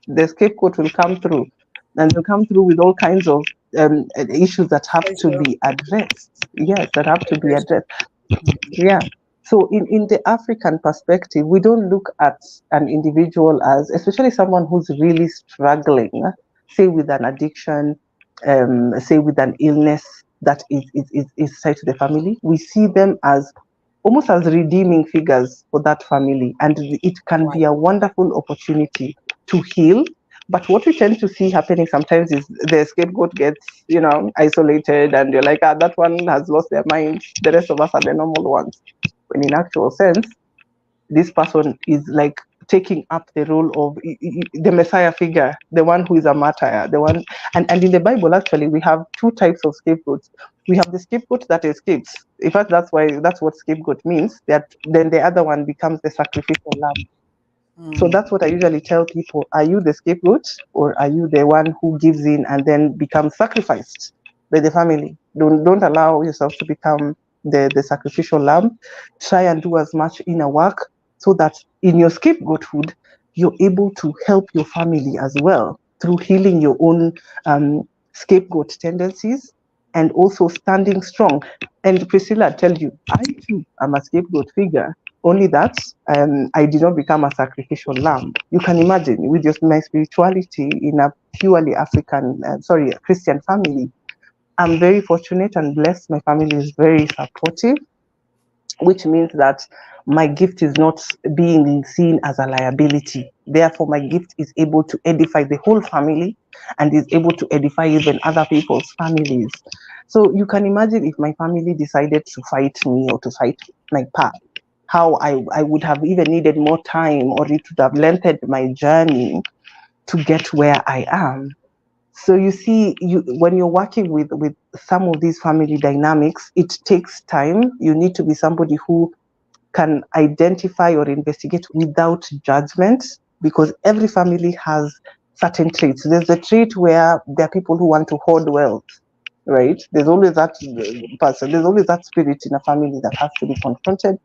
The scapegoat will come through, and they'll come through with all kinds of issues that have to pressure, be addressed. Yes, that have to be pressure. addressed. Yeah. So in the African perspective, we don't look at an individual as, especially someone who's really struggling, say with an addiction, say with an illness that is tied to the family. We see them as almost as redeeming figures for that family. And it can Right. be a wonderful opportunity to heal. But what we tend to see happening sometimes is the scapegoat gets, isolated, and you're like, ah, that one has lost their mind. The rest of us are the normal ones. When in actual sense, this person is like taking up the role of the Messiah figure, the one who is a martyr, the one. And in the Bible, actually, we have two types of scapegoats. We have the scapegoat that escapes. In fact, that's what scapegoat means. That then the other one becomes the sacrificial lamb. So Mm. that's what I usually tell people. Are you the scapegoat, or are you the one who gives in and then becomes sacrificed by the family? Don't allow yourself to become the sacrificial lamb. Try and do as much inner work so that in your scapegoathood, you're able to help your family as well through healing your own scapegoat tendencies and also standing strong. And Priscilla, I tell you, I too am a scapegoat figure, only that I did not become a sacrificial lamb. You can imagine with just my spirituality in a purely Christian family. I'm very fortunate and blessed. My family is very supportive, which means that my gift is not being seen as a liability. Therefore, my gift is able to edify the whole family and is able to edify even other people's families. So you can imagine if my family decided to fight me or to fight my path, how I would have even needed more time, or it would have lengthened my journey to get where I am. So you see, when you're working with some of these family dynamics, it takes time. You need to be somebody who can identify or investigate without judgment, because every family has certain traits. There's a trait where there are people who want to hoard wealth, right? There's always that person, there's always that spirit in a family that has to be confronted.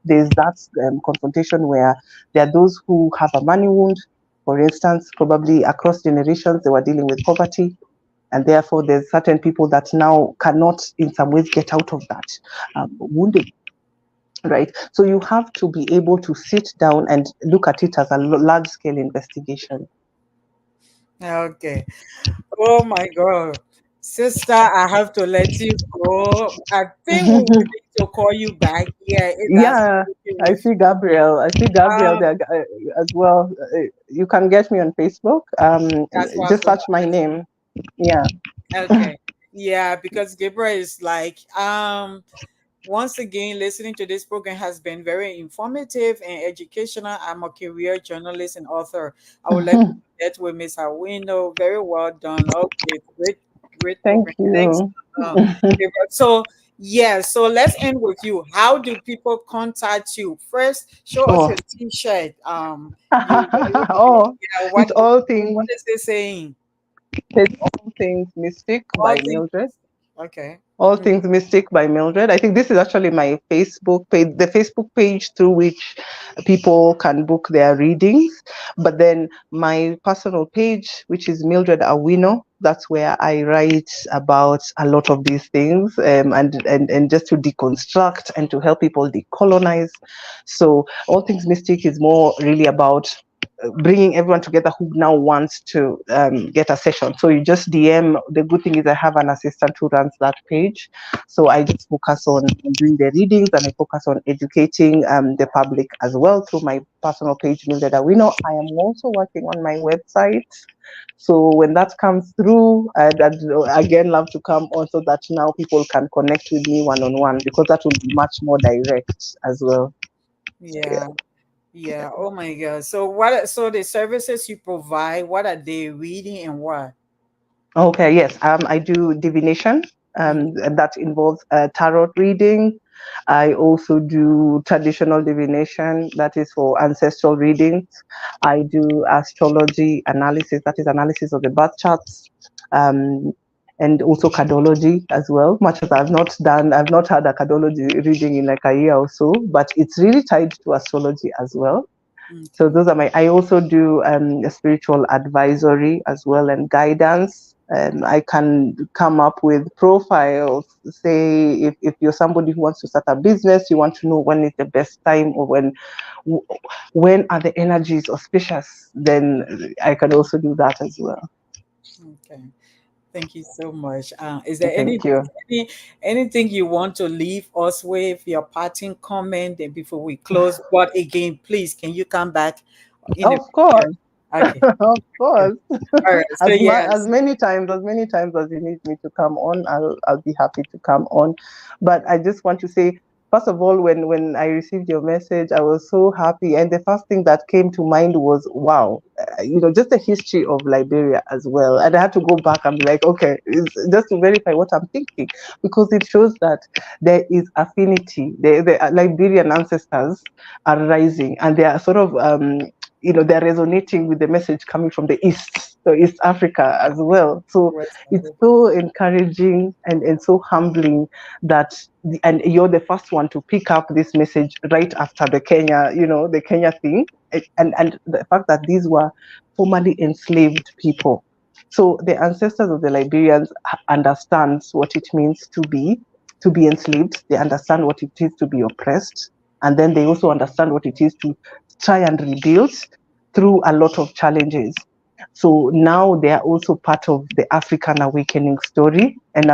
There's that confrontation where there are those who have a money wound. For instance, probably across generations, they were dealing with poverty, and therefore there's certain people that now cannot in some ways get out of that wounding, right? So you have to be able to sit down and look at it as a large scale investigation. Okay. Oh my God. Sister, I have to let you go. I think we will need to call you back. Yeah, if that's Yeah, okay I with see you. Gabriel. I see Gabriel Um, there as well. You can get me on Facebook. that's what I was Just going search to my ask. name. Yeah. Okay. Yeah, because Gabriel is like, once again, listening to this program has been very informative and educational. I'm a career journalist and author. I would like to connect with Miss Awino. Very well done. Okay, great Thank program. Thanks. you. Gabriel. So, yeah, so let's end with you. How do people contact you? First, show us Oh, your T-shirt. You wearing it. oh, Yeah, it's what is it saying? all things mystic All by things. Mildred. Okay. All Mm, Things Mystic by Mildred. I think this is actually my Facebook page, the Facebook page through which people can book their readings. But then my personal page, which is Mildred Awino, that's where I write about a lot of these things, and just to deconstruct and to help people decolonize. So All Things Mystic is more really about bringing everyone together who now wants to get a session. So you just DM. The good thing is I have an assistant who runs that page. So I just focus on doing the readings, and I focus on educating the public as well through my personal page, Mildred Awino. I am also working on my website. So when that comes through, I'd again love to come on so that now people can connect with me one on one, because that will be much more direct as well. yeah. Yeah. Oh my God. So what? So the services you provide, what are they reading and what? Okay, yes. I do divination, Mm, and that involves tarot reading. I also do traditional divination, that is for ancestral readings. I do astrology analysis, that is analysis of the birth charts, um, and also cardology as well. Much as I've not had a cardology reading in like a year or so, but it's really tied to astrology as well. So okay. those are my. I also do a spiritual advisory as well, and guidance. I can come up with profiles. Say if you're somebody who wants to start a business, you want to know when is the best time, or when are the energies auspicious, then I can also do that as well. Okay. Thank you so much. Is there Thank you. anything you want to leave us with, your parting comment, and before we close? But again, please, can you come back in the Of course. future? Okay. Of Okay. course. All right. So As yes. many times as you need me to come on, I'll be happy to come on. But I just want to say, first of all, when I received your message, I was so happy, and the first thing that came to mind was, wow, just the history of Liberia as well. And I had to go back and be like, okay, just to verify what I'm thinking, because it shows that there is affinity. The Liberian ancestors are rising, and they are sort of they're resonating with the message coming from the East, so East Africa as well. So West it's Africa. so encouraging and so humbling that, and you're the first one to pick up this message right after the Kenya thing, and the fact that these were formerly enslaved people. So the ancestors of the Liberians understands what it means to be enslaved. They understand what it is to be oppressed, and then they also understand what it is to try and rebuild through a lot of challenges. So now they are also part of the African awakening story, and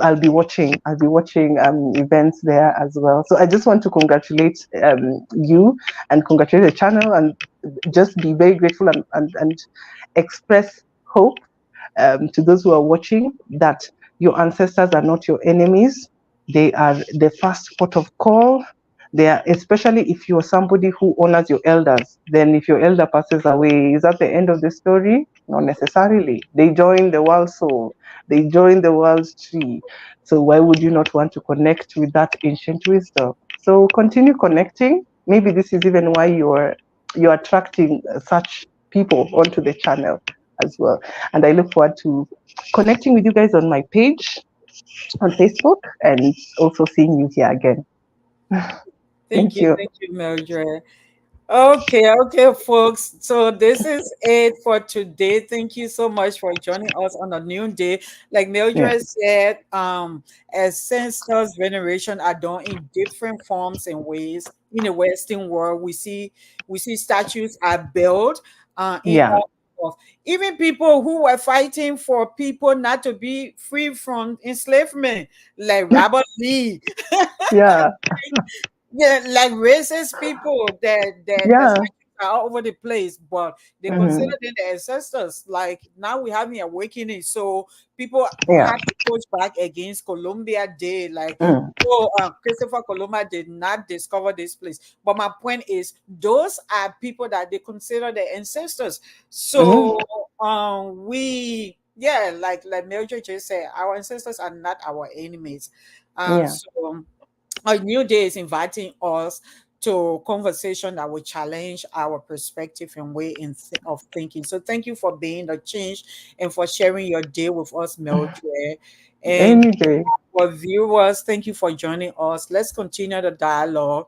I'll be watching events there as well. So I just want to congratulate you, and congratulate the channel, and just be very grateful, and express hope to those who are watching, that your ancestors are not your enemies. They are the first port of call. They are, especially if you're somebody who honors your elders. Then, if your elder passes away, is that the end of the story? Not necessarily. They join the world soul. They join the world's tree. So why would you not want to connect with that ancient wisdom? So continue connecting. Maybe this is even why you're attracting such people onto the channel as well. And I look forward to connecting with you guys on my page on Facebook, and also seeing you here again. Thank you. Thank you, Mildred. Okay, folks. So this is it for today. Thank you so much for joining us on a new day. Like Yeah. Mildred said, ancestors veneration are done in different forms and ways. In the Western world, we see statues are built in Yeah. all of, even people who were fighting for people not to be free from enslavement, like Robert Lee. Yeah. Yeah, like racist people that Yeah. are all over the place, but they consider Hmm. them the ancestors. Like now we have an awakening, so people Yeah. have to push back against Colombia Day. Like, Mm. oh, Christopher Columbus did not discover this place. But my point is, those are people that they consider the ancestors. Hmm. So, yeah, like Mildred just said, our ancestors are not our enemies. Yeah. So a new day is inviting us to conversation that will challenge our perspective and way of thinking. So thank you for being the change and for sharing your day with us, Mildred. And Any day. for viewers, thank you for joining us. Let's continue the dialogue,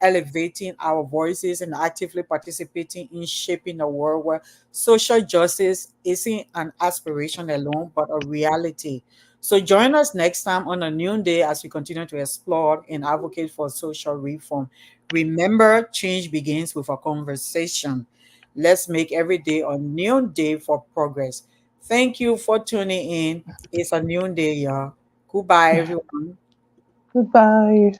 elevating our voices and actively participating in shaping a world where social justice isn't an aspiration alone, but a reality. So join us next time on a new day as we continue to explore and advocate for social reform. Remember, change begins with a conversation. Let's make every day a new day for progress. Thank you for tuning in. It's a new day, y'all. Goodbye, everyone. Goodbye.